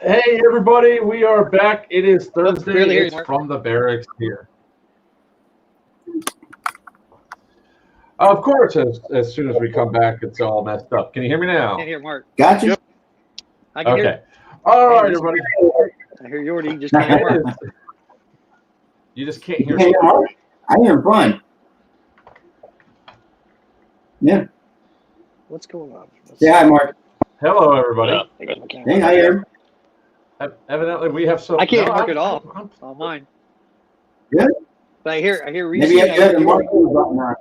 Hey, everybody, we are back. It is Thursday. Really It's from the barracks here. Of course, as soon as we come back, it's all messed up. Can you hear me now? Can't hear Mark. Got you. I can hear. All right, everybody. I hear Yordi. You just can't hear Mark. You just can't hear me. I hear him fine. Yeah. What's going on? Say hi, Mark. Hello, everybody. Hey, I hear him. Evidently, we have some. I can't hear Mark at all. On mine. Good. But I hear Reese. Maybe you have the Mark button on.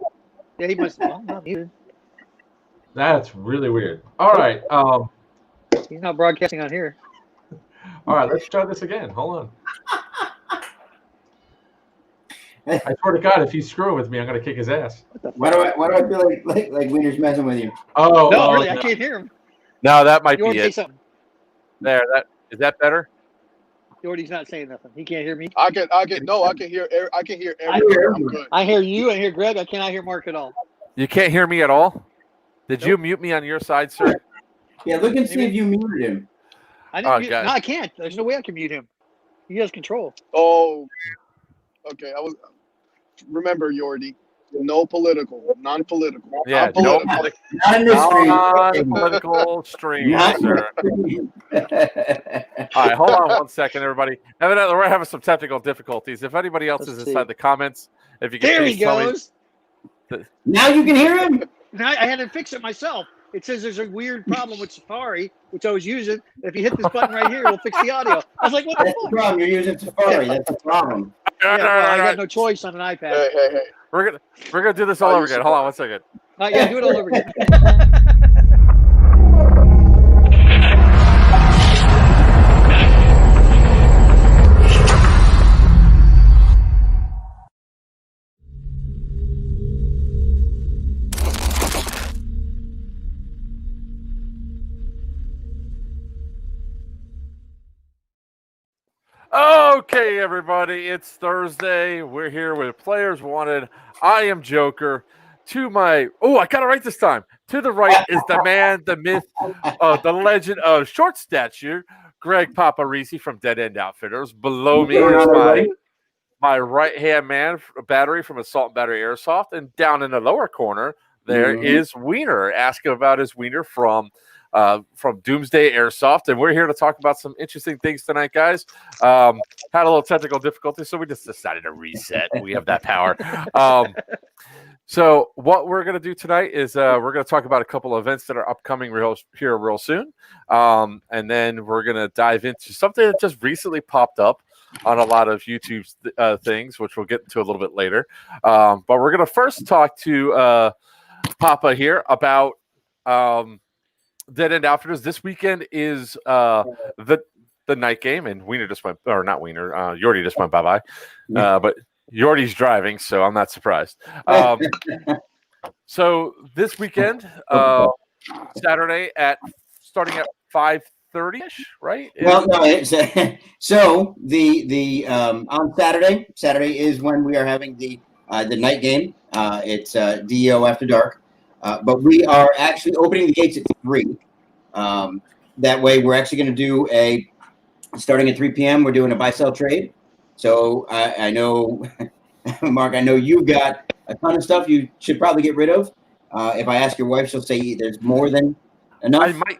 Yeah, he must. Oh, not muted. That's really weird. All right. He's not broadcasting on here. All right, let's try this again. Hold on. I swear to God, if he's screwing with me, I'm gonna kick his ass. Why do I feel like Wiener's messing with you? Oh no, really, I can't hear him. No, that might be it. Something. There, is that better? Yordi's not saying nothing. He can't hear me. I can hear everything. I hear you. I hear Greg. I cannot hear Mark at all. You can't hear me at all? Did you mute me on your side, sir? Yeah, look and see if you muted him. I didn't. No, I can't. There's no way I can mute him. He has control. Oh, okay. Remember, Yordi. No political, non-political. Yeah, non-political stream, sir. All right, hold on 1 second, everybody. Evidently, we're having some technical difficulties. If anybody else is inside the comments, if you can there he goes. Now you can hear him. Now I had to fix it myself. It says there's a weird problem with Safari, which I was using. If you hit this button right here, it'll fix the audio. I was like, what the fuck? That's the problem. You're using Safari. That's the problem. Yeah, well, I got no choice on an iPad. Hey. We're gonna do this all over again. Hold on 1 second. Yeah, do it all over again. Okay, everybody, it's Thursday. We're here with Players Wanted. I am Joker. To my I got it right this time. To the right is the man, the myth, the legend of short stature, Greg Paparisi from Dead End Outfitters. Below me is my right-hand man, Battery from Assault and Battery Airsoft. And down in the lower corner, there is Wiener, asking about his Wiener from Doomsday Airsoft, and we're here to talk about some interesting things tonight, guys. Had a little technical difficulty, so we just decided to reset. We have that power. So what we're going to do tonight is we're going to talk about a couple of events that are upcoming real soon, and then we're going to dive into something that just recently popped up on a lot of YouTube things, which we'll get into a little bit later. But we're going to first talk to Papa here about Dead End Outfitters. This weekend is the night game, and Wiener just went, or not Wiener, Yordi just went bye-bye. But Yordi's driving, so I'm not surprised. So this weekend, Saturday starting at 5:30ish, right? Well, no. So the on Saturday is when we are having the night game. It's DEO After Dark. But we are actually opening the gates at 3. That way, we're actually going to do starting at 3 p.m., we're doing a buy-sell trade. So I know, Mark, I know you've got a ton of stuff you should probably get rid of. If I ask your wife, she'll say there's more than enough. I might,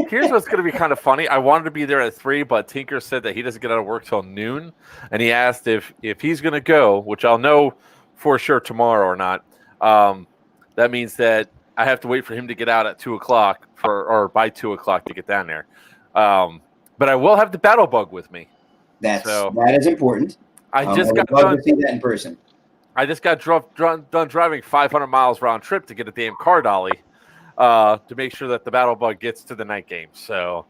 here's what's going to be kind of funny. I wanted to be there at 3, but Tinker said that he doesn't get out of work till noon. And he asked if he's going to go, which I'll know for sure tomorrow or not. That means that I have to wait for him to get out at 2 o'clock or by 2 o'clock to get down there. But I will have the battle bug with me. That is important. I just got done to see that in person. I just got done driving 500 miles round trip to get a damn car dolly to make sure that the battle bug gets to the night game. So,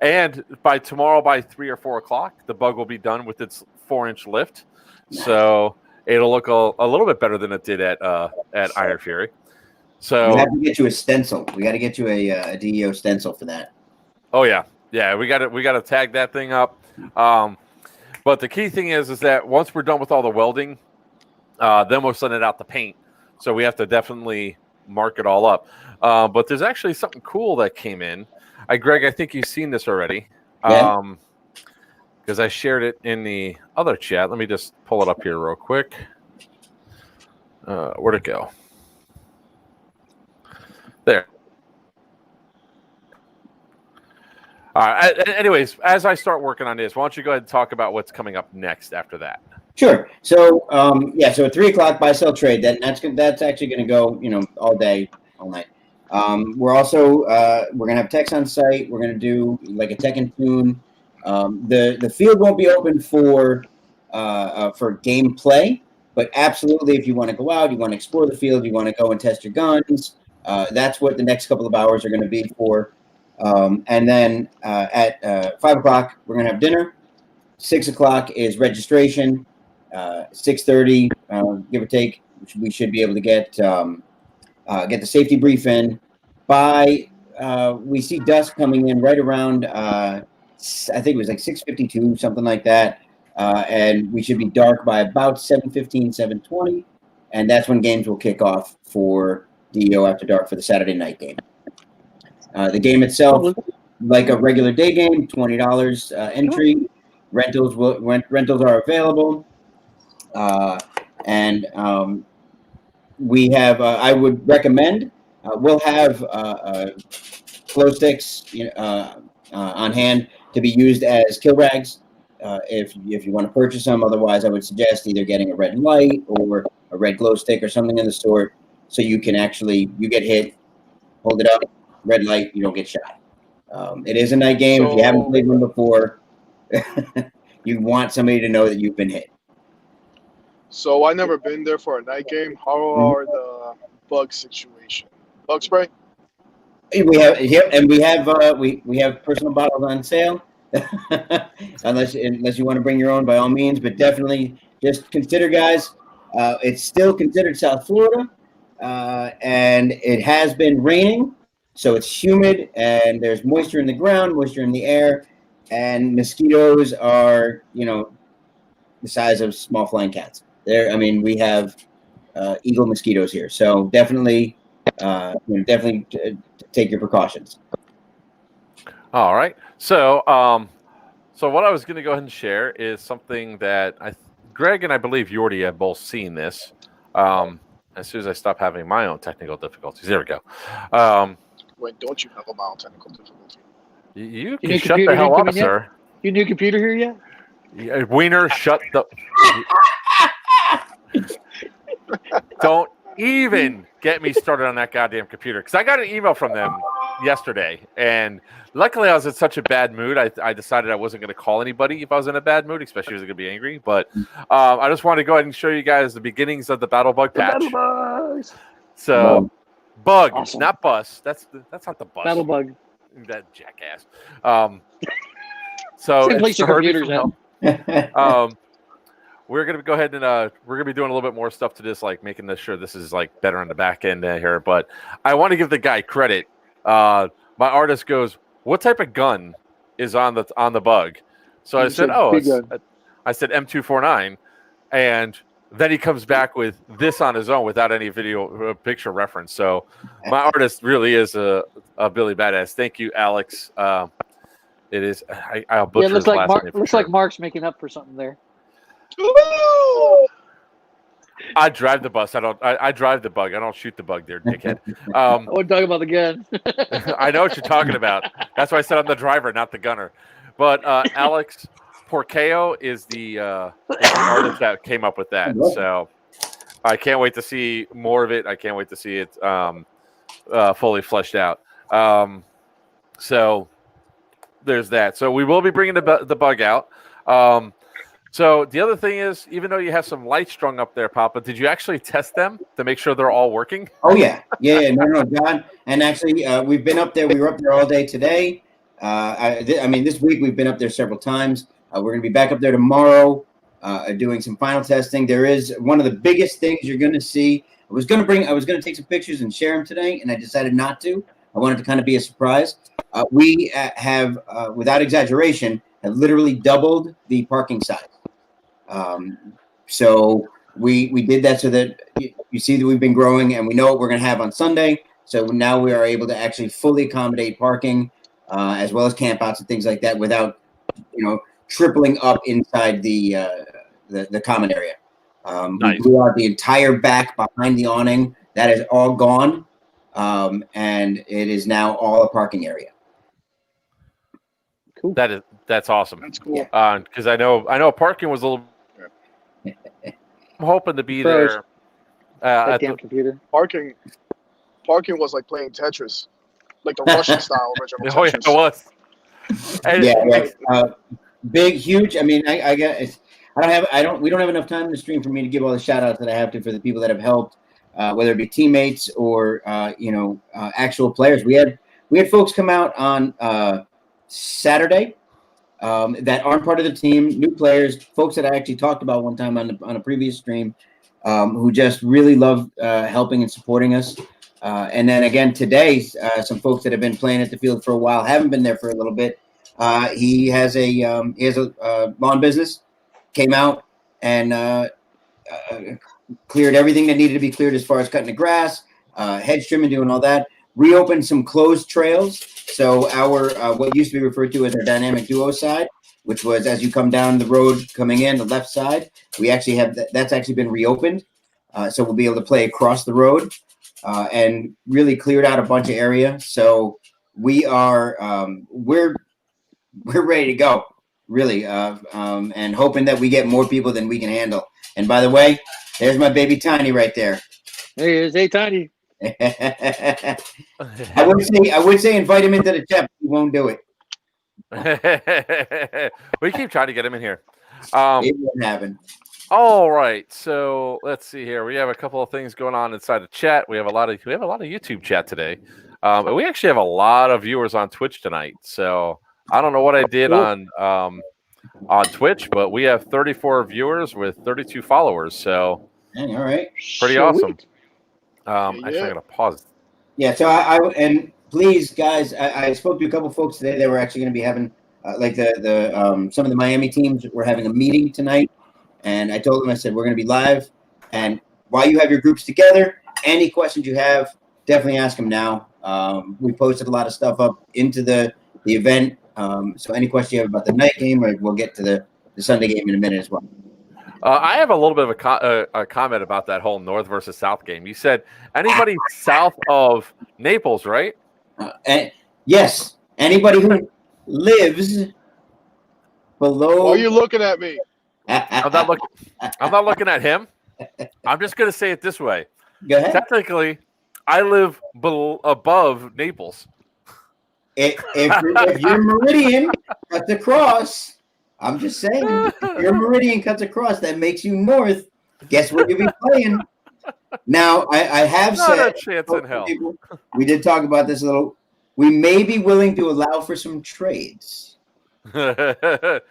and by tomorrow, by 3 or 4 o'clock, the bug will be done with its 4-inch lift. Nice. So it'll look a little bit better than it did at Iron Fury. So we have to get you a stencil. We got to get you a DEO stencil for that. Oh yeah. We got to tag that thing up. But the key thing is that once we're done with all the welding, then we'll send it out to paint. So we have to definitely mark it all up. But there's actually something cool that came in. Greg, I think you've seen this already. Yeah. Because I shared it in the other chat. Let me just pull it up here real quick. Where'd it go? There. All right. Anyways, as I start working on this, why don't you go ahead and talk about what's coming up next after that? Sure. So so at 3:00 buy sell trade. That's actually going to go all day, all night. We're also we're going to have techs on site. We're going to do like a tech and tune. The field won't be open for gameplay, but absolutely, if you want to go out, you want to explore the field, you want to go and test your guns, that's what the next couple of hours are going to be for. And then at 5:00, we're going to have dinner. 6:00 is registration. 6:30, give or take, we should be able to get the safety brief in. We see dusk coming in right around, I think it was like 6:52, something like that. And we should be dark by about 7:15, 7:20. And that's when games will kick off for DEO After Dark for the Saturday night game. The game itself, like a regular day game, $20 entry. Rentals are available. We have, I would recommend, we'll have glow sticks on hand to be used as kill rags if you want to purchase them. Otherwise, I would suggest either getting a red light or a red glow stick or something of the sort, so you can you get hit, hold it up, red light, you don't get shot. It is a night game. If you haven't played one before, you want somebody to know that you've been hit. So I never been there for a night game. How are the bug situation? Bug spray? We have personal bottles on sale. unless you want to bring your own, by all means. But definitely, just consider, guys. It's still considered South Florida, and it has been raining, so it's humid, and there's moisture in the ground, moisture in the air, and mosquitoes are the size of small flying cats. We have eagle mosquitoes here, so definitely take your precautions. All right. So what I was going to go ahead and share is something that Greg and I believe you already have both seen this. As soon as I stop having my own technical difficulties, there we go. Wait, don't you have a mild technical difficulty? You can shut the hell up, sir. Your new computer here yet? Yeah, Wiener, shut the. Don't even get me started on that goddamn computer, because I got an email from them yesterday, and luckily I was in such a bad mood. I decided I wasn't going to call anybody if I was in a bad mood, especially if I was going to be angry. But I just wanted to go ahead and show you guys the beginnings of the Battle Bug patch. Battle Bugs. So, bug, awesome. not bus. That's not the bus. Battle Bug. That jackass. So Same place your computers at. We're gonna go ahead and we're gonna be doing a little bit more stuff to this, like making sure this is like better on the back end here. But I want to give the guy credit. My artist goes, "What type of gun is on the bug?" So I said, I said M249, and then he comes back with this on his own without any video picture reference. So my artist really is a Billy Badass. Thank you, Alex. It is. I'll butcher his last name. Looks like Mark's making up for something there. I drive the bus. I drive the bug. I don't shoot the bug there, dickhead. I wasn't talking about the gun. I know what you're talking about. That's why I said I'm the driver, not the gunner. But Alex Porceo is the artist that came up with that. So I can't wait to see more of it. I can't wait to see it fully fleshed out. So there's that. So we will be bringing the bug out. So the other thing is, even though you have some lights strung up there, Papa, did you actually test them to make sure they're all working? Oh yeah. No, John. And actually, we've been up there. We were up there all day today. This week we've been up there several times. We're going to be back up there tomorrow, doing some final testing. There is one of the biggest things you're going to see. I was going to take some pictures and share them today, and I decided not to. I wanted to kind of be a surprise. We have, without exaggeration, have literally doubled the parking size. So we did that so that you see that we've been growing, and we know what we're going to have on Sunday. So now we are able to actually fully accommodate parking. as well as campouts and things like that, without tripling up inside the common area. Nice. We blew out the entire back behind the awning. That is all gone, and it is now all a parking area. Cool. That's awesome. That's cool. Because I know parking was a little. I'm hoping to be there. That At damn the, computer. Parking was like playing Tetris, like the Russian style original oh yeah, Tetris. it was. And- Big, huge. I mean, I guess we don't have enough time in the stream for me to give all the shout outs that I have to for the people that have helped, whether it be teammates or actual players. We had folks come out on Saturday that aren't part of the team, new players, folks that I actually talked about one time on a previous stream, who just really love helping and supporting us. And then again today, some folks that have been playing at the field for a while, haven't been there for a little bit. He has a lawn business, came out and cleared everything that needed to be cleared as far as cutting the grass, hedge trimming, doing all that. Reopened some closed trails. So our what used to be referred to as our dynamic duo side, which was as you come down the road coming in the left side, we actually have that's actually been reopened. So we'll be able to play across the road and really cleared out a bunch of area. So we are we're ready to go, really, and hoping that we get more people than we can handle. And by the way, there's my baby Tiny right there. There he is. Hey, Tiny. I would say invite him into the chat, but he won't do it. we keep trying to get him in here. It won't happen. All right, so let's see here. We have a couple of things going on inside the chat. We have a lot of YouTube chat today, and we actually have a lot of viewers on Twitch tonight. So I don't know what I did on Twitch, but we have 34 viewers with 32 followers. So Dang, all right, pretty awesome. Actually, I'm gonna pause. Yeah, so I and please, guys, I spoke to a couple folks today that were actually going to be having like some of the Miami teams were having a meeting tonight, and I told them, I said, we're going to be live, and while you have your groups together, any questions you have, definitely ask them now. We posted a lot of stuff up into the event, so any question you have about the night game, or we'll get to the Sunday game in a minute as well. I have a little bit of a comment about that whole North versus South game. You said anybody south of Naples, right? Yes, anybody who lives below. Why are you looking at me? I'm not looking at him. I'm just going to say it this way. Go ahead. Technically, I live above Naples. If your meridian cuts across, I'm just saying, if your meridian cuts across, that makes you north. Guess where you'll be playing? Now, I have Not said, a chance in hell. People, we did talk about this a little. We may be willing to allow for some trades, but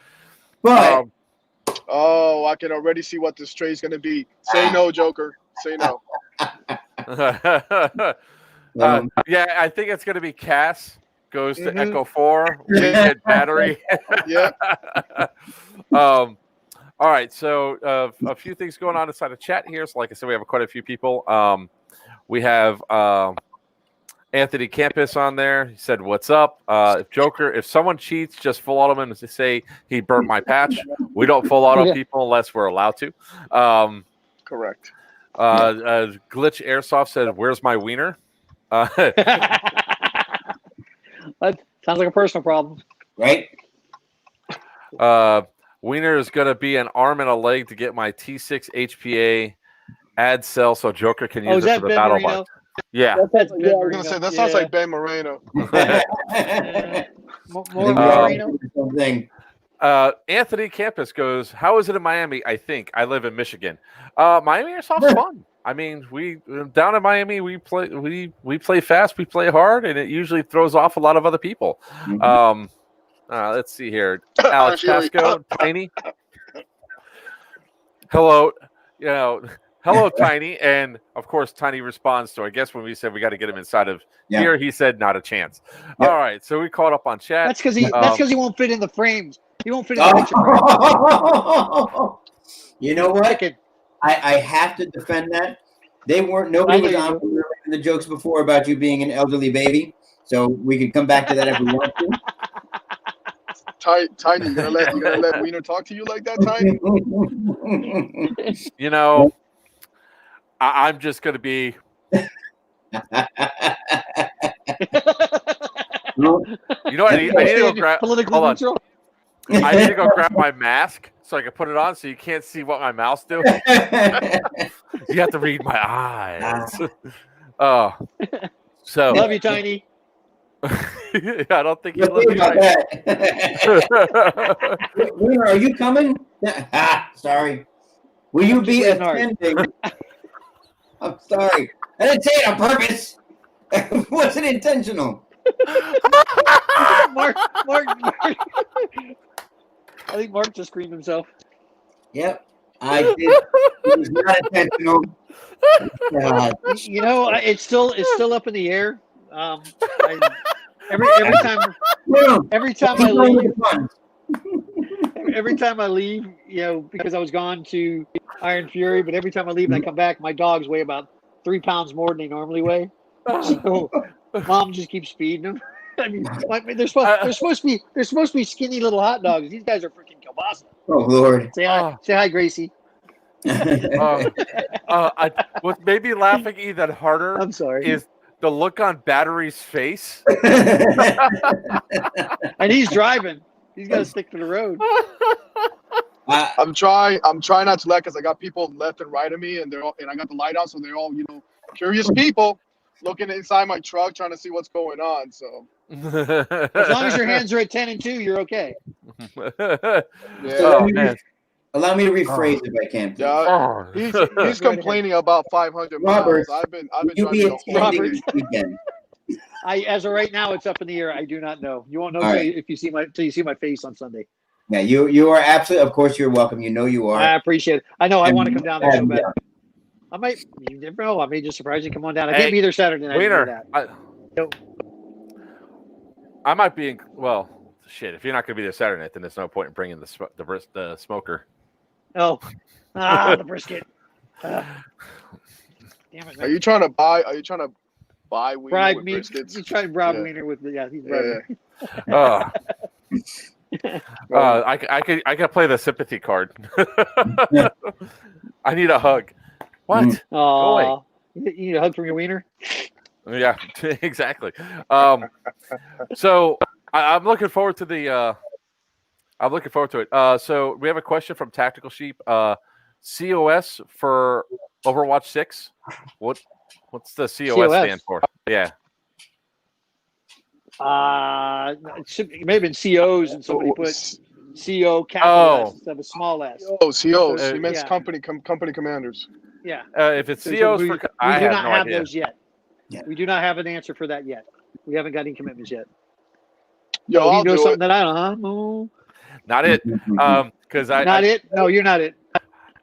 Oh, I can already see what this trade's going to be. Say no, Joker. Say no. yeah, I think it's going to be Cass goes to Echo 4, we get battery. Yeah. All right, so a few things going on inside the chat here. So like I said, we have quite a few people. We have Anthony Campus on there. He said, what's up? If someone cheats, just full auto him and say he burnt my patch. We don't full auto people unless we're allowed to. Correct. Glitch Airsoft said, where's my wiener? That sounds like a personal problem. right? Wiener is going to be an arm and a leg to get my T6 HPA ad cell so Joker can use it for the battle bus. Yeah. That's I was going to say, that sounds like Ben Moreno. More Moreno. Thing. Anthony Campus goes, how is it in Miami? I think I live in Michigan. Miami Airsoft's fun. I mean, we down in Miami, we play fast, we play hard, and it usually throws off a lot of other people. Mm-hmm. Let's see here. Alex Pasco, Tiny. Hello, hello, Tiny. And of course, Tiny responds to, I guess when we said we got to get him inside of here, he said not a chance. Yep. All right, so we caught up on chat. That's because he won't fit in the frames. He won't fit in the picture frame. You know what? I have to defend that. Nobody was on the jokes before about you being an elderly baby. So we could come back to that if we want to. Tiny, you gonna let Wiener talk to you like that, Tiny? You know, I'm just going to be. You know what? I need to go grab. Politically Hold on. neutral. I need to go grab my mask so I can put it on so you can't see what my mouth's doing. You have to read my eyes. Oh, so Love you, Tiny. I don't think you Let's love think me about right. that. Wiener, are you coming? Sorry. Will you be waiting hard. attending? I'm sorry. I didn't say it on purpose. It wasn't intentional. Mark. I think Mark just screamed himself. Yep, I did. It was not intentional. God. You know, it's still up in the air. Every time No, every time keep I going with leave, the puns. every time I leave, you know, because I was gone to Iron Fury, but every time I leave and I come back, my dogs weigh about 3 pounds more than they normally weigh. So Mom just keeps feeding them. I mean, they're supposed to be skinny little hot dogs. These guys are freaking kielbasa. Oh Lord. Say hi, Gracie. What made me laughing even harder I'm sorry. is the look on Battery's face. And he's driving. He's got to stick to the road. I'm trying not to laugh because I got people left and right of me, and I got the light on, so they're all curious people looking inside my truck trying to see what's going on. So As long as your hands are at 10 and 2, you're okay. yeah. Oh man. Allow me to rephrase if I can. Please. Yeah, he's complaining about 500 miles. Robert, I've been you driving be the whole attending day. this weekend. As of right now, it's up in the air. I do not know. You won't know All right. if you see till you see my face on Sunday. Yeah, you are absolutely. Of course, you're welcome. You know you are. I appreciate it. I know. I want to come down there so bad. Yeah. I might. You never know. I may just surprise you. Come on down. I can't be there Saturday night. Wiener, No. I might be in. Well, shit. If you're not going to be there Saturday night, then there's no point in bringing the smoker. Oh, the brisket. Damn it! Are you trying to buy Wiener bribe with me? briskets? You try to bribe Yeah. Wiener with he's bribing me. I can play the sympathy card. I need a hug. What? Oh, you need a hug from your Wiener? Yeah, exactly. So I'm looking forward to the. I'm looking forward to it. So we have a question from Tactical Sheep. COS for Overwatch 6. What's the COS stand for? Yeah. It may have been COs, and somebody put CO capital S instead of a small s. COs. So, He meant yeah. company commanders. Yeah. If it's COs, we for do I have not no have idea. those yet. Yeah. We do not have an answer for that yet. We haven't got any commitments yet. Yo, So I'll you know do something it. that I don't, huh? No. Not it. Because Not it? No, you're not it.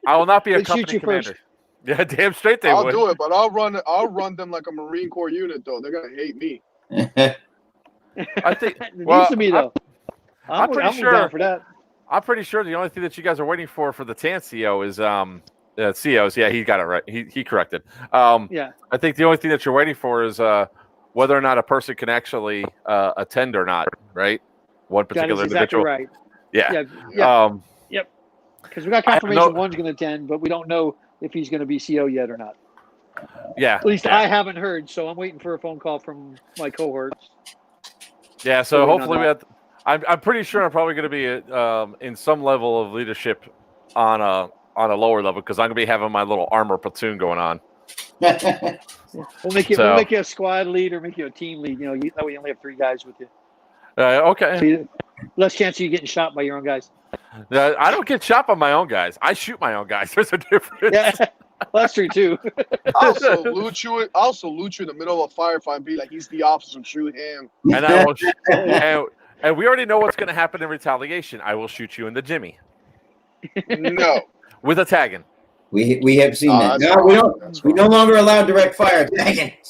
I will not be a They'd shoot company you commander. first. Yeah, damn straight they I'll would. do it, but I'll run them like a Marine Corps unit though. They're gonna hate me. I think. It Well, needs to be though. I'm pretty sure. down for that. I'm pretty sure the only thing that you guys are waiting for the TAN CO is COs. Yeah, he got it right. He corrected. Yeah. I think the only thing that you're waiting for is whether or not a person can actually attend or not. Right. One That particular is exactly individual. right. Yeah. Yeah. Because we got confirmation one's going to attend, but we don't know if he's going to be CO yet or not. Yeah. At least yeah. I haven't heard, so I'm waiting for a phone call from my cohorts. Yeah. So Waiting on hopefully we that. have. I'm pretty sure I'm probably going to be in some level of leadership on a lower level because I'm going to be having my little armor platoon going on. We'll make you a squad lead or make you a team lead. You know, that way you only have 3 guys with you. Okay. So less chance of you getting shot by your own guys. I don't get shot by my own guys. I shoot my own guys. There's a difference. Yeah, well, that's true too. I'll salute you in the middle of a firefight and be like, he's the officer, shoot him. And I will. And we already know what's going to happen in retaliation. I will shoot you in the Jimmy No. with a tagging. We have seen that. that's No, we wrong. don't. That's We no wrong. longer allow direct fire. Dang it.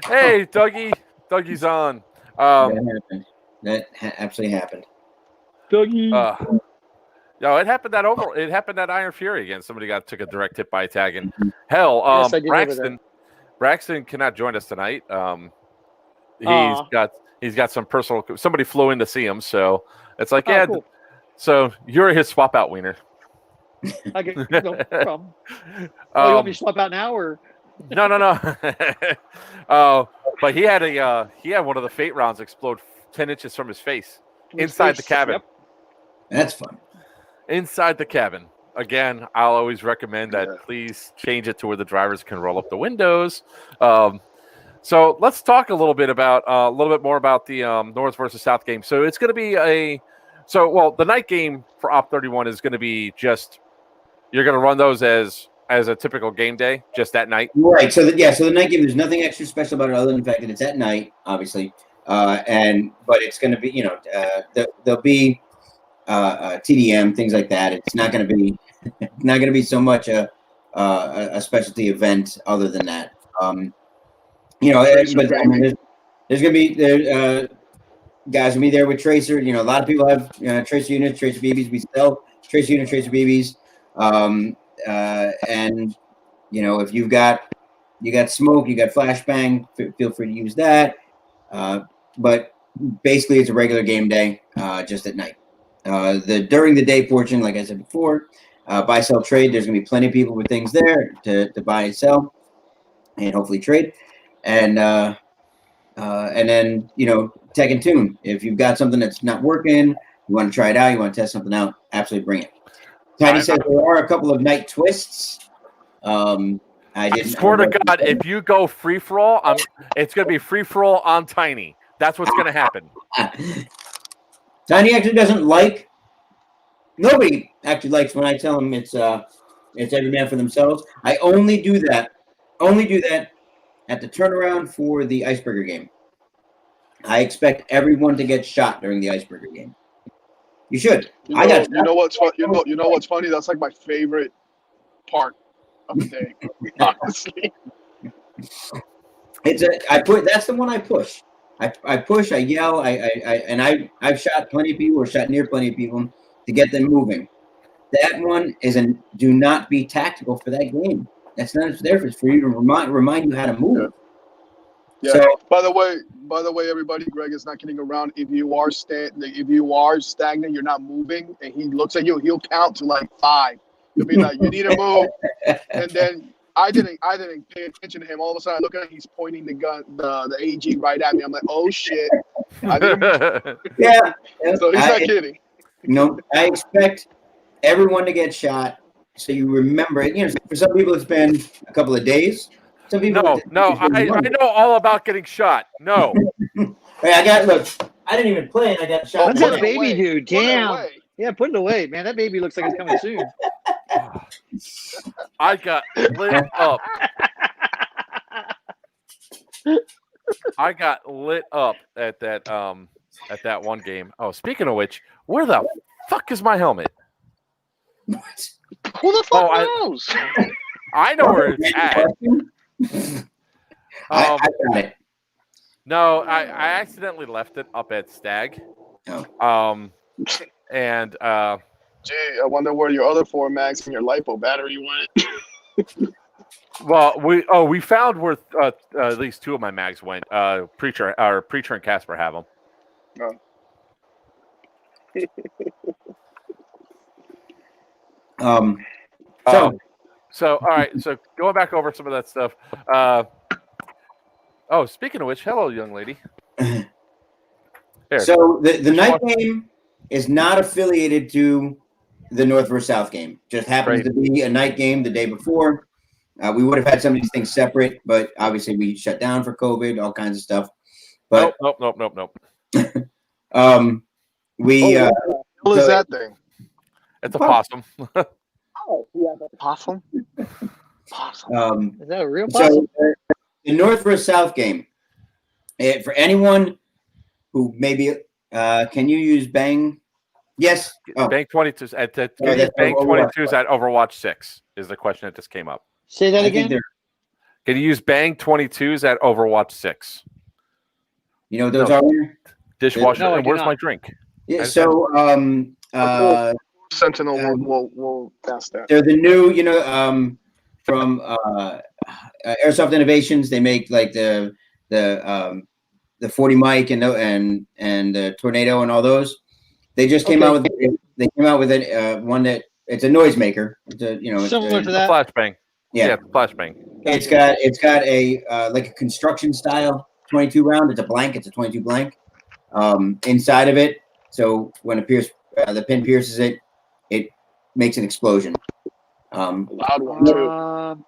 Hey, Dougie. Dougie's on. That happened. That absolutely happened. Dougie. It happened it happened at Iron Fury again. Somebody took a direct hit by a tagging. Hell, Yes, I did remember Braxton cannot join us tonight. he's got some personal. Somebody flew in to see him, so it's like Cool. So you're his swap out wiener. I get no problem. You want me to swap out now or? No. But he had one of the fate rounds explode 10 inches from his face inside the cabin. Yep. That's fun. Inside the cabin. Again, I'll always recommend that please change it to where the drivers can roll up the windows. So let's talk a little bit more about the North versus South game. So it's going to be the night game for Op31 is going to be just you're going to run those as a typical game day, just that night. Right. So the night game, there's nothing extra special about it other than the fact that it's at night, obviously. But it's going to be, there'll be TDM, things like that. It's not going to be so much a specialty event other than that. There's going to be guys will be there with Tracer. A lot of people have Tracer units, Tracer BBs. We sell Tracer units, Tracer BBs. And if you got smoke, you got flashbang, feel free to use that. But basically, it's a regular game day, just at night. During the day portion, like I said before, buy, sell, trade. There's gonna be plenty of people with things there to buy and sell, and hopefully trade. And then tech and tune. If you've got something that's not working, you want to try it out, you want to test something out, absolutely bring it. Tiny says there are a couple of night twists. I swear to God, if you go free for all, it's going to be free for all on Tiny. That's what's going to happen. Tiny actually doesn't like. Nobody actually likes when I tell him it's every man for themselves. I only do that at the turnaround for the Icebreaker game. I expect everyone to get shot during the Icebreaker game. You should. You know what's funny? That's like my favorite part of the day. Honestly, that's the one I push. I push. I yell. I've shot plenty of people or shot near plenty of people to get them moving. That one is do not be tactical for that game. That's not there for you to remind you how to move. Yeah. So, by the way, everybody, Greg is not kidding around. If you are stagnant, you're not moving, and he looks at you, he'll count to like 5. He'll be like, "You need to move," and then I didn't pay attention to him. All of a sudden, I look at him, he's pointing the gun, the AG right at me. I'm like, "Oh shit!" Yeah. So he's not kidding. No, I expect everyone to get shot, so you remember it. For some people, it's been a couple of days. Some people, I know all about getting shot. No. Hey, I didn't even play, and I got shot. What's that baby do? Damn. Yeah, put it away, man. That baby looks like it's coming soon. I got lit up. I got lit up at that one game. Oh, speaking of which, where the fuck is my helmet? Who the fuck knows? I know where it's at. I got it. No, I accidentally left it up at Stag. Oh. And gee, I wonder where your other 4 mags and your LiPo battery went. Well, we found where at least 2 of my mags went. Preacher and Casper have them. Oh. So all right. So going back over some of that stuff. Speaking of which, hello, young lady. Here. So the night game is not affiliated to the North versus South game. Just happens to be a night game the day before. We would have had some of these things separate, but obviously we shut down for COVID, all kinds of stuff. But nope. What is that thing? It's a possum. Oh, yeah, the possum. Is that a real possum? So the North versus South game. For anyone who maybe can you use Bang? Yes. Bang 22s at Bang 22s at Overwatch 6 is the question that just came up. Say that again. Can you use Bang 22s at Overwatch 6? You know what those are? Dishwasher. No, where's my drink? Yeah. So Sentinel will pass that. They're the new, from Airsoft Innovations. They make like the the 40 mic and the tornado and all those. They just came out with one that it's a noisemaker. It's a Similar to A that. flashbang. Yeah, Flashbang. it's got a like a construction style 22 round. It's a blank. It's a 22 blank inside of it. So when the pin pierces it, it makes an explosion. Loud one too.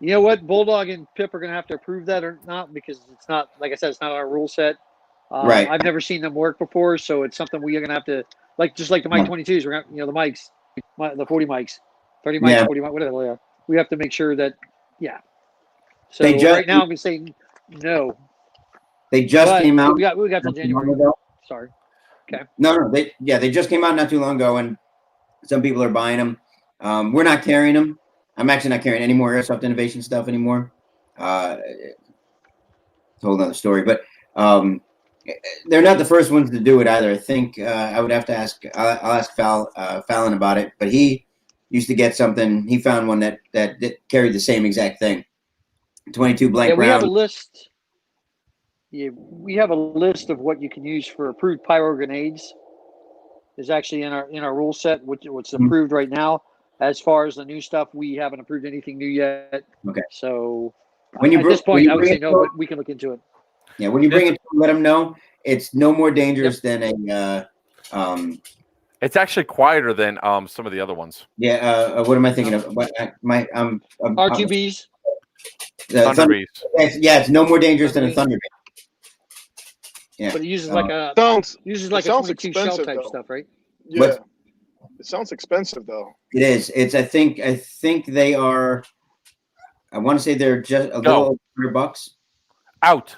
You know what? Bulldog and Pip are going to have to approve that or not because it's not, like I said, it's not our rule set. Right. I've never seen them work before, so it's something we are going to have to, just like the mic 22s, we're going to, the mics, the 40 mics, 30 mics, 40 mics, whatever they are. We have to make sure that, yeah. So right now I'm going to say no. They just came out. We got till January. Sorry. Okay. No, they just came out not too long ago, and some people are buying them. We're not carrying them. I'm actually not carrying any more Airsoft Innovation stuff anymore. It's a whole other story, but they're not the first ones to do it either. I think I would have to ask. I'll ask Fallon about it, but he used to get something. He found one that carried the same exact thing. 22 blank round. We have a list. Yeah, we have a list of what you can use for approved pyro grenades. Is actually in our rule set, what's approved right now. As far as the new stuff, we haven't approved anything new yet. Okay. So at this point, I would say no, but we can look into it. Yeah, when you bring it, let them know it's no more dangerous than a. It's actually quieter than some of the other ones. Yeah. What am I thinking of? R2Bs. Thunderbees. It's no more dangerous than a Thunderbee. Yeah. But it uses like a 22 shell type stuff, right? Yeah. It sounds expensive though. It is. It's. I think they are. I want to say they're just a little over $100. Out.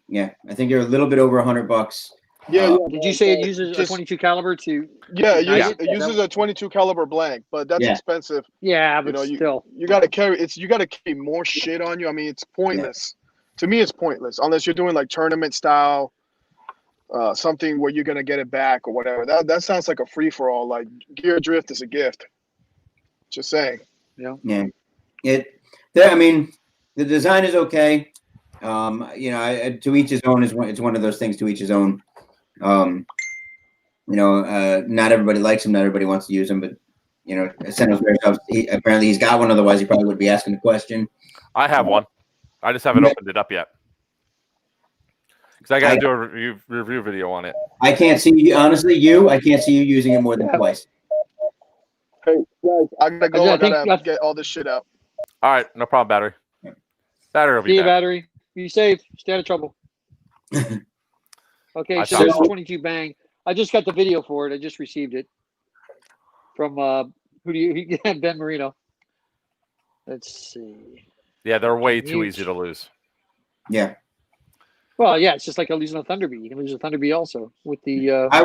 Yeah, I think they're a little bit over $100. Yeah. Did you say it uses a 22 caliber to? Yeah, it uses a 22 caliber blank, but that's expensive. Yeah, but still, you got to carry You got to carry more shit on you. I mean, it's pointless. To me, it's pointless unless you're doing like tournament style. Something where you're gonna get it back or whatever. That sounds like a free for all. Like gear drift is a gift. Just saying. Yeah. I mean, the design is okay. To each his own it's one of those things. To each his own. Not everybody likes them. Not everybody wants to use them. But apparently he's got one. Otherwise, he probably would be asking the question. I have one. I just haven't opened it up yet. Because I got to do a review video on it. I can't see you, honestly, I can't see you using it more than twice. Hey, guys, I got to go. I got to get all this shit out. All right, no problem, battery. Battery will be back. Battery. Be safe. Stay out of trouble. Okay, so there's a 22 bang. I just got the video for it. I just received it from Ben Marino. Let's see. Yeah, they're way too easy to lose. Yeah. Well, yeah, it's just like losing a Thunderbee. You can lose a Thunderbee also with the. I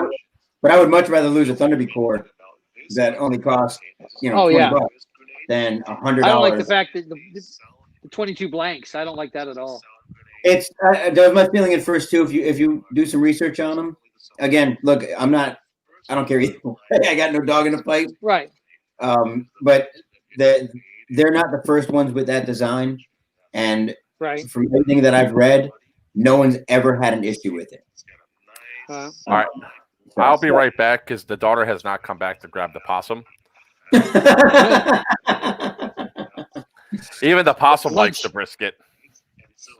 would much rather lose a Thunderbee core that only costs $20 than $100. I don't like the fact that the 22 blanks. I don't like that at all. It's that was my feeling at first too. If you do some research on them, again, look, I don't care either way. I got no dog in the fight. Right. But they're not the first ones with that design, and from everything that I've read, no one's ever had an issue with it. All right. I'll be right back because the daughter has not come back to grab the possum. Even the possum likes the brisket.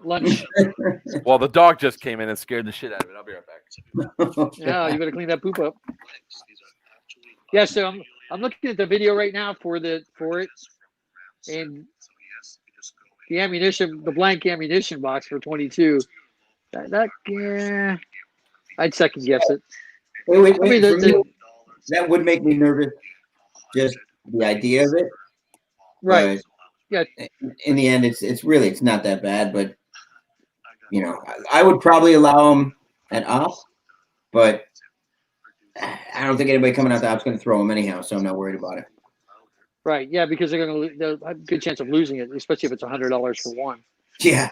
Lunch. Well, the dog just came in and scared the shit out of it. I'll be right back. Yeah, you better clean that poop up. Yeah, so I'm looking at the video right now for it, and the ammunition, the blank ammunition box for 22. I'd second guess it. That would make me nervous. Just the idea of it, right? Yeah. In the end, it's not that bad, but I would probably allow them at op, but I don't think anybody coming out the op's going to throw them anyhow, so I'm not worried about it. Right? Yeah, because they'll have a good chance of losing it, especially if it's $100 for one. Yeah.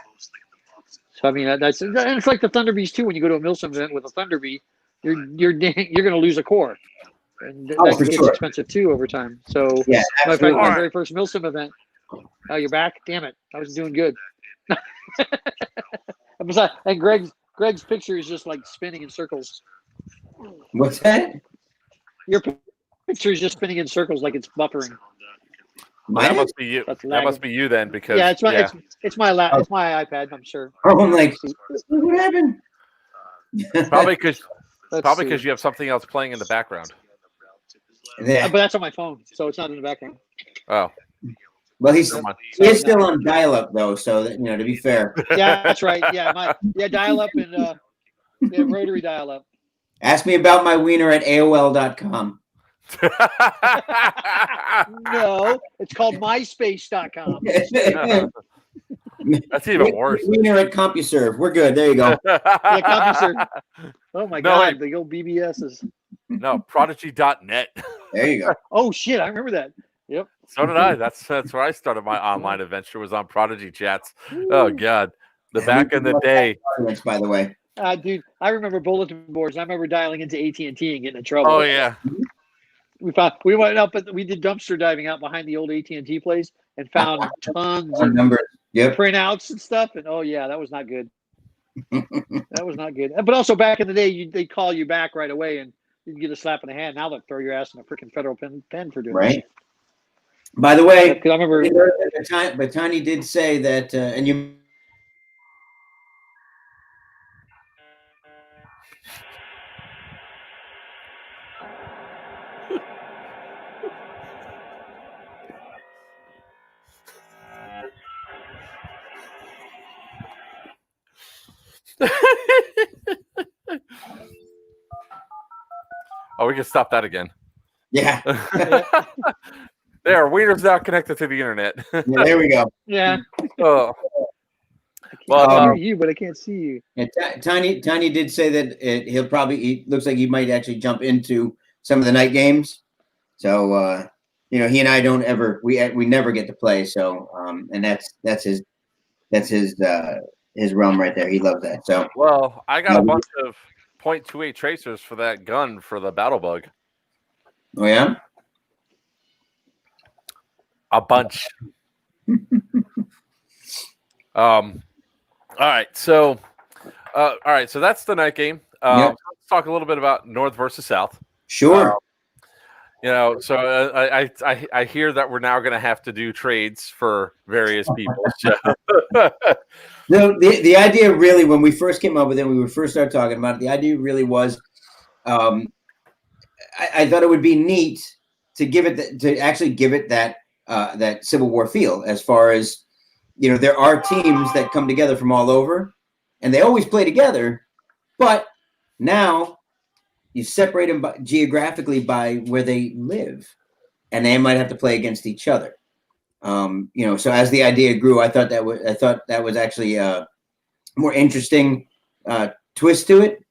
So I mean, and it's like the Thunderbees too. When you go to a Milsim event with a Thunderbee, you're going to lose a core, and that gets expensive too over time. So yeah, my very first Milsim event. Oh, you're back? Damn it! I was doing good. And Greg's Greg's picture is just like spinning in circles. What's that? Your picture is just spinning in circles like it's buffering. Well, that must be you. That's That must be you then, because Yeah, it's my it's my it's my iPad. I'm sure. Oh, I'm like, what happened? probably because See. you have something else playing in the background. Yeah. But that's on my phone, so it's not in the background. Oh, Well, he's never mind. he is still on dial-up though, so that, to be fair. Yeah, that's right. Yeah, dial up and rotary dial up. Ask me about my wiener at AOL.com. No, it's called MySpace.com. That's even worse. Wiener at CompuServe. We're good. There you go. Yeah, CompuServe. Oh my God, the old BBSs. No, Prodigy.net. There you go. Oh shit, I remember that. Yep. So did I. That's where I started my online adventure, was on Prodigy chats. Oh God, back in the day. By the way, dude, I remember bulletin boards. I remember dialing into AT&T and getting in trouble. Oh yeah. We went up, we did dumpster diving out behind the old AT&T place and found tons of numbers. Yep. printouts and stuff. And oh yeah, that was not good. That was not good. But also back in the day, they call you back right away and you get a slap in the hand. Now they'll throw your ass in a freaking federal pen for doing right. it. By the way, I remember. But Tiny did say that, and you. Oh, we can stop that again. Yeah. There, Wiener's now connected to the internet. Yeah, there we go. Yeah. Oh. Well, I hear you, but I can't see you. And Tiny did say that he'll probably. Looks like he might actually jump into some of the night games. So he and I don't ever. We never get to play. So and that's his realm right there. He loves that. So well, I got a bunch of .28 tracers for that gun for the battle bug. Oh yeah. A bunch. All right, so that's the night game. Let's talk a little bit about North versus South. Sure. So I hear that we're now going to have to do trades for various people. So. No, the idea really, when we first came up with it, when we first started talking about it, the idea really was, I thought it would be neat to actually give it that Civil War feel, as far as, there are teams that come together from all over, and they always play together, but now you separate them geographically by where they live, and they might have to play against each other. So as the idea grew, I thought that was actually a more interesting twist to it.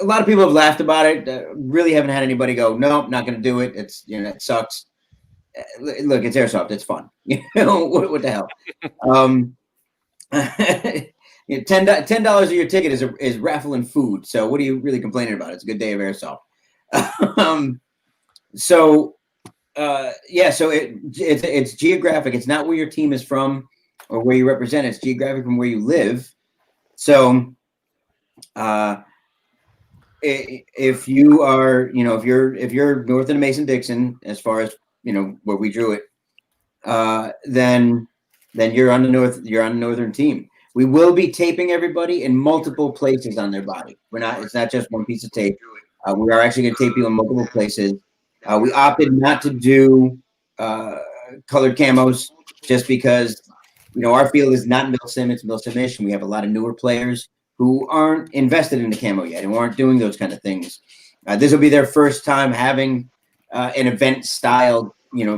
A lot of people have laughed about it. Really haven't had anybody go, no, not going to do it. It's it sucks. Look, it's airsoft. It's fun. What the hell? $10 of your ticket is raffle and food. So what are you really complaining about? It's a good day of airsoft. So it's geographic. It's not where your team is from or where you represent. It's geographic from where you live. So if you are, if you're north of Mason-Dixon, as far as where we drew it, then you're on the northern team. We will be taping everybody in multiple places on their body. It's not just one piece of tape. We are actually going to tape you in multiple places. We opted not to do colored camos just because, our field is not Milsim, it's Milsim-ish, and we have a lot of newer players who aren't invested in the camo yet and aren't doing those kind of things. This will be their first time having an event style,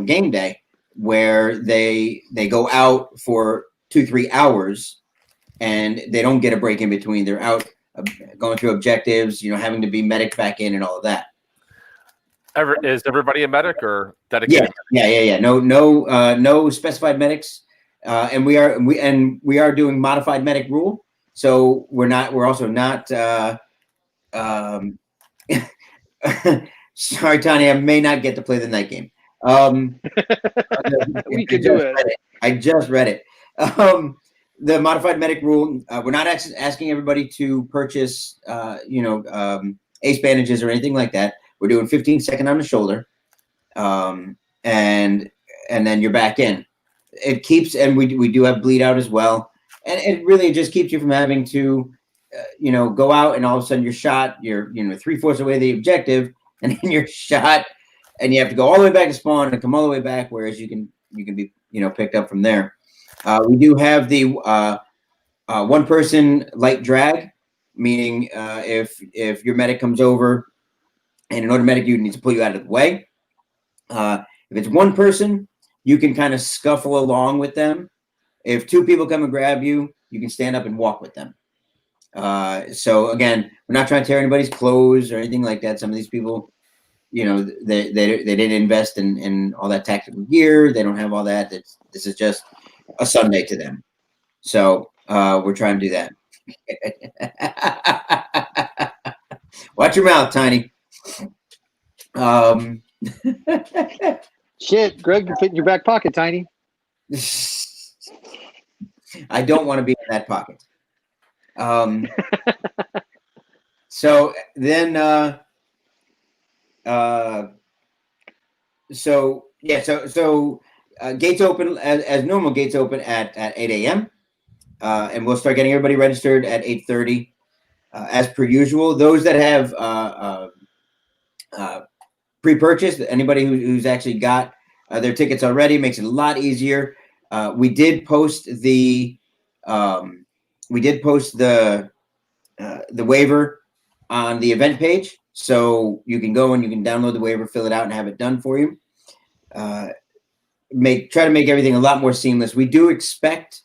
game day where they go out for 2-3 hours and they don't get a break in between. They're out going through objectives, having to be medic back in and all of that. Is everybody a medic or dedicated? Yeah. No specified medics, and we are doing modified medic rule. So we're also not. Sorry, Tony, I may not get to play the night game. We could do it. I just read it. the modified medic rule, we're not asking everybody to purchase, ace bandages or anything like that. We're doing 15 second on the shoulder, and then you're back in. It keeps, and we do have bleed out as well, and it really just keeps you from having to, go out and all of a sudden you're shot. You're 3/4 away the objective, and then you're shot, and you have to go all the way back to spawn and come all the way back. Whereas you can be picked up from there. We do have the one person light drag, meaning if your medic comes over and in order medic, you need to pull you out of the way. If it's one person, you can kind of scuffle along with them. If two people come and grab you, you can stand up and walk with them. So again, we're not trying to tear anybody's clothes or anything like that. Some of these people, they didn't invest in all that tactical gear. They don't have all that. This is just a Sunday to them. So we're trying to do that. Watch your mouth, Tiny. Shit, Greg, you fit in your back pocket, Tiny. I don't want to be in that pocket. So then, gates open as normal. Gates open at 8 a.m. And we'll start getting everybody registered at 8:30, as per usual. Those that have pre-purchased, anybody who's actually got their tickets already, makes it a lot easier. We did post the waiver on the event page, so you can go and you can download the waiver, fill it out, and have it done for you. Try to make everything a lot more seamless. We do expect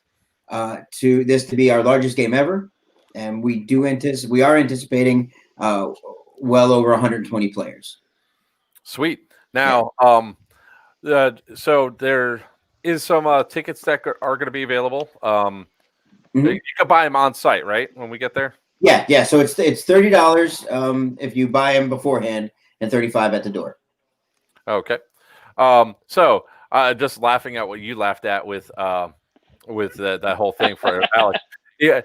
this to be our largest game ever, and we are anticipating well over 120 players. Sweet. Now, so there is some tickets that are going to be available. You can buy them on site, right? When we get there. Yeah. So it's $30 if you buy them beforehand, and $35 at the door. Okay. So just laughing at what you laughed at with that whole thing for Alex. Yeah,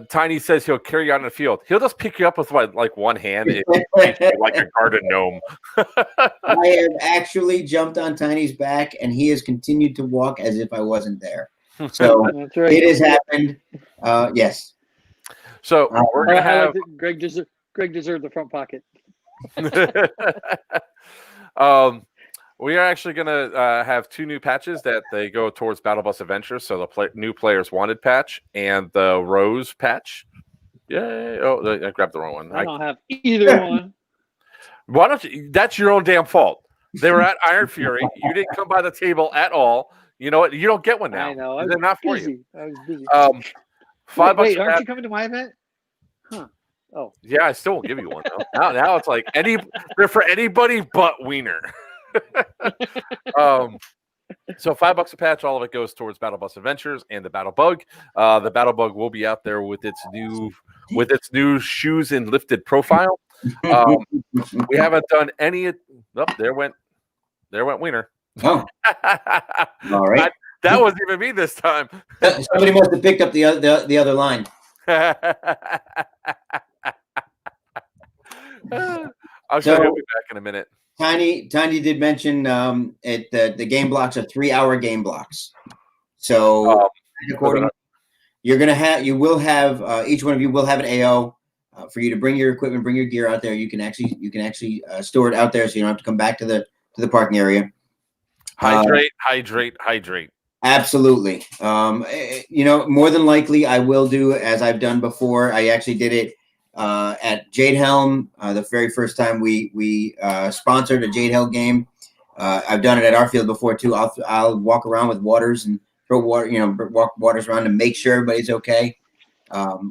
Tiny says he'll carry you out in the field. He'll just pick you up with like one hand, like a garden gnome. I have actually jumped on Tiny's back, and he has continued to walk as if I wasn't there. So That's right. It has happened. Yes. So we're gonna have Greg deserved the front pocket. We are actually going to have two new patches that they go towards Battle Bus Adventures. So the new Players Wanted patch and the Rose patch. Yay. Oh, I grabbed the wrong one. I don't have either one. Why don't you? That's your own damn fault. They were at Iron Fury. You didn't come by the table at all. You know what? You don't get one now. I know. They're not for busy. you. I was busy. $5 wait, aren't you coming to my event? Huh. Oh. Yeah, I still won't give you one though. Now it's like they're for anybody but Wiener. So $5 a patch, all of it goes towards Battle Bus Adventures and the Battle Bug. The Battle Bug will be out there with its new shoes and lifted profile. We haven't done any. Oh, there went Wiener. Oh, all right. That wasn't even me this time. Somebody must have picked up the other line. I'll show you back in a minute. Tiny did mention the game blocks are 3-hour game blocks. So according, you will have each one of you will have an AO for you to bring your equipment, bring your gear out there. You can actually store it out there, so you don't have to come back to the parking area. Hydrate. Absolutely. More than likely, I will do as I've done before. I actually did it at Jade Helm the very first time we sponsored a Jade Helm game. I've done it at our field before too. I'll walk around with waters and throw water, walk waters around to make sure everybody's okay.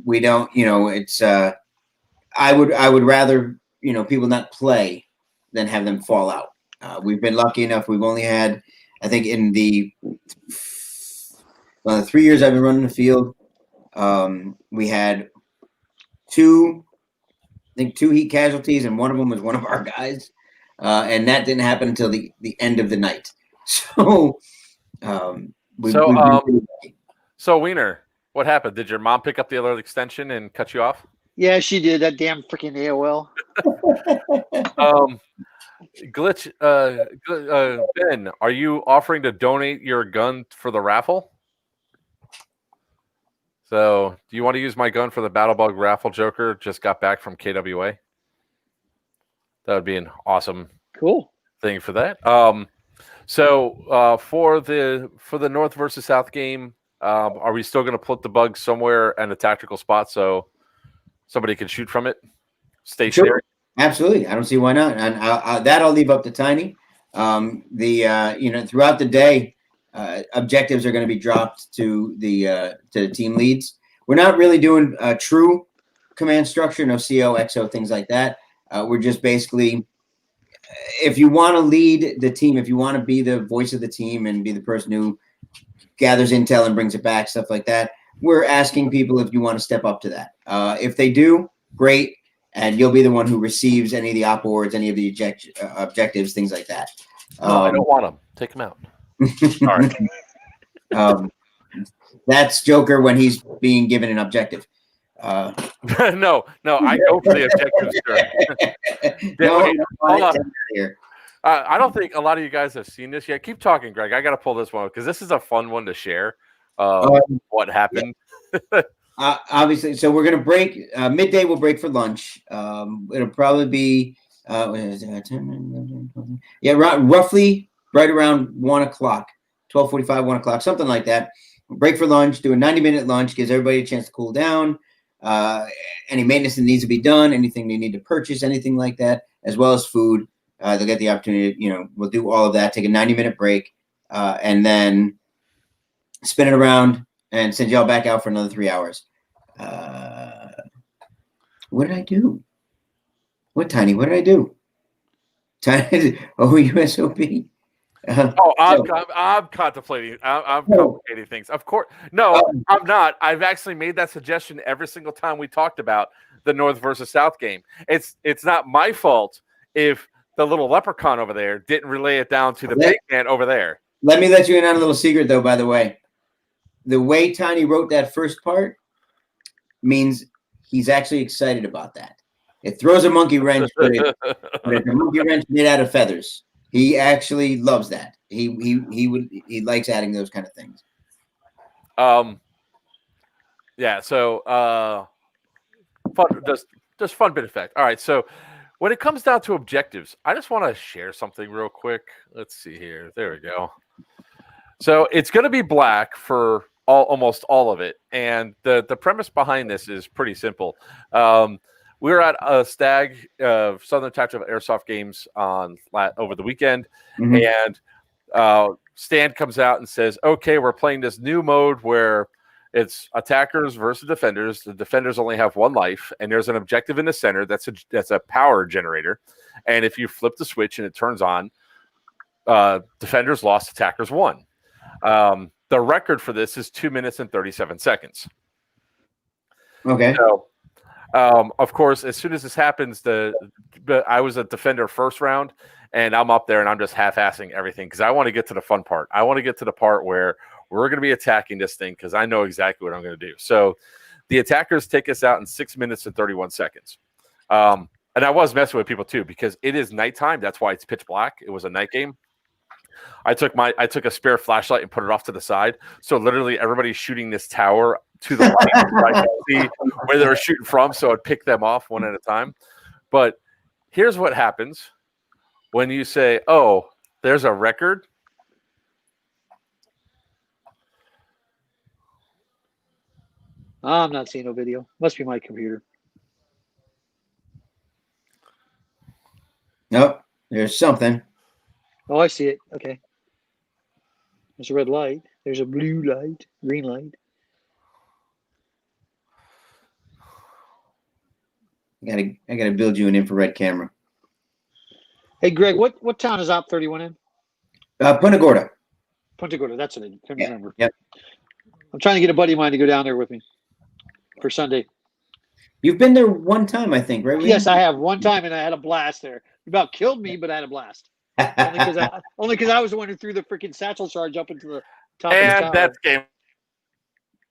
We don't, it's. I would rather people not play than have them fall out. We've been lucky enough. We've only had, I think, in the 3 years I've been running the field, we had two heat casualties, and one of them was one of our guys, and that didn't happen until the end of the night. So, so Wiener, What happened? Did your mom pick up the other extension and cut you off? Yeah, she did. That damn freaking AOL. Glitch, Ben, are you offering to donate your gun for the raffle? So, do you want to use my gun for the Battle Bug raffle, Joker? Just got back from KWA. That would be an awesome thing for that. So for the North versus South game, are we still going to put the bug somewhere in a tactical spot so somebody can shoot from it? Stationary. Sure. Absolutely, I don't see why not. And that I'll leave up to Tiny. Throughout the day, objectives are going to be dropped to the team leads. We're not really doing a true command structure, no CO, XO, things like that. We're just basically, if you want to lead the team, if you want to be the voice of the team and be the person who gathers intel and brings it back, stuff like that, we're asking people if you want to step up to that. If they do, great. And you'll be the one who receives any of the op awards, any of the objectives, things like that. No, I don't want them. Take them out. Sorry. That's Joker when he's being given an objective. No, I go for the objectives, sir. I don't think a lot of you guys have seen this yet. Keep talking, Greg. I got to pull this one because this is a fun one to share. What happened? Yeah. Obviously, so we're going to break midday. We'll break for lunch. It'll probably be roughly right around 1 o'clock, 12:45, 1 o'clock, something like that. We'll break for lunch. Do a 90-minute lunch. Gives everybody a chance to cool down. Any maintenance that needs to be done, anything they need to purchase, anything like that, as well as food. They'll get the opportunity. We'll do all of that. Take a 90-minute break, and then spin it around and send y'all back out for another 3 hours. What did I do? What, Tiny? What did I do? Tiny, OUSOP. I'm contemplating. I'm complicating things. Of course. No, I'm not. I've actually made that suggestion every single time we talked about the North versus South game. It's not my fault if the little leprechaun over there didn't relay it down to the big man over there. Let me let you in on a little secret, though, by the way. The way Tiny wrote that first part means he's actually excited about that. It throws a monkey wrench, but it's a monkey wrench made out of feathers. He actually loves that. He likes adding those kind of things. Yeah. So fun, just fun bit of fact. All right. So when it comes down to objectives, I just want to share something real quick. Let's see here. There we go. So it's going to be black for almost all of it, and the premise behind this is pretty simple. We were at a Stag Southern Tactical Airsoft Games over the weekend, and Stan comes out and says, "Okay, we're playing this new mode where it's attackers versus defenders. The defenders only have one life, and there's an objective in the center that's a power generator, and if you flip the switch and it turns on, defenders lost, attackers won." The record for this is 2 minutes and 37 seconds. Okay. So, of course, as soon as this happens, I was a defender first round, and I'm up there and I'm just half-assing everything because I want to get to the fun part. I want to get to the part where we're going to be attacking this thing because I know exactly what I'm going to do. So the attackers take us out in 6 minutes and 31 seconds. And I was messing with people too because it is nighttime. That's why it's pitch black. It was a night game. I took a spare flashlight and put it off to the side. So literally everybody's shooting this tower to the light. I can see where they were shooting from, so I'd pick them off one at a time. But here's what happens when you say, "Oh, there's a record." I'm not seeing no video. Must be my computer. Nope. There's something. Oh, I see it. Okay. There's a red light. There's a blue light. Green light. I gotta build you an infrared camera. Hey, Greg, what town is Op31 in? Punta Gorda. Punta Gorda. That's what I couldn't remember. Yep. I'm trying to get a buddy of mine to go down there with me for Sunday. You've been there one time, I think, right? Yes, I have. One time, and I had a blast there. You about killed me, but I had a blast. Only because I was the one who threw the freaking satchel charge up into the top of the tower. And that's game.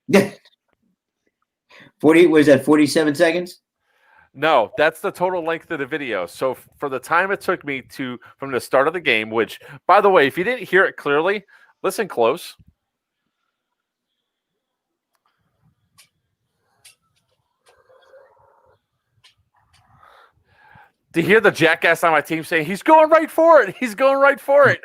Yeah. 40 was that 47 seconds? No, that's the total length of the video. So for the time it took me from the start of the game, which, by the way, if you didn't hear it clearly, listen close. To hear the jackass on my team saying, he's going right for it. He's going right for it.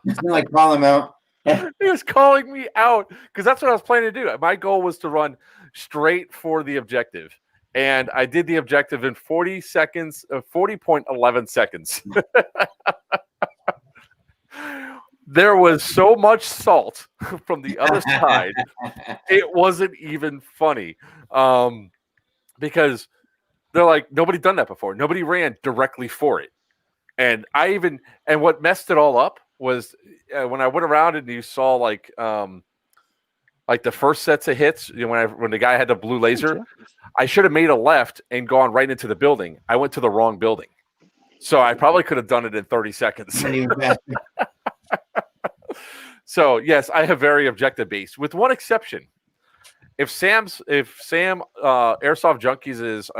It's not like call him out. He was calling me out because that's what I was planning to do. My goal was to run straight for the objective. And I did the objective in 40 seconds, 40.11 seconds. There was so much salt from the other side. It wasn't even funny. Because they're like, nobody done that before. Nobody ran directly for it. And what messed it all up was when I went around and you saw like the first sets of hits, when the guy had the blue laser, I should have made a left and gone right into the building. I went to the wrong building. So I probably could have done it in 30 seconds. So yes, I have very objective based, with one exception. If Sam Airsoft Junkies is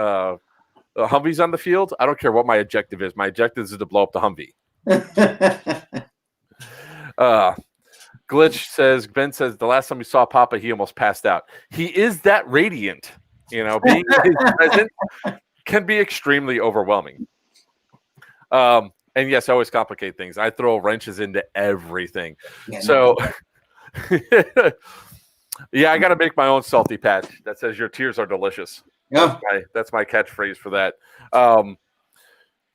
Humvee's on the field, I don't care what my objective is. My objective is to blow up the Humvee. Glitch says, Ben says, the last time we saw Papa, he almost passed out. He is that radiant. Being his present can be extremely overwhelming. And yes, I always complicate things. I throw wrenches into everything. So, yeah, I got to make my own salty patch that says your tears are delicious. Yeah. That's my catchphrase for that.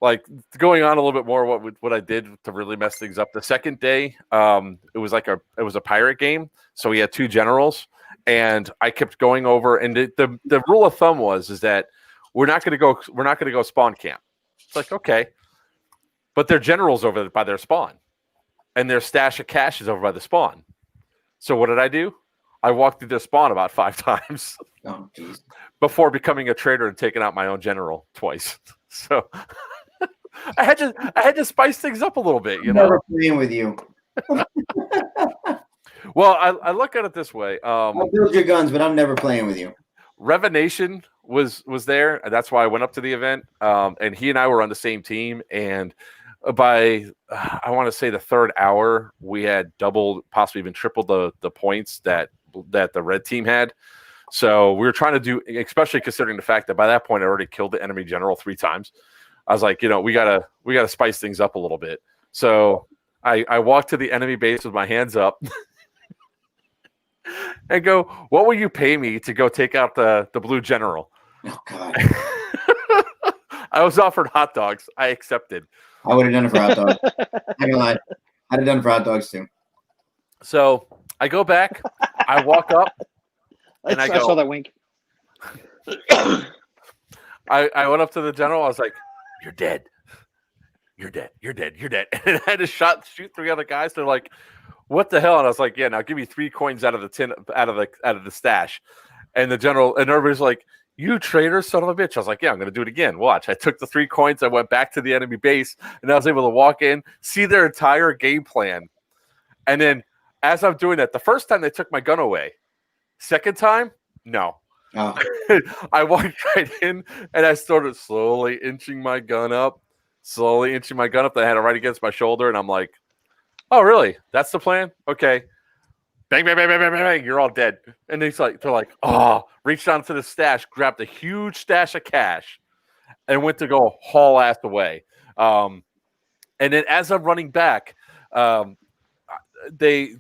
Like going on a little bit more, what I did to really mess things up. The second day, it was a pirate game, so we had two generals, and I kept going over. And the rule of thumb is that we're not going to go spawn camp. It's like, okay, but their generals over by their spawn, and their stash of cash is over by the spawn. So what did I do? I walked through their spawn about 5 times before becoming a traitor and taking out my own general twice. So. I had to spice things up a little bit, Never playing with you. Well, I look at it this way. I'll build your guns, but I'm never playing with you. Revenation was there, and that's why I went up to the event. And he and I were on the same team. And by I want to say the third hour, we had doubled, possibly even tripled the points that the red team had. So we were trying to do, especially considering the fact that by that point I already killed the enemy general 3 times. I was like, we gotta spice things up a little bit. So I walked to the enemy base with my hands up and go, what will you pay me to go take out the blue general? Oh God. I was offered hot dogs. I accepted. I would have done it for hot dogs. I'm gonna lie. I'd have done it for hot dogs too. So I go back, I walk up, and I saw that wink. I went up to the general. I was like, "You're dead. You're dead. You're dead. You're dead." And I had to shoot 3 other guys. They're like, "What the hell?" And I was like, "Yeah, now give me 3 coins out of the tin, out of the stash." And the general and everybody's like, "You traitor, son of a bitch!" I was like, "Yeah, I'm going to do it again. Watch." I took the 3 coins. I went back to the enemy base, and I was able to walk in, see their entire game plan. And then, as I'm doing that, the first time they took my gun away. Second time, no. Oh. I walked right in, and I started slowly inching my gun up. I had it right against my shoulder, and I'm like, "Oh, really? That's the plan? Okay." Bang, bang, bang, bang, bang, bang, you're all dead. And they're like, "Oh," reached down to the stash, grabbed a huge stash of cash, and went to go haul ass away. And then as I'm running back, this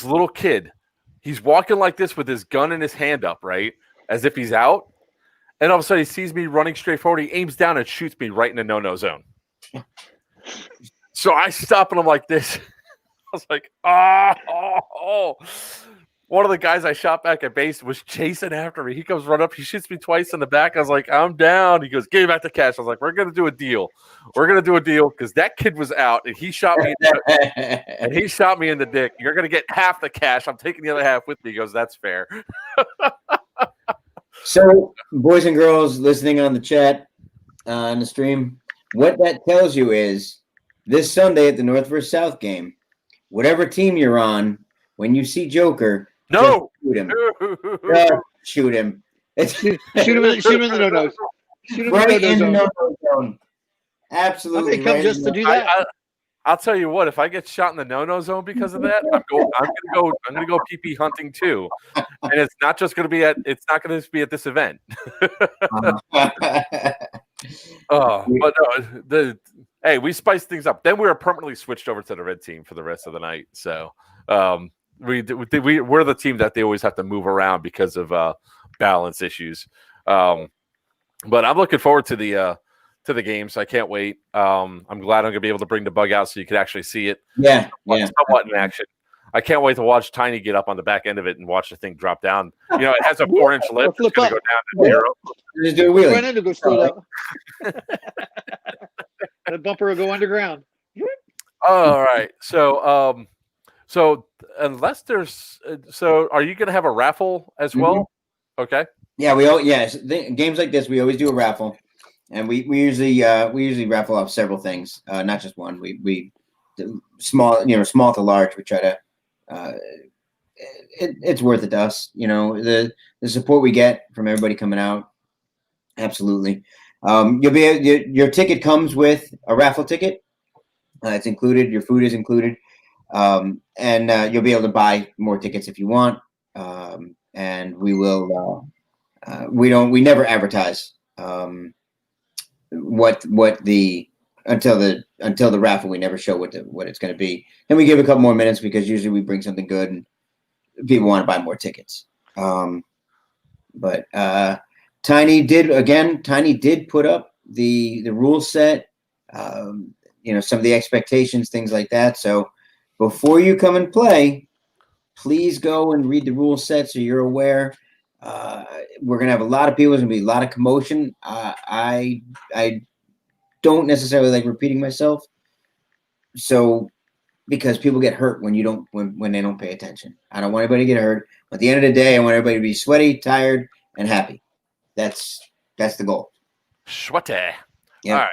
little kid, he's walking like this with his gun in his hand up, right? As if he's out. And all of a sudden he sees me running straight forward. He aims down and shoots me right in the no-no zone. So I stop and I'm like this. I was like, oh. One of the guys I shot back at base was chasing after me. He comes right up. He shoots me twice in the back. I was like, "I'm down." He goes, "Give me back the cash." I was like, "We're going to do a deal. We're going to do a deal because that kid was out and he shot me in the dick. You're going to get half the cash. I'm taking the other half with me." He goes, "That's fair." So, boys and girls listening on the chat, on the stream, what that tells you is this Sunday at the North vs. South game, whatever team you're on, when you see Joker, No. Shoot him. Just shoot him. Shoot him in the no-nos. Shoot him Right in the in no-nos. the no-no zone. Absolutely. I may come right just in to the- do that. I'll tell you what. If I get shot in the no-no zone because of that, I'm gonna go PP hunting too, and it's not just gonna be at. It's not gonna just be at this event. But no, hey, we spiced things up. Then we were permanently switched over to the red team for the rest of the night. So we're the team that they always have to move around because of balance issues. But I'm looking forward to the games. I can't wait. I'm glad I'm gonna be able to bring the bug out so you can actually see it. Yeah. Somewhat in action. I can't wait to watch Tiny get up on the back end of it and watch the thing drop down. You know, it has a 4-inch lip. It's going to go down to 0. Just do a wheelie. Front end will go straight up. The bumper will go underground. All right. So unless there's are you going to have a raffle as well? Okay. Yeah, games like this we always do a raffle, and we usually raffle off several things, not just one. We small to large. We try to. It's worth it to us. You know, the support we get from everybody coming out. Absolutely. Your ticket comes with a raffle ticket. It's included. Your food is included. And you'll be able to buy more tickets if you want. And we will. We never advertise until the raffle. We never show what it's going to be, and we give a couple more minutes because usually we bring something good and people want to buy more tickets. But Tiny did put up the rule set, some of the expectations, things like that. So before you come and play, please go and read the rule set so you're aware. We're gonna have a lot of people. There's gonna be a lot of commotion. I don't necessarily like repeating myself. So because people get hurt when they don't pay attention. I don't want anybody to get hurt. At the end of the day, I want everybody to be sweaty, tired, and happy. That's the goal. Sweaty. Yeah. All right.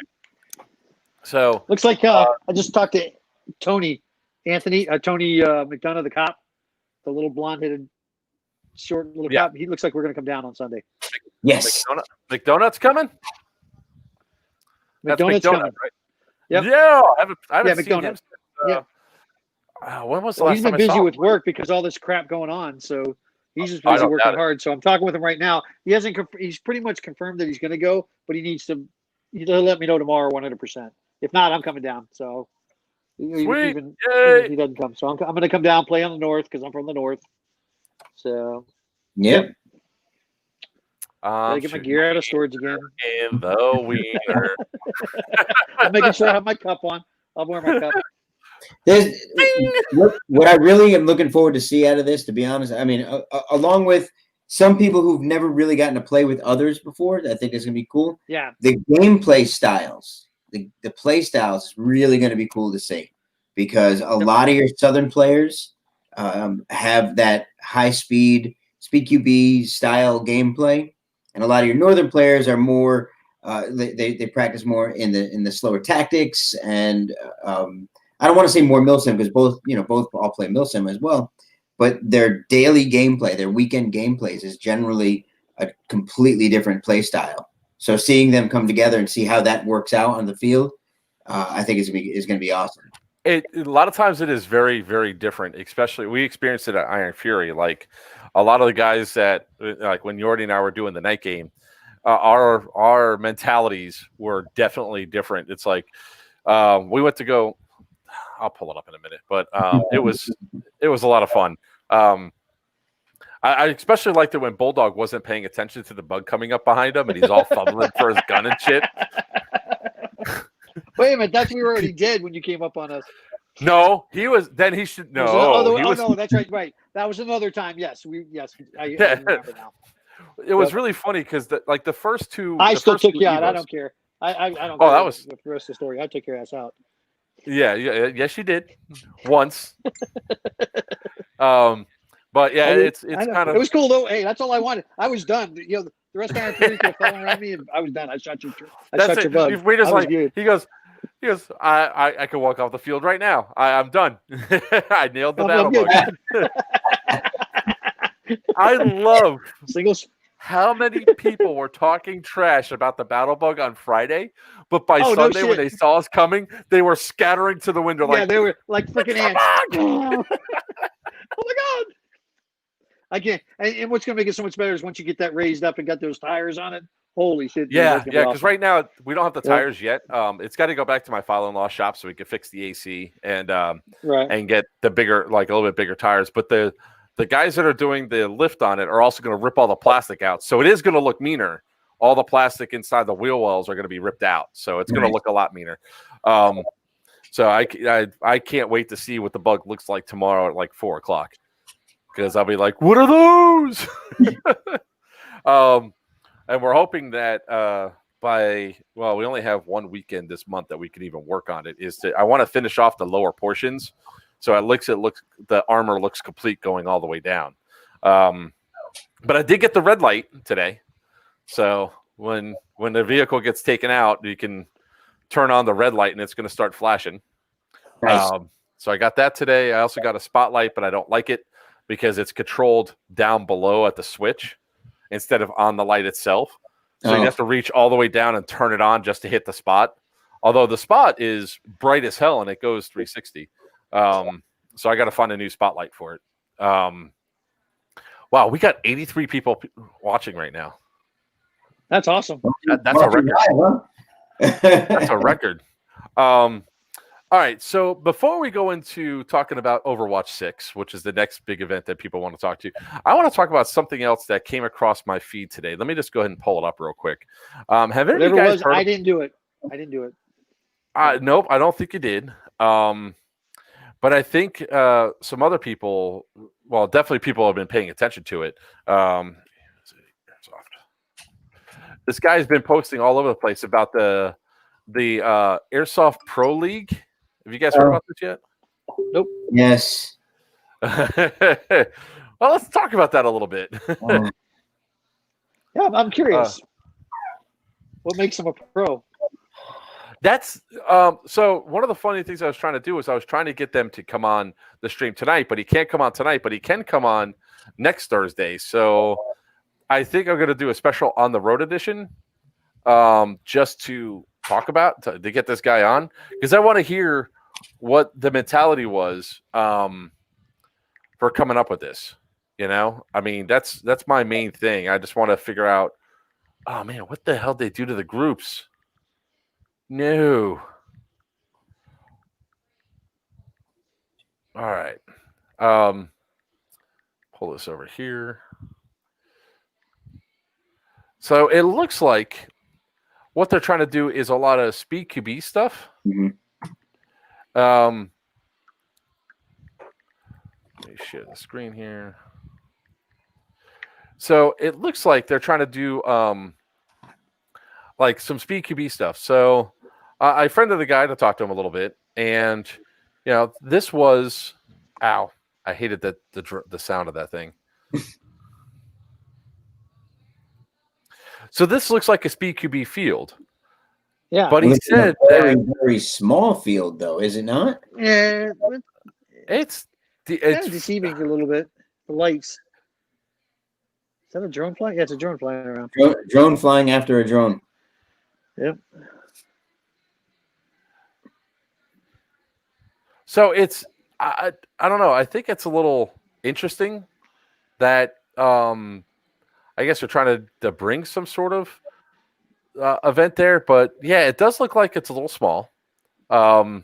So looks like I just talked to Tony McDonough, the cop, the little blonde-headed, short little cop. He looks like we're going to come down on Sunday. Yes. McDonald's coming. McDonald's coming, right? Yep. Yeah. I haven't seen him. McDonald's. When was the last he's time been I saw busy him? with work because all this crap going on. So he's just busy working hard. So I'm talking with him right now. He hasn't. He's pretty much confirmed that he's going to go, but he needs to. He'll let me know tomorrow, 100%. If not, I'm coming down. So Sweet. Even he doesn't come. So I'm going to come down, play on the north because I'm from the north. So yep. Gotta get my gear out of storage again. In the wiener. I'm making sure I have my cup on. I'll wear my cup. What I really am looking forward to see out of this, to be honest, I mean, along with some people who've never really gotten to play with others before, I think it's going to be cool. Yeah. The gameplay styles, the play styles is really going to be cool to see because a lot of your Southern players have that high speed QB style gameplay. And a lot of your Northern players are more, they practice more in the slower tactics. And I don't want to say more Milsim because both all play Milsim as well. But their daily gameplay, their weekend gameplays is generally a completely different play style. So seeing them come together and see how that works out on the field, I think is going to be awesome. A lot of times it is very, very different. Especially we experienced it at Iron Fury. Like a lot of the guys that, like when Yordi and I were doing the night game, our mentalities were definitely different. It's like we went to go. I'll pull it up in a minute, but it was a lot of fun. I especially liked it when Bulldog wasn't paying attention to the bug coming up behind him, and he's all fumbling for his gun and shit. Wait a minute, that's what we already did when you came up on us. No, he was. Then he should. No, no, that's right. Right, that was another time. Yes, I remember now. It was really funny because the first two. I still took you out. I don't care. I don't. Oh, that was the rest of the story. I took your ass out. Yeah, yes, you did once. But yeah, it's kind of. It was cool though. Hey, that's all I wanted. I was done. You know, the rest of Iron Fury could have fallen around me, and I was done. I shot your bug. We just like he goes. I could walk off the field right now. I'm done. I nailed the battle bug. I love Singles. how many people were talking trash about the battle bug on Friday, but by Oh, no Sunday when shit. they saw us coming, they were scattering to the window Yeah, like, they were like freaking ants. "Come Oh my god! I can't. And what's gonna make it so much better is once you get that raised up and got those tires on it. Holy shit! Dude, yeah, that's gonna be because awesome. right now we don't have the Yeah. tires yet. It's got to go back to my father-in-law shop so we can fix the AC and Right. get the bigger, like a little bit bigger tires. But the guys that are doing the lift on it are also going to rip all the plastic out, so it is going to look meaner. All the plastic inside the wheel wells are going to be ripped out, so it's going to look a lot meaner. So I can't wait to see what the bug looks like tomorrow at like 4:00 because I'll be like, what are those? And we're hoping that we only have one weekend this month that we can even work on it. I want to finish off the lower portions, so the armor looks complete going all the way down. But I did get the red light today, so when the vehicle gets taken out, you can turn on the red light and it's going to start flashing. Nice. So I got that today. I also got a spotlight, but I don't like it because it's controlled down below at the switch instead of on the light itself. So you have to reach all the way down and turn it on just to hit the spot. Although the spot is bright as hell and it goes 360. So I got to find a new spotlight for it. Wow, we got 83 people watching right now. That's awesome. That's a record. That's a record. All right, so before we go into talking about Overwatch 6, which is the next big event that people want to talk to, I want to talk about something else that came across my feed today. Let me just go ahead and pull it up real quick. Have any of you guys heard? I didn't do it. Nope, I don't think you did. But I think some other people, well, definitely people have been paying attention to it. This guy's been posting all over the place about the Airsoft Pro League. Have you guys heard about this yet? Nope. Yes. Well, let's talk about that a little bit. Yeah, I'm curious. What makes him a pro? That's so one of the funny things I was trying to do is I was trying to get them to come on the stream tonight, but he can't come on tonight, but he can come on next Thursday. So I think I'm going to do a special on the road edition just to talk about, to get this guy on, because I want to hear what the mentality was for coming up with this. You know, I mean, that's my main thing. I just want to figure out, oh man, what the hell did they do to the groups? No. All right. Pull this over here. So it looks like what they're trying to do is a lot of speed QB stuff. Mhm. Let me share the screen here. So it looks like they're trying to do like some speed QB stuff. So I friended the guy to talk to him a little bit, and you know, this was ow. I hated the sound of that thing. So this looks like a speed QB field. Yeah, but he said very, that very small field, though, is it not? yeah, it's deceiving a little bit. The lights. Is that a drone flying? Yeah, it's a drone flying around. Drone flying after a drone. Yep. So it's I don't know. I think it's a little interesting that I guess they're trying to bring some sort of event there, but yeah, it does look like it's a little small. And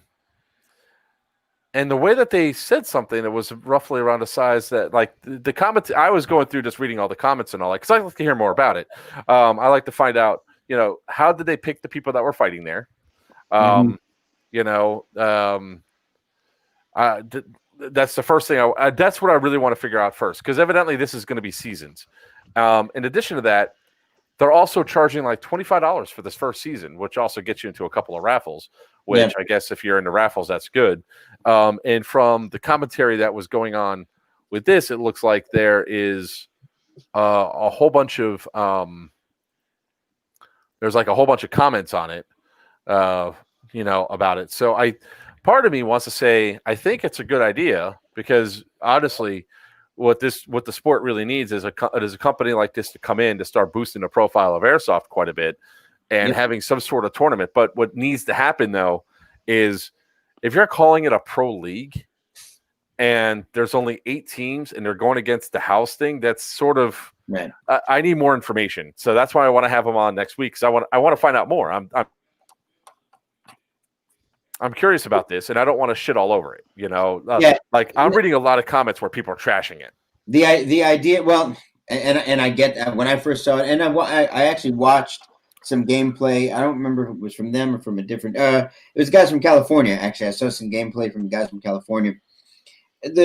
the way that they said something, it was roughly around a size that, like, the comments. I was going through just reading all the comments and all that because I like to hear more about it. I like to find out, you know, how did they pick the people that were fighting there? You know, that's the first thing. That's what I really want to figure out first, because evidently this is going to be seasons. In addition to that, they're also charging like $25 for this first season, which also gets you into a couple of raffles, which I guess if you're into raffles, that's good. And from the commentary that was going on with this, it looks like there is a whole bunch of there's like a whole bunch of comments on it, you know, about it. So part of me wants to say, I think it's a good idea because honestly, what the sport really needs is a company like this to come in to start boosting the profile of airsoft quite a bit and having some sort of tournament. But what needs to happen though is if you're calling it a pro league and there's only 8 teams and they're going against the house thing, that's sort of Right. I need more information. So that's why I want to have them on next week, because I want to find out more. I'm curious about this, and I don't want to shit all over it. Like I'm reading a lot of comments where people are trashing it. The idea, well, and I get that. When I first saw it, and I actually watched some gameplay. I don't remember if it was from them or from a different. It was guys from California. Actually, I saw some gameplay from guys from California. It's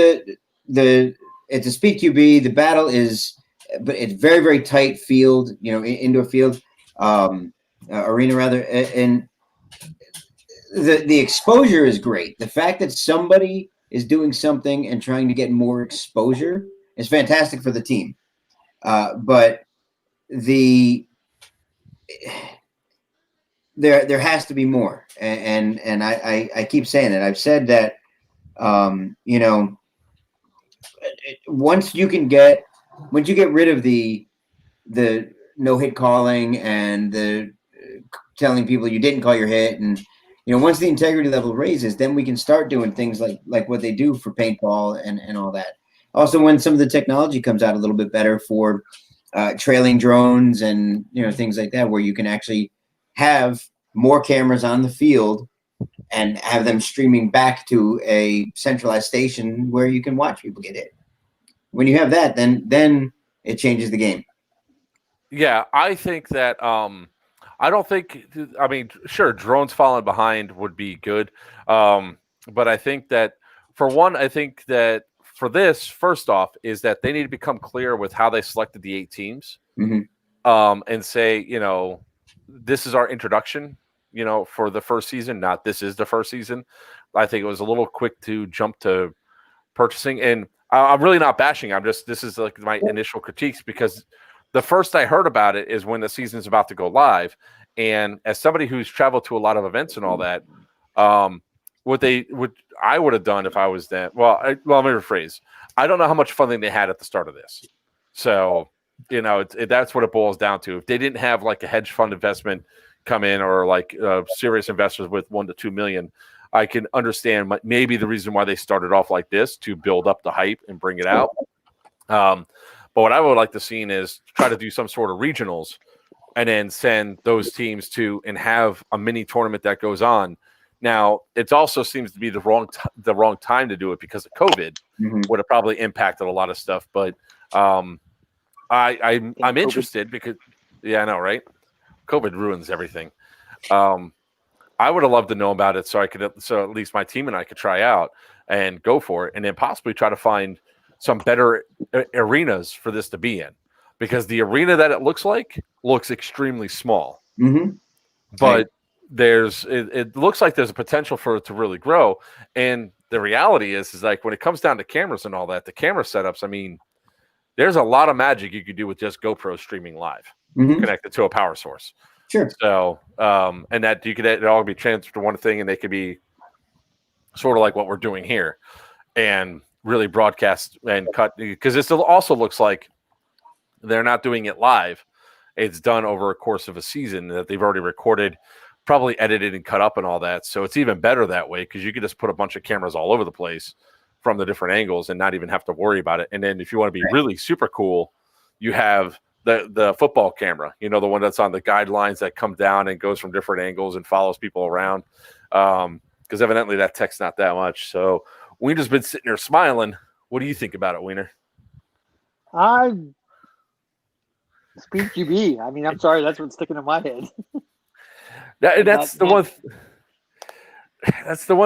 a speed QB. The battle is, but it's very, very tight field. Indoor field, arena rather, and the exposure is great. The fact that somebody is doing something and trying to get more exposure is fantastic for the team. But there has to be more. And I keep saying it. I've said that, once you get rid of the no hit calling and the telling people you didn't call your hit, and once the integrity level raises, then we can start doing things like what they do for paintball and all that. Also, when some of the technology comes out a little bit better for trailing drones and things like that, where you can actually have more cameras on the field and have them streaming back to a centralized station where you can watch people get hit. When you have that, then it changes the game. Yeah, I think that sure, drones falling behind would be good. But I think that for this, first off, is that they need to become clear with how they selected the 8 teams. Mm-hmm. And say, this is our introduction, for the first season, not this is the first season. I think it was a little quick to jump to purchasing. And I'm really not bashing. This is like my initial critiques, because the first I heard about it is when the season's about to go live. And as somebody who's traveled to a lot of events and all that, what I would have done if I was them. Well, let me rephrase. I don't know how much funding they had at the start of this. So, that's what it boils down to. If they didn't have like a hedge fund investment come in, or like serious investors with $1 to $2 million, I can understand maybe the reason why they started off like this, to build up the hype and bring it out. But what I would like to see is try to do some sort of regionals and then send those teams to and have a mini tournament that goes on. Now, it also seems to be the wrong time to do it because of COVID. Mm-hmm. Would have probably impacted a lot of stuff. But I'm interested because, I know, right? COVID ruins everything. I would have loved to know about it so at least my team and I could try out and go for it, and then possibly try to find some better arenas for this to be in, because the arena that it looks extremely small. Mm-hmm. But it looks like there's a potential for it to really grow. And the reality is like when it comes down to cameras and all that, the camera setups, there's a lot of magic you could do with just GoPro streaming live, connected to a power source. Sure. So, and that it all be transferred to one thing, and they could be sort of like what we're doing here, and really broadcast and cut, because this also looks like they're not doing it live. It's done over a course of a season that they've already recorded, probably edited and cut up and all that. So it's even better that way, because you could just put a bunch of cameras all over the place from the different angles and not even have to worry about it. And then if you want to be really super cool, you have the football camera, the one that's on the guidelines that come down and goes from different angles and follows people around. Because evidently that tech's not that much. So Wiener's been sitting here smiling. What do you think about it, Wiener? Speed QB. I'm sorry, that's what's sticking in my head. That's the one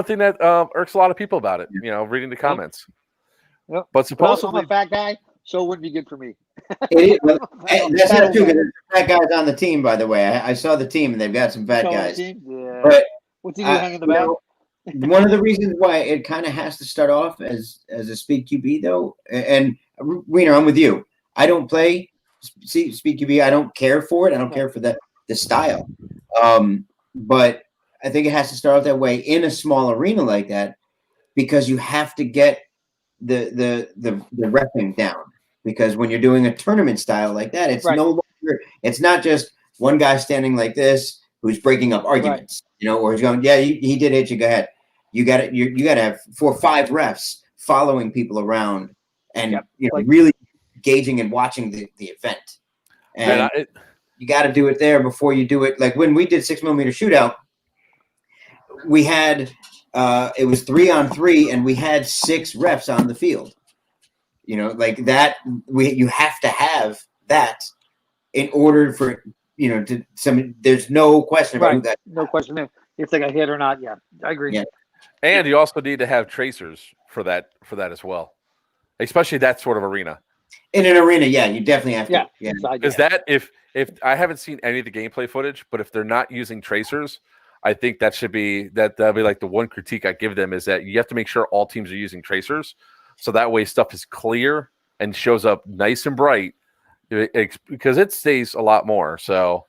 thing that irks a lot of people about it. Reading the comments. Yep. But supposedly, I'm a fat guy, so it wouldn't be good for me. That's not true. There's fat guys on the team, by the way. I saw the team, and they've got some fat guys. Yeah. But what's he hanging the back? One of the reasons why it kind of has to start off as a speed QB, though, and Wiener, I'm with you. I don't play speed QB. I don't care for it. I don't care for the style. But I think it has to start out that way in a small arena like that, because you have to get the reffing down, because when you're doing a tournament style like that, it's Right. no longer, it's not just one guy standing like this who's breaking up arguments, or he's going, yeah, he did hit you, go ahead. You got to have 4 or 5 refs following people around and really gauging and watching the event. And you got to do it there before you do it. Like when we did 6mm shootout, we had it was 3-on-3 and we had 6 refs on the field. Like that, you have to have that in order for there's no question about who that. No question if they got hit or not. Yeah, I agree. Yeah. And you also need to have tracers for that as well, especially that sort of arena. In an arena, yeah, you definitely have to. Yeah. Is that if I haven't seen any of the gameplay footage, but if they're not using tracers, I think that'll be like the one critique I give them, is that you have to make sure all teams are using tracers, so that way stuff is clear and shows up nice and bright, because it stays a lot more. So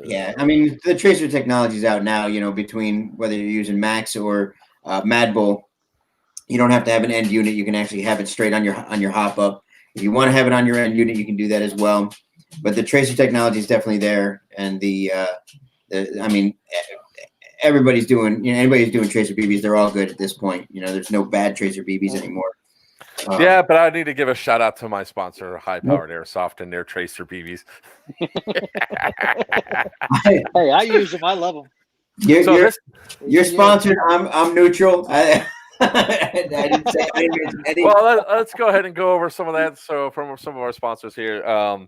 yeah, I mean, the tracer technology is out now. Between whether you're using Max or Mad Bull, you don't have to have an end unit. You can actually have it straight on your hop up. If you want to have it on your end unit, you can do that as well. But the tracer technology is definitely there, and I mean, everybody's doing, anybody's doing tracer BBs. They're all good at this point. There's no bad tracer BBs anymore. Yeah, but I need to give a shout out to my sponsor, High Powered Airsoft, and their tracer BBs. Hey, I use them. I love them. You're sponsored. I'm neutral. I didn't say anything. Well, let's go ahead and go over some of that. So from some of our sponsors here,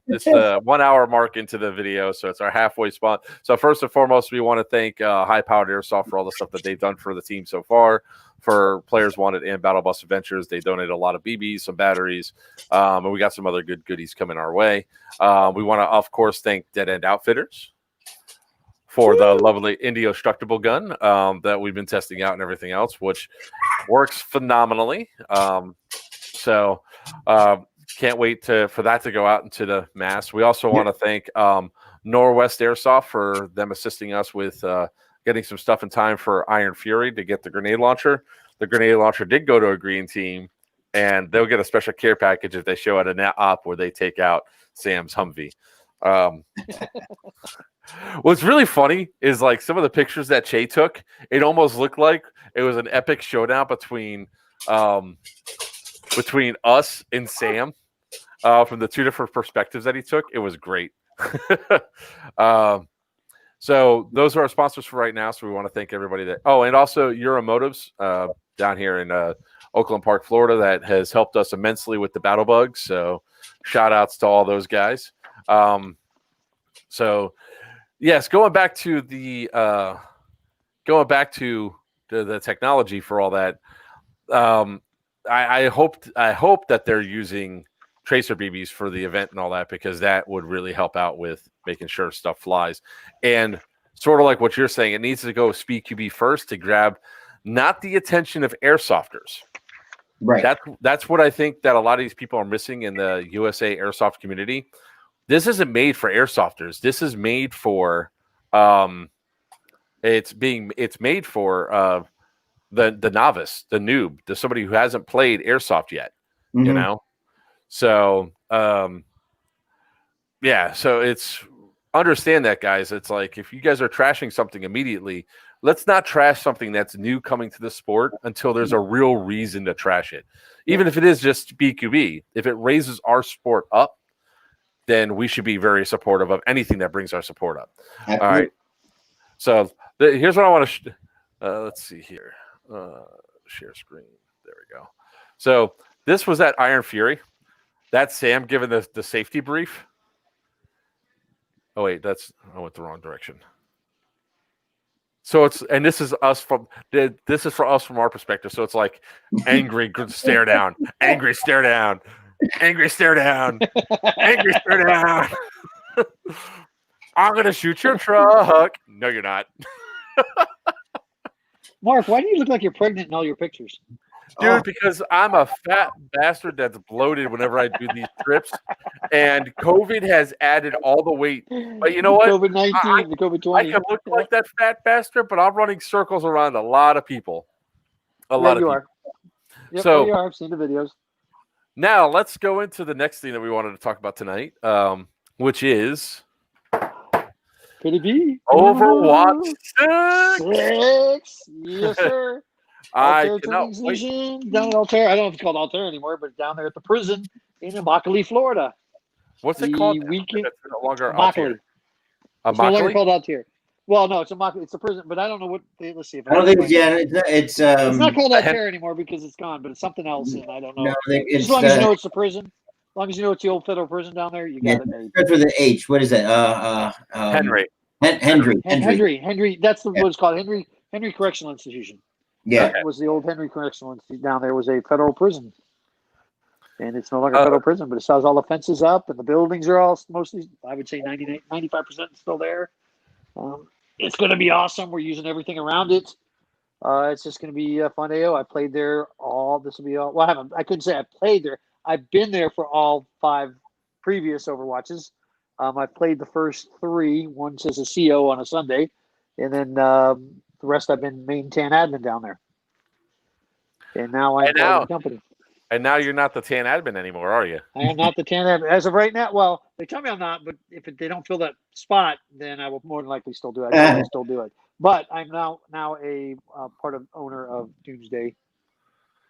it's the 1 hour mark into the video, so it's our halfway spot. So first and foremost, we want to thank High Powered Airsoft for all the stuff that they've done for the team so far. For Players Wanted and Battle Bus Adventures, they donated a lot of BBs, some batteries, and we got some other good goodies coming our way. We want to, of course, thank Dead End Outfitters for the lovely Indestructible gun that we've been testing out and everything else, which works phenomenally. So can't wait for that to go out into the mass. We also want to thank Norwest Airsoft for them assisting us with getting some stuff in time for Iron Fury to get the grenade launcher. The grenade launcher did go to a green team, and they'll get a special care package if they show at a net op where they take out Sam's Humvee. What's really funny is like some of the pictures that Che took, it almost looked like it was an epic showdown between us and Sam from the 2 different perspectives that he took. It was great. So those are our sponsors for right now. So we want to thank everybody that. Oh, and also Euromotives down here in Oakland Park, Florida, that has helped us immensely with the battle bugs. So shout outs to all those guys. So yes, going back to the technology for all that. I hope that they're using tracer BBs for the event and all that, because that would really help out with making sure stuff flies. And sort of like what you're saying, it needs to go Speed QB first to grab not the attention of airsofters. Right. That's what I think that a lot of these people are missing in the USA airsoft community. This isn't made for airsofters. This is made for it's made for the novice, the noob, somebody who hasn't played airsoft yet. Mm-hmm. So yeah, so it's understand that, guys. It's like, if you guys are trashing something immediately, let's not trash something that's new coming to the sport until there's a real reason to trash it. Even if it is just BQB, if it raises our sport up, then we should be very supportive of anything that brings our support up. Absolutely. All right. So here's what I want to let's see here. Share screen. There we go. So this was at Iron Fury. That's Sam giving the safety brief. Oh wait, I went the wrong direction. So this is for us from our perspective. So it's like angry stare down, angry stare down, angry stare down, angry stare down. I'm gonna shoot your truck. No, you're not. Mark, why do you look like you're pregnant in all your pictures? Dude, because I'm a fat bastard that's bloated whenever I do these trips, and COVID has added all the weight. But you know what? COVID-19, the COVID-20. I can look like that fat bastard, but I'm running circles around a lot of people. A lot of people. Yep, So there you are. I've seen the videos. now let's go into the next thing that we wanted to talk about tonight, which is FTB. Overwatch 6. 6. Yes, sir. I Altair cannot Training wait. Station down at Altair. I don't know if it's called Altair anymore, but down there at the prison in Immokalee, Florida. What's it The called? weekend It's no longer Immokalee. Altair. It's no longer Immokalee? called Altair. Well, no, it's Immokalee. It's a prison, but I don't know what. Let's see if I don't think it's It's not called the head- Altair anymore because it's gone, but it's something else, and I don't know. No, I think Just it's as long as you know it's the prison, as long as you know it's the old federal prison down there, you got it made. starts with an H. What is it? Henry. Henry. That's Yeah. what it's called. Henry Correctional Institution. Yeah. That was the old Henry Correctional Institution down there. Was a federal prison, and it's no longer a federal prison, but it still has all the fences up, and the buildings are all mostly, I would say, 95% still there. It's going to be awesome. We're using everything around it. It's just going to be a fun AO. I played there this will be all. Well, I couldn't say I played there. I've been there for all 5 previous Overwatches. I played the first 3, once as a CO on a Sunday, and then the rest I've been main TAN admin down there. And now I'm part of the company. And now you're not the TAN admin anymore, are you? I am not the TAN admin as of right now. Well, they tell me I'm not, but if they don't fill that spot, then I will more than likely still do it. I will still do it. But I'm now a part of owner of Doomsday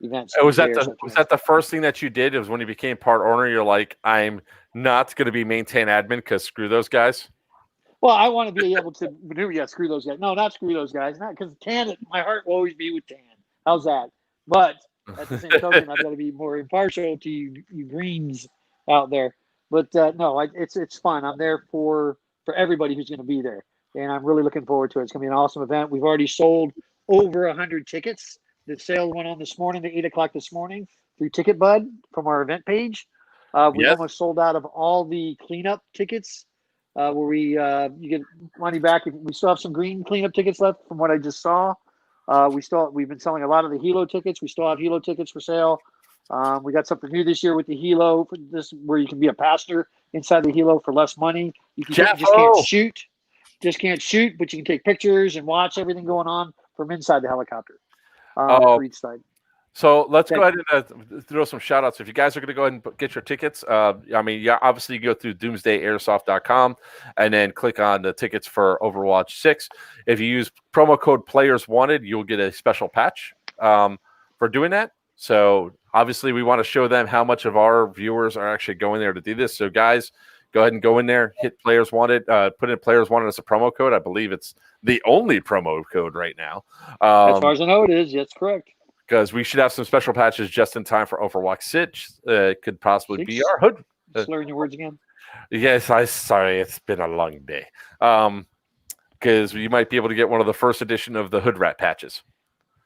Events. Was that the first thing that you did? It was when you became part owner. You're like, I'm not going to be main TAN admin because screw those guys. Well, I want to be able to maneuver. Yeah, screw those guys. No, not screw those guys. Not because TAN. My heart will always be with TAN. How's that? But at the same token, I've got to be more impartial to you greens out there. But no, it's fun. I'm there for everybody who's going to be there, and I'm really looking forward to it. It's going to be an awesome event. We've already sold over 100 tickets. The sale went on this morning at 8:00 this morning through Ticket Bud from our event page. We almost sold out of all the cleanup tickets, where you get money back. We still have some green cleanup tickets left from what I just saw. We've been selling a lot of the Hilo tickets. We still have Hilo tickets for sale. We got something new this year with the Hilo for this, where you can be a passenger inside the Hilo for less money. You just can't shoot, but you can take pictures and watch everything going on from inside the helicopter. For each side. So let's go ahead and throw some shout outs. If you guys are going to go ahead and get your tickets, obviously you go through doomsdayairsoft.com and then click on the tickets for Overwatch 6. If you use promo code Players Wanted, you'll get a special patch for doing that. So obviously we want to show them how much of our viewers are actually going there to do this. So guys, go ahead and go in there, hit Players Wanted, put in Players Wanted as a promo code. I believe it's the only promo code right now. As far as I know, it is. That's correct. Because we should have some special patches just in time for Overwatch 6. Could possibly be our hood. Slurring your words again. Yes, sorry. It's been a long day. Because you might be able to get one of the first edition of the Hood Rat patches.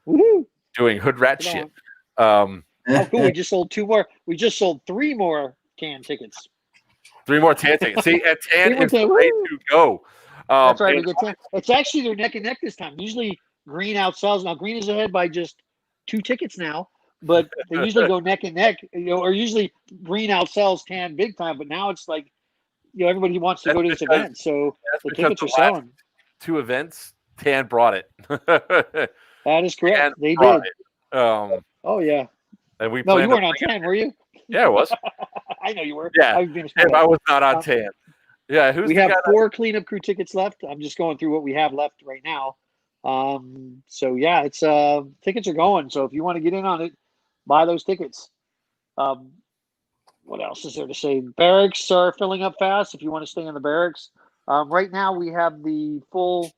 Woohoo! Doing Hood Rat shit. Oh, cool. We just sold 2 more. We just sold 3 more TAN tickets. 3 more TAN tickets. See, and TAN is the way to go. That's right. We get TAN. It's actually they're neck and neck this time. Usually green outsells. Now green is ahead by just 2 tickets now, but they usually go neck and neck. Or usually green outsells TAN big time. But now it's like, everybody wants to go to this event, so the tickets are selling. 2 events, TAN brought it. That is correct. They did. Oh yeah. And we you weren't on TAN, were you? Yeah, it was. I know you were. Yeah, I was not on TAN. Yeah, we have 4 cleanup crew tickets left. I'm just going through what we have left right now. So yeah, it's tickets are going. So if you want to get in on it, buy those tickets. What else is there to say? Barracks are filling up fast. If you want to stay in the barracks, right now we have the full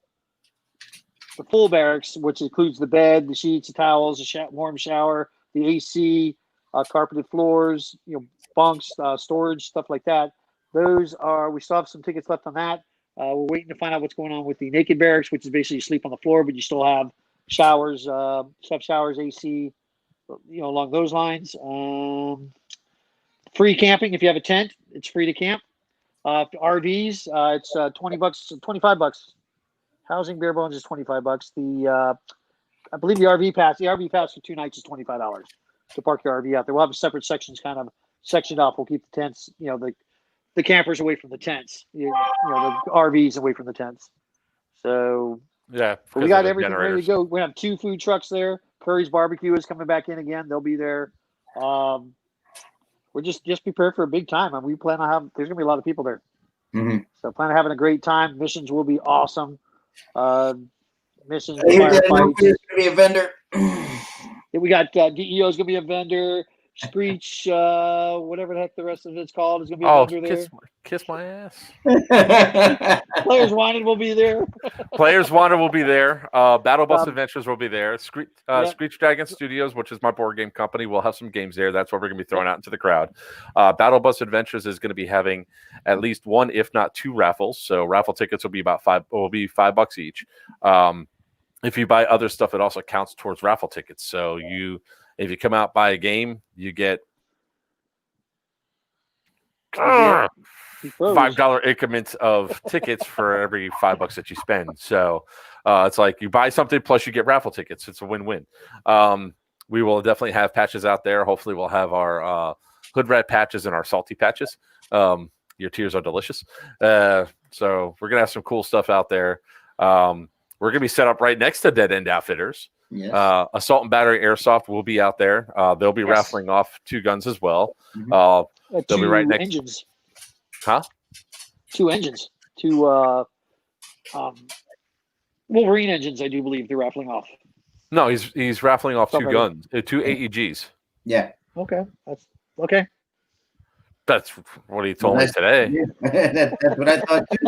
barracks, which includes the bed, the sheets, the towels, the warm shower, the AC, carpeted floors, bunks, storage, stuff like that. We still have some tickets left on that. We're waiting to find out what's going on with the naked barracks, which is basically you sleep on the floor, but you still have showers, sub-showers, AC, along those lines. Free camping. If you have a tent, it's free to camp. RVs, it's $20, $25. Housing bare bones is $25. I believe the RV pass for 2 nights is $25 to park your RV out there. We'll have separate sections kind of sectioned off. We'll keep the tents, the campers away from the tents, the RVs away from the tents. So yeah, we got everything ready to go. We have 2 food trucks there, Curry's Barbecue is coming back in again. They'll be there. We're just prepared for a big time, and we plan on having. There's gonna be a lot of people there, so plan on having a great time. Missions will be awesome. Missions, There's going to be a vendor. We got DEO is gonna be a vendor. Screech, whatever the heck the rest of it's called, is gonna be a vendor there. Kiss my ass. Players Wanted will be there. Players Wanted will be there. Battle Bus Adventures will be there. Screech Dragon Studios, which is my board game company, will have some games there. That's what we're going to be throwing out into the crowd. Battle Bus Adventures is going to be having at least one, if not two, raffles. So raffle tickets will be $5 each. If you buy other stuff, it also counts towards raffle tickets. So if you come out buy a game, you get $5 increments of tickets for every $5 that you spend. So it's like you buy something plus you get raffle tickets. It's a win-win. We will definitely have patches out there. Hopefully we'll have our hood rat patches and our salty patches. Your tears are delicious. So we're going to have some cool stuff out there. We're going to be set up right next to Dead End Outfitters. Yes. Assault and Battery Airsoft will be out there. They'll be raffling off 2 guns as well. They'll be right next. Engines. Huh? 2 engines. 2 Wolverine engines, I do believe they're raffling off. No, he's raffling off 2 guns, 2 AEGs. Yeah. Okay. That's okay. That's what he told me today. Yeah. That's what I thought too.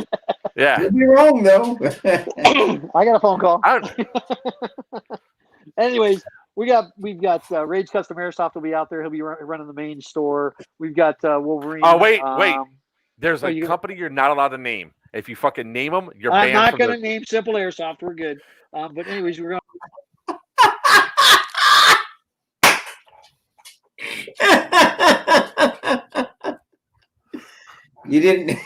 Yeah. You'd be wrong though. I got a phone call. Anyways, we've got Rage Custom Airsoft will be out there. He'll be running the main store. We've got Wolverine. Oh wait. There's a company you're not allowed to name. If you fucking name them, you're banned. I'm not going to name Simple Airsoft. We're good. But anyways, we're going. You didn't.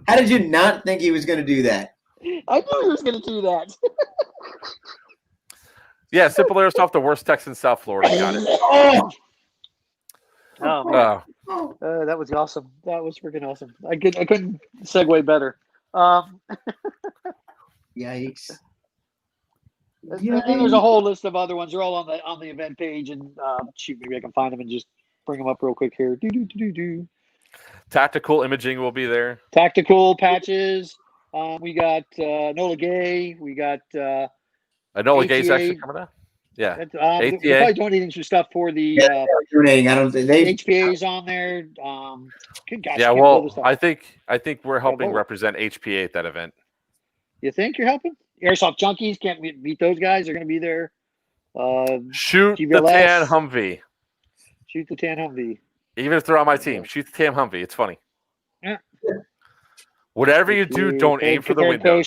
How did you not think he was going to do that? I knew he was going to do that. Yeah, Simple Airsoft, the worst Texan in South Florida. Got it. Oh man. That was awesome. That was freaking awesome. I couldn't segue better. Yikes. And there's a whole list of other ones. They're all on the event page, and shoot, maybe I can find them and just bring them up real quick here. Tactical Imaging will be there. Tactical patches. We got Nola Gay. We got Nola Gay's actually coming out. Yeah. We're probably donating some stuff for the donating. I don't think HPA's on there. Good gosh. Yeah, well, I think we're helping represent HPA at that event. You think you're helping? Airsoft Junkies can't beat those guys. They're going to be there. Shoot GBLS. the tan Humvee. Shoot the tan Humvee. Even if they're on my team, shoot the tan Humvee. It's funny. Yeah. Whatever you do, don't aim for the window.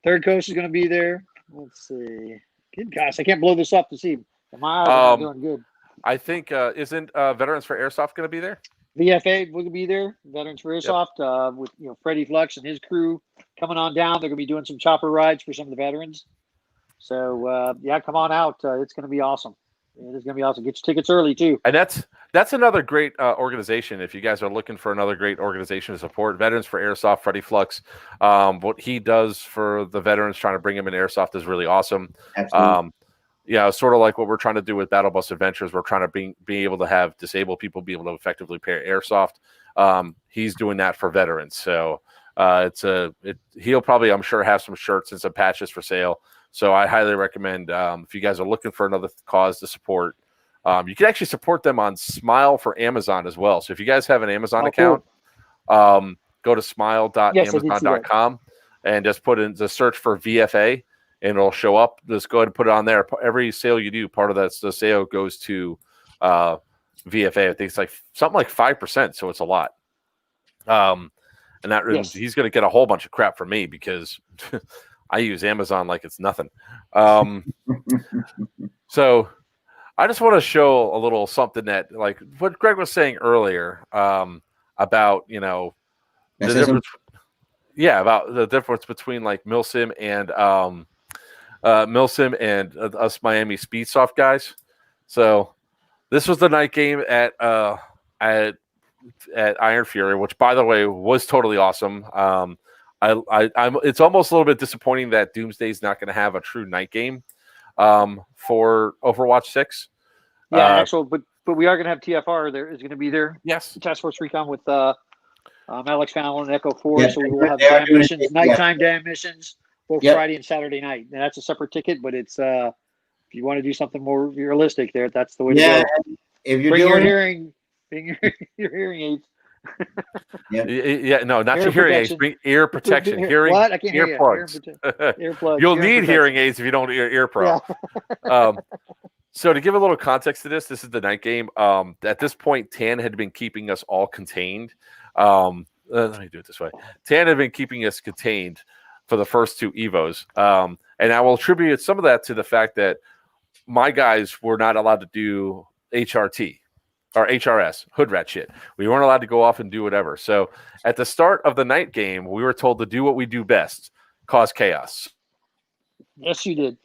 Third Coast is going to be there. Let's see. Good gosh, I can't blow this up to see. My eyes are not doing good. I think isn't Veterans for Airsoft going to be there? VFA will be there. Veterans for Airsoft with Freddie Flux and his crew coming on down. They're going to be doing some chopper rides for some of the veterans. So come on out. It's going to be awesome. It is going to be awesome. Get your tickets early too. And that's another great organization. If you guys are looking for another great organization to support, Veterans for Airsoft, Freddie Flux, what he does for the veterans, trying to bring them in Airsoft, is really awesome. Absolutely. Sort of like what we're trying to do with Battle Bus Adventures. We're trying to be able to have disabled people be able to effectively play Airsoft. He's doing that for veterans. So he'll probably, I'm sure, have some shirts and some patches for sale. So I highly recommend if you guys are looking for another cause to support, you can actually support them on Smile for Amazon as well. So if you guys have an Amazon account, go to smile.amazon.com and just put in the search for VFA and it'll show up. Just go ahead and put it on there. Every sale you do, part of the sale goes to VFA. I think it's like something like 5%. So it's a lot. And he's going to get a whole bunch of crap from me because I use Amazon like it's nothing. So I just want to show a little something that, like what Greg was saying earlier, about, the difference. Yeah, about the difference between like Milsim and us Miami Speedsoft guys. So this was the night game at Iron Fury, which, by the way, was totally awesome. It's almost a little bit disappointing that Doomsday's not going to have a true night game. for Overwatch 6. Yeah, but we are going to have TFR there. Is going to be there. Yes. Task Force Recon with Alex Fallon and Echo 4. Yeah, so we will have they are damn doing missions, it, nighttime damn missions, both Yep. Friday and Saturday night. And that's a separate ticket, but it's if you want to do something more realistic there, that's the way to go. If you're Bring your doing hearing, bring your hearing aids. Yeah, no, not your Ear hearing aids. protection. Bring ear protection. Hearing What? I can't hear you. earplugs. Earplugs. You'll hearing need protection. hearing aids if you don't ear pro. Yeah. So to give a little context to this is the night game. At this point, Tan had been keeping us all contained. Let me do it this way. Tan had been keeping us contained for the first 2 Evos. And I will attribute some of that to the fact that my guys were not allowed to do HRT or HRS, hood rat shit. We weren't allowed to go off and do whatever. So at the start of the night game, we were told to do what we do best, cause chaos. Yes, you did.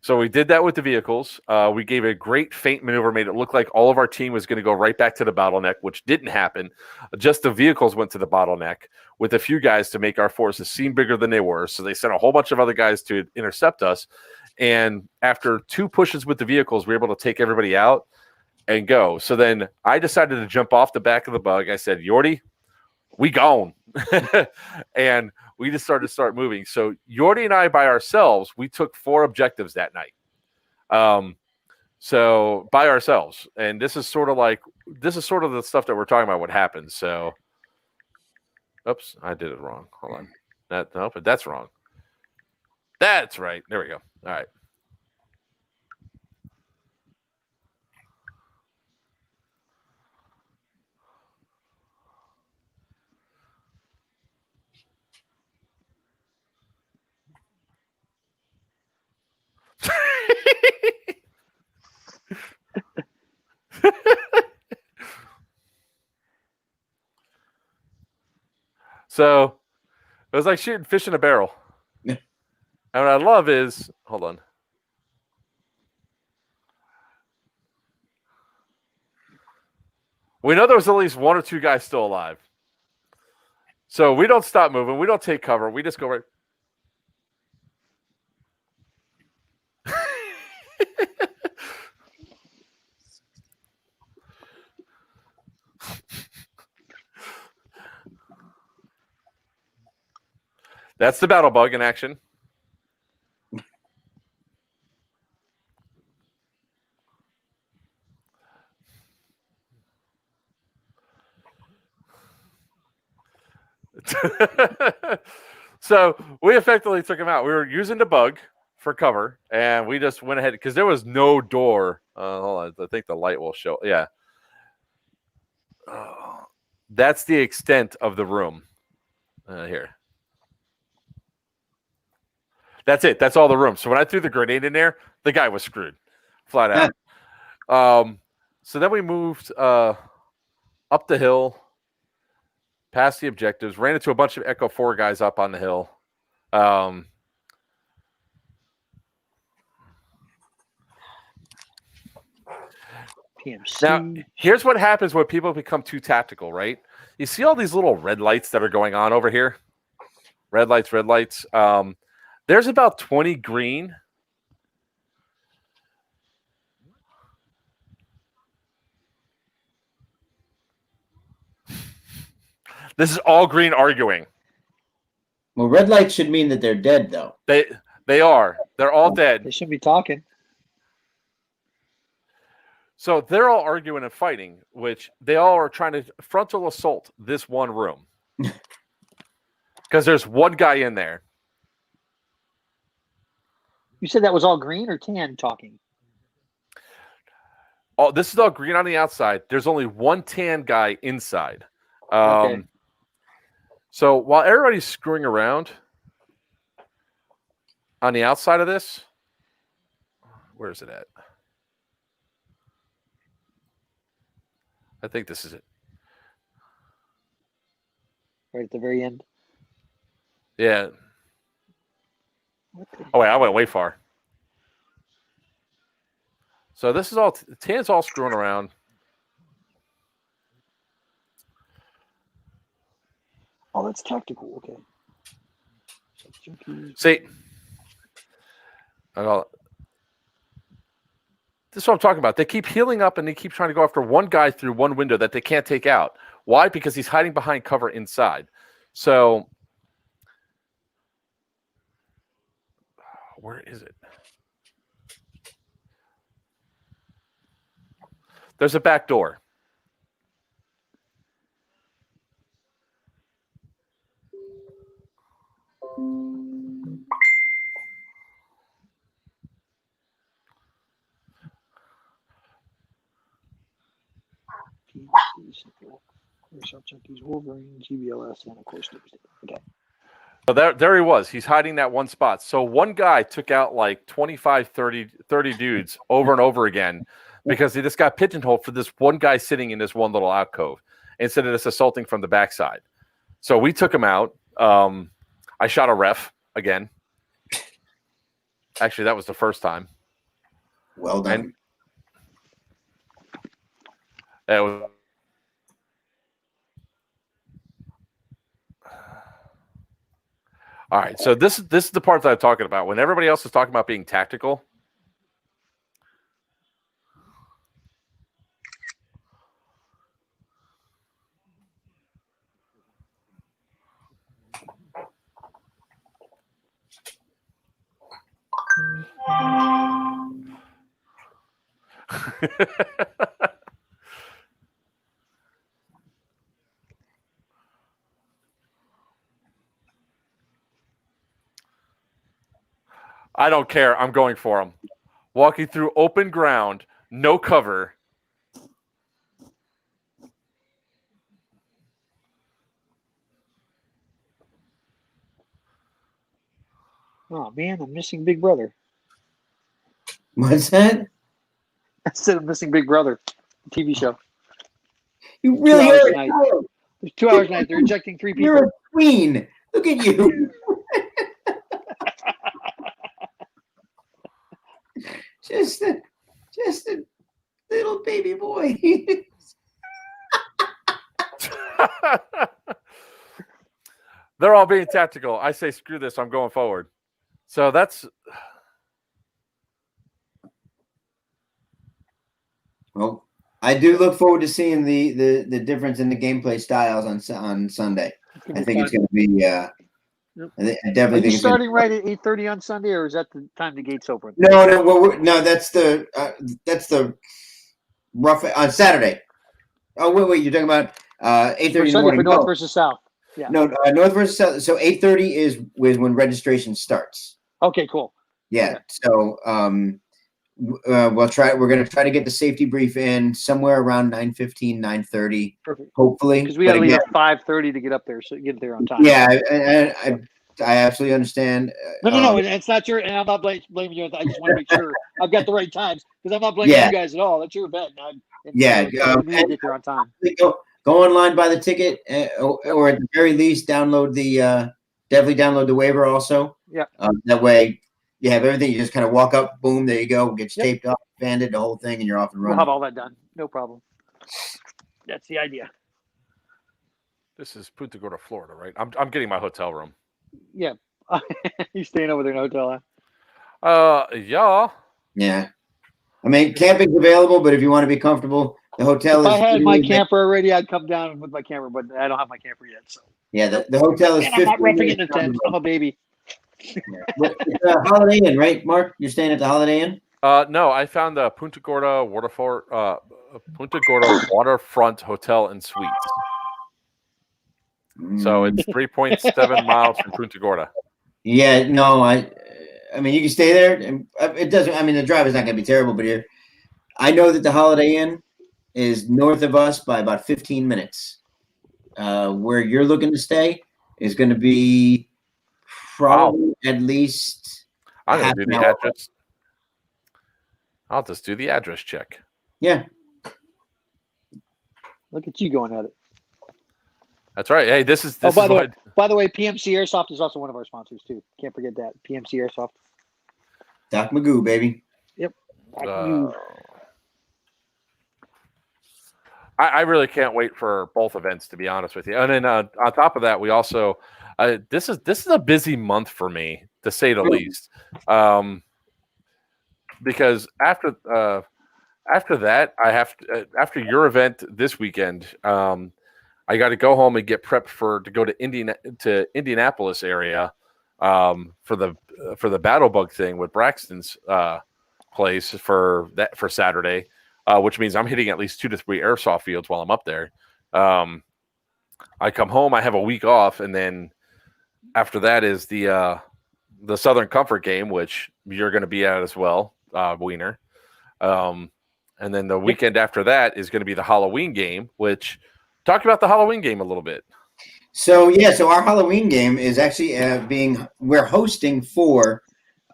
So we did that with the vehicles. We gave a great feint maneuver, made it look like all of our team was going to go right back to the bottleneck, which didn't happen. Just the vehicles went to the bottleneck with a few guys to make our forces seem bigger than they were. So they sent a whole bunch of other guys to intercept us. And after 2 pushes with the vehicles, we were able to take everybody out and go. So then I decided to jump off the back of the bug. I said, Yordi, we gone. And we just started moving. So Yordi and I by ourselves, we took 4 objectives that night. So by ourselves. And this is sort of the stuff that we're talking about what happens. So oops, I did it wrong. Hold on. But that's wrong. That's right. There we go. All right. So it was like shooting fish in a barrel. Yeah. And what I love is, hold on. We know there was at least 1 or 2 guys still alive. So we don't stop moving. We don't take cover. We just go right. That's the battle bug in action. So we effectively took him out. We were using the bug for cover, and we just went ahead because there was no door. Hold on, I think the light will show. Yeah. That's the extent of the room. Here. That's it. That's all the room. So when I threw the grenade in there, the guy was screwed, flat out. So then we moved up the hill, past the objectives, ran into a bunch of Echo 4 guys up on the hill. PMC. Now, here's what happens when people become too tactical, right? You see all these little red lights that are going on over here? Red lights. There's about 20 green. This is all green arguing. Well, red lights should mean that they're dead, though. They are. They're all dead. They shouldn't be talking. So they're all arguing and fighting, which they all are trying to frontal assault this one room. Because there's one guy in there. You said that was all green or tan talking? Oh, this is all green on the outside. There's only one tan guy inside. Okay. So while everybody's screwing around on the outside of this, where is it at? I think this is it. Right at the very end. Yeah. Oh, wait, I went way far. So this is all, Tan's all screwing around. Oh, that's tactical. Okay. See, this is what I'm talking about. They keep healing up and they keep trying to go after one guy through one window that they can't take out. Why? Because he's hiding behind cover inside. So where is it? There's a back door. These Wolverines, GBLS, and of course, okay. So there he was. He's hiding that one spot. So one guy took out like 25, 30 dudes over and over again because he just got pigeonholed for this one guy sitting in this one little alcove instead of just assaulting from the backside. So we took him out. I shot a ref again. Actually, that was the first time. Well done. And it was. All right, so this is the part that I'm talking about. When everybody else is talking about being tactical, I don't care. I'm going for him. Walking through open ground, no cover. Oh man, I'm missing Big Brother. What's that? I said I'm missing Big Brother, the TV show. You really 2 hours are. a night. There's 2 hours a night. They're injecting 3 people. You're a queen. Look at you. just a little baby boy. They're all being tactical. I say, screw this. I'm going forward. So that's. Well, I do look forward to seeing the difference in the gameplay styles on Sunday. I think it's going to be. I definitely think Are you it's starting right at 8:30 on Sunday, or is that the time the gates open? No. Well, no, that's the rough on Saturday. Oh wait, you're talking about 8:30 in the morning. For North versus South. Yeah. No, North versus South. So 8:30 is when registration starts. Okay, cool. Yeah. Okay. So we'll try. We're going to try to get the safety brief in somewhere around 9:15, 9:30. Perfect. Hopefully, Because we got to leave at 5:30 to get up there, so get there on time. Yeah, I absolutely understand. No. It's not your. And I'm not blaming you. I just want to make sure I've got the right times because I'm not blaming you guys at all. That's your bet. We need to get there on time. Go online, buy the ticket, or at the very least, definitely download the waiver also. Yeah. That way, you have everything. You just kind of walk up, boom, there you go, gets taped up, banded, the whole thing, and you're off and running. We'll have all that done. No problem. That's the idea. This is Punta Gorda, Florida, right? I'm getting my hotel room. Yeah. You staying over there in a hotel, huh? Yeah. Yeah. I mean, camping's available, but if you want to be comfortable, the hotel if is. I had my camper already, I'd come down with my camper, but I don't have my camper yet. So. Yeah, the hotel is. I'm not roughing it in the tent. I'm a baby. It's Holiday Inn, right, Mark? You're staying at the Holiday Inn? No, I found the Punta Gorda Waterfront Hotel and Suites. So it's 3.7 miles from Punta Gorda. Yeah, no, I mean, you can stay there, and it doesn't. I mean, the drive is not going to be terrible, but I know that the Holiday Inn is north of us by about 15 minutes. Where you're looking to stay is going to be probably at least. I'm going to do the address. I'll just do the address check. Yeah. Look at you going at it. That's right. Hey, this is by the way, PMC Airsoft is also one of our sponsors too. Can't forget that. PMC Airsoft. Doc Magoo, baby. Yep. I really can't wait for both events, to be honest with you. And then on top of that, we also this is a busy month for me, to say the least. Because after After that, I have to, after your event this weekend, I got to go home and get prepped to go to Indianapolis area for the battle bug thing with Braxton's place for Saturday, which means I'm hitting at least 2 to 3 airsoft fields while I'm up there. I come home, I have a week off, and then after that is the Southern Comfort game, which you're going to be at as well, Wiener. And then the weekend after that is going to be the Halloween game, which talk about the Halloween game a little bit. So our Halloween game is actually we're hosting for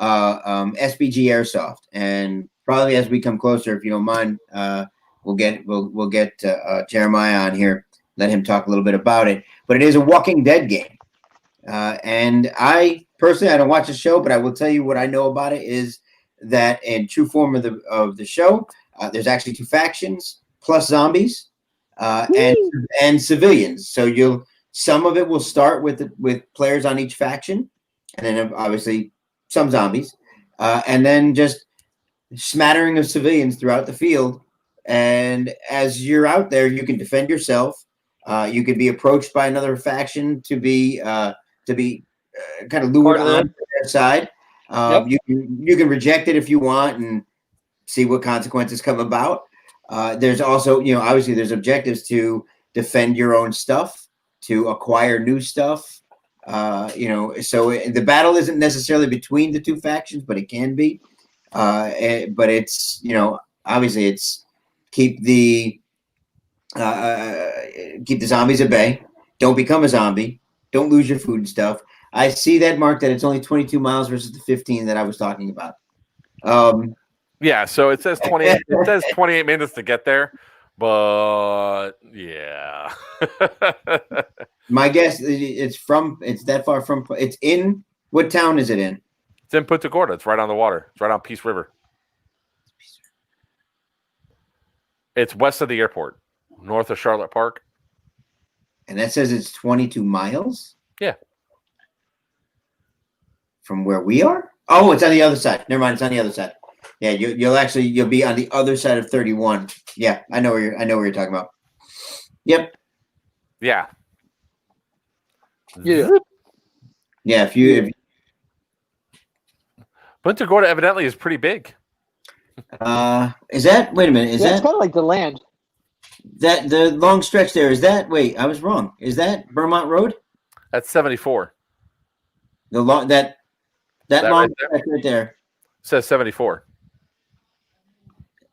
SBG Airsoft, and probably as we come closer, if you don't mind, we'll get Jeremiah on here, let him talk a little bit about it. But it is a Walking Dead game, and I personally I don't watch the show, but I will tell you what I know about it is that in true form of the show, there's actually 2 factions plus zombies and civilians. So some of it will start with players on each faction, and then obviously some zombies, and then just smattering of civilians throughout the field. And as you're out there, you can defend yourself. You could be approached by another faction to be kind of lured on their side. You can reject it if you want and see what consequences come about. There's also, obviously there's objectives to defend your own stuff, to acquire new stuff. So the battle isn't necessarily between the 2 factions, but it can be. But it's, obviously it's keep the zombies at bay. Don't become a zombie. Don't lose your food and stuff. I see that, Mark, that it's only 22 miles versus the 15 that I was talking about. Yeah, so it says 28. It says 28 minutes to get there, but yeah. My guess it's that far from. It's in what town is it in? It's in Punta Gorda. It's right on the water. It's right on Peace River. It's west of the airport, north of Charlotte Park. And that says it's 22 miles? Yeah. From where we are? Oh, it's on the other side. Never mind, it's on the other side. Yeah, you'll be on the other side of 31. Yeah, I know where you're talking about. Yep. Yeah. Yeah. Yeah, if Punta Gorda evidently is pretty big. Is that wait a minute, is that it's kind of like the land. That the long stretch there, is that I was wrong. Is that Vermont Road? That's 74. The long that long stretch right there. It says 74.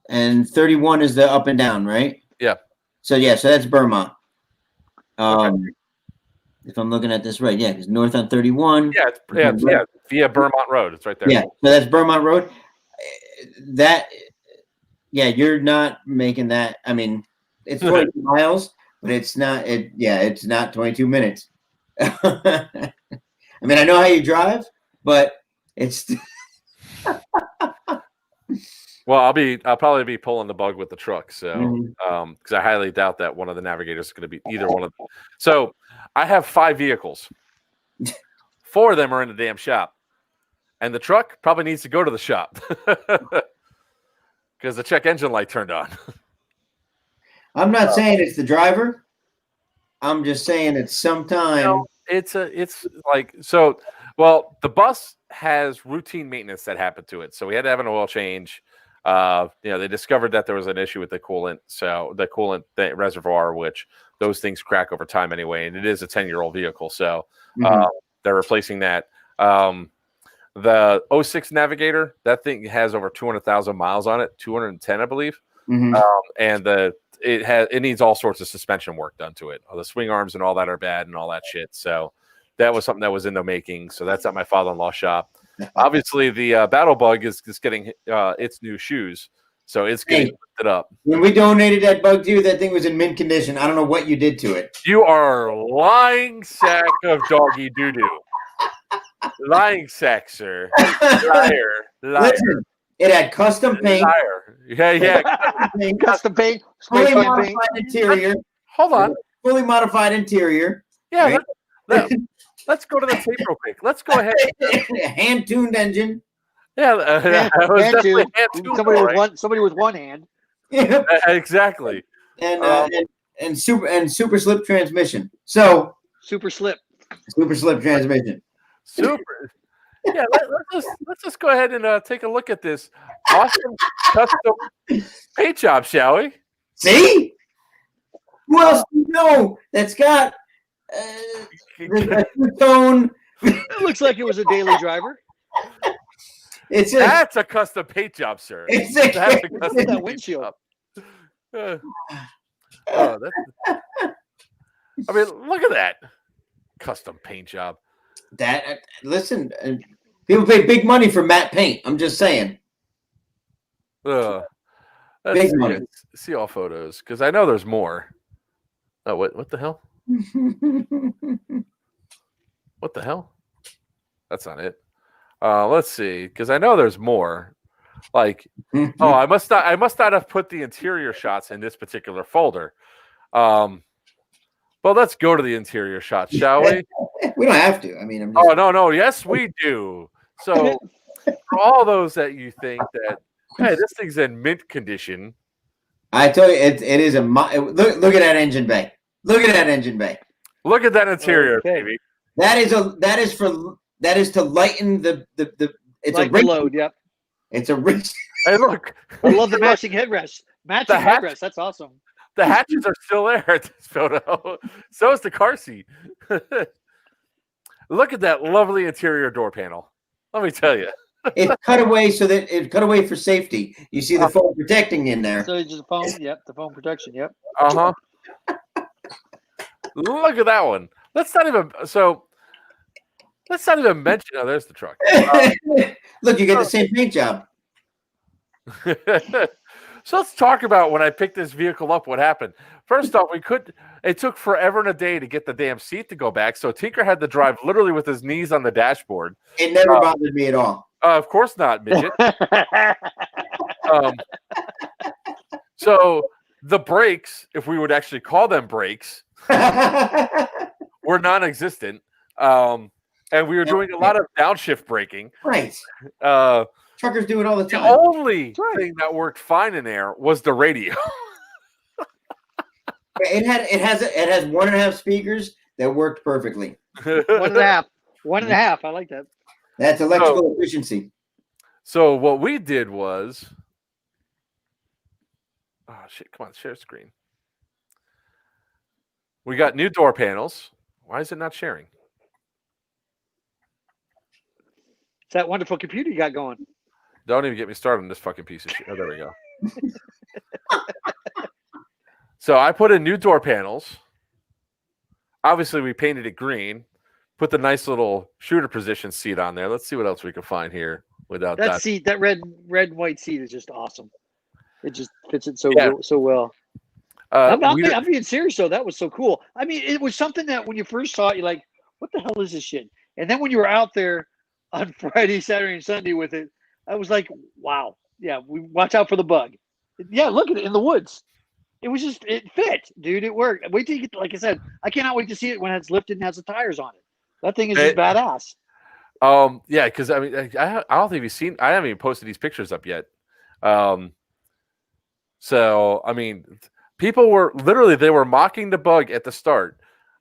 And 31 is the up and down, right? Yeah. So that's Vermont. If I'm looking at this right, yeah, because north on 31. Yeah, via Vermont Road. It's right there. Yeah, so that's Vermont Road. You're not making that. I mean, it's 22 miles, but it's not. It's not 22 minutes. I mean, I know how you drive, but it's. Well, I'll probably be pulling the bug with the truck, so because I highly doubt that one of the navigators is going to be either one of them. So I have 5 vehicles. 4 of them are in the damn shop, and the truck probably needs to go to the shop because the check engine light turned on. I'm not saying it's the driver. I'm just saying it's sometime. It's like so. Well, the bus has routine maintenance that happened to it, so we had to have an oil change. They discovered that there was an issue with the coolant, reservoir, which those things crack over time anyway, and it is a 10-year-old vehicle, so they're replacing that. The 06 Navigator, that thing has over 200,000 miles on it, 210, I believe, and it needs all sorts of suspension work done to it. The swing arms and all that are bad and all that shit. So that was something that was in the making. So that's at my father-in-law's shop. Obviously, the Battle Bug is getting its new shoes, so it's getting lifted up. When we donated that bug to you, that thing was in mint condition. I don't know what you did to it. You are a lying sack of doggy doo-doo. Lying sack, sir. Liar. Listen, it had custom paint. Liar. Yeah. Custom paint. Fully modified interior. Hold on. Fully modified interior. Yeah. Right? Let's go to the tape real quick. Let's go ahead. Hand-tuned engine. Yeah, hand-tuned. Somebody with one hand. Yep. Exactly. And super slip transmission. So Super slip. super slip transmission. Super. Yeah, let's just go ahead and take a look at this awesome custom paint job, shall we? See? Who else do you know that's got the two-tone? It looks like it was a daily driver. That's a custom paint job, sir. That's a custom that windshield. I mean, look at that custom paint job. Listen, people pay big money for matte paint. I'm just saying. Big money. See all photos because I know there's more. Oh, what the hell? What the hell? That's not it. Let's see, because I know there's more. Like, I must not have put the interior shots in this particular folder. But let's go to the interior shots, shall we? We don't have to. I mean, no. Yes, we do. So, for all those that you think that, hey, this thing's in mint condition. I tell you, it is look at that engine bay. Look at that engine bay. Look at that interior, baby. That is to lighten the it's like a ring load. Yep. It's a ring. Hey, look. I love the matching headrest. Matching headrest. That's awesome. The hatches are still there at this photo. So is the car seat. Look at that lovely interior door panel. Let me tell you. It's cut away so that it cut away for safety. You see the foam protecting in there. So it's just foam. Yep, the foam protection. Yep. Look at that one. Let's not even mention. Oh, there's the truck. Look, you get the same paint job. So let's talk about when I picked this vehicle up, what happened. First off, it took forever and a day to get the damn seat to go back. So Tinker had to drive literally with his knees on the dashboard. It never bothered me at all. Of course not, midget. So the brakes, if we would actually call them brakes, were non-existent. And we were doing a lot of downshift braking. Right. Truckers do it all the time. The only thing that worked fine in there was the radio. It has 1.5 speakers that worked perfectly. 1.5. 1.5. I like that. That's electrical efficiency. So what we did was, oh shit! Come on, share screen. We got new door panels. Why is it not sharing? It's that wonderful computer you got going. Don't even get me started on this fucking piece of shit. Oh, there we go. So I put in new door panels. Obviously, we painted it green. Put the nice little shooter position seat on there. Let's see what else we can find here without that. That seat, that red and white seat is just awesome. It just fits it so well. I'm being serious though. That was so cool. I mean, it was something that when you first saw it, you're like, "What the hell is this shit?" And then when you were out there on Friday, Saturday, and Sunday with it, I was like, "Wow, yeah, we watch out for the bug." Yeah, look at it in the woods. It was just it fit, dude. It worked. Wait till you get, like I said, I cannot wait to see it when it's lifted and has the tires on it. That thing is just badass. Yeah, because I mean, I don't think you've seen. I haven't even posted these pictures up yet. So I mean, people were they were mocking the bug at the start.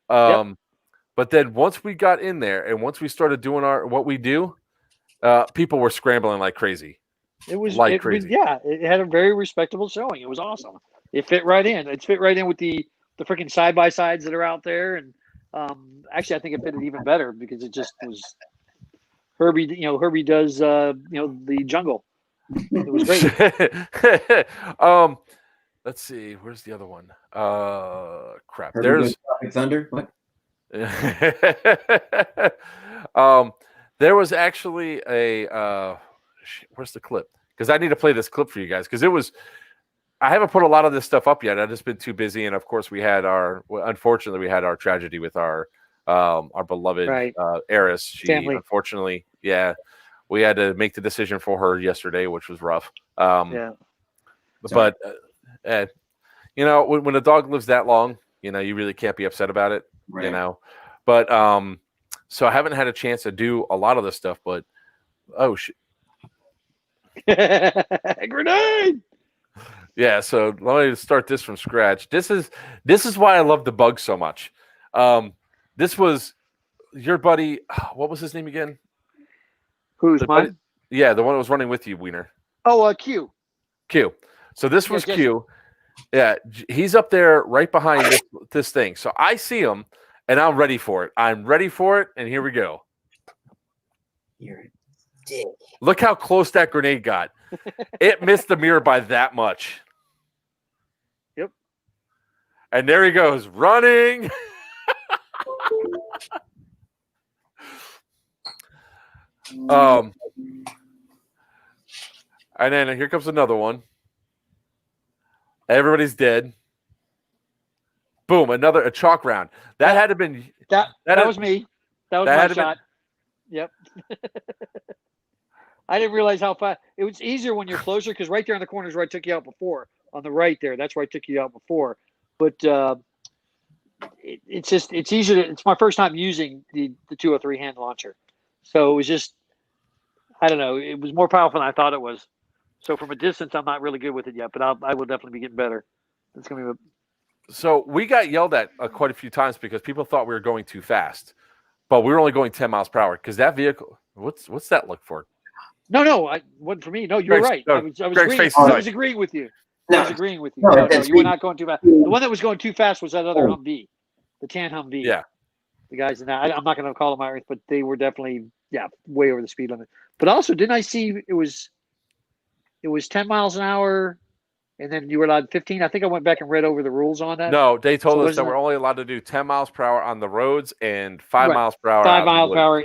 But then once we got in there and once we started doing what we do, people were scrambling like crazy. It was crazy. It had a very respectable showing. It was awesome. It fit right in. It's fit right in with the freaking side by sides that are out there, and actually, I think it fitted even better because it just was Herbie. You know, Herbie does the jungle. It was great. Let's see. Where's the other one? Crap. Herbie There's Thunder. What? There was actually a where's the clip? Because I need to play this clip for you guys because I haven't put a lot of this stuff up yet. I've just been too busy, and of course, unfortunately, we had our tragedy with our beloved heiress. She family. Unfortunately, we had to make the decision for her yesterday, which was rough. But when a dog lives that long, you really can't be upset about it. Right. But so I haven't had a chance to do a lot of this stuff. But oh shit. Grenade! Yeah, so let me start this from scratch. This is why I love the bug so much. This was your buddy. What was his name again? Who's The mine? buddy, yeah, the one that was running with you, Wiener. Oh, Q. Q. So this was Jesse. Q. Yeah, he's up there right behind this thing. So I see him, and I'm ready for it. I'm ready for it, and here we go. You're a dick. Look how close that grenade got. It missed the mirror by that much. Yep. And there he goes, running. And then here comes another one. Everybody's dead. Boom, a chalk round. That had to been that was me. That was my shot. Yep. I didn't realize how fast. It was easier when you're closer because right there in the corner is where I took you out before. On the right there, that's where I took you out before. But it's easier. It's my first time using the 203 hand launcher, so it was just, I don't know. It was more powerful than I thought it was. So from a distance, I'm not really good with it yet, but I will definitely be getting better. It's gonna be. So we got yelled at quite a few times because people thought we were going too fast, but we were only going 10 miles per hour because that vehicle. What's that look for? No, I wasn't for me. No, you're right. I was agreeing with you. No. I was agreeing with you. No, you were not going too fast. The one that was going too fast was that other Humvee, the tan Humvee. Yeah. The guys in that, I'm not going to call them Irish, but they were definitely, way over the speed limit. But also, didn't I see it was 10 miles an hour, and then you were allowed 15? I think I went back and read over the rules on that. No, they told us that we're only allowed to do 10 miles per hour on the roads and 5 miles per hour. 5 miles per hour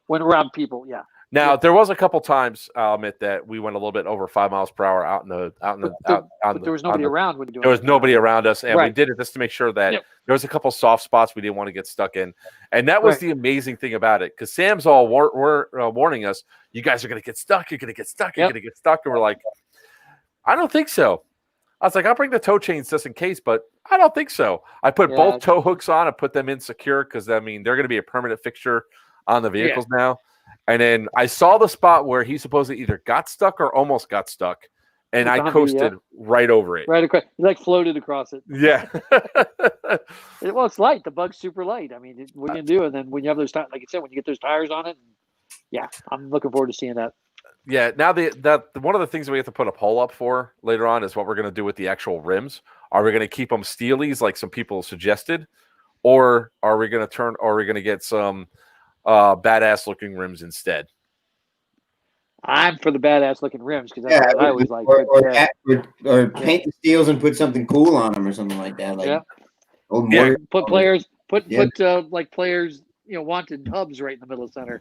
when around people. Yeah. Now there was a couple times, I'll admit, that we went a little bit over 5 miles per hour but there was nobody around when you doing. There was nobody around us, and we did it just to make sure that there was a couple soft spots we didn't want to get stuck in, and that was the amazing thing about it. Because Sam's all warning us, "You guys are going to get stuck. You're going to get stuck. You're going to get stuck," and we're like, "I don't think so." I was like, "I'll bring the tow chains just in case," but I don't think so. I put both tow hooks on and put them in secure because they're going to be a permanent fixture on the vehicles now. And then I saw the spot where he supposedly either got stuck or almost got stuck, and I coasted right over it. Right across, you floated across it. Yeah. Well, it's light. The bug's super light. I mean, what are you gonna do? And then when you have those, like you said, when you get those tires on it, I'm looking forward to seeing that. Yeah. Now one of the things we have to put a poll up for later on is what we're going to do with the actual rims. Are we going to keep them steelies like some people suggested, or are we going to get some badass looking rims instead? I'm for the badass looking rims because that's what I always like. Or paint the steels and put something cool on them or something like that. Put players wanted hubs right in the middle of center.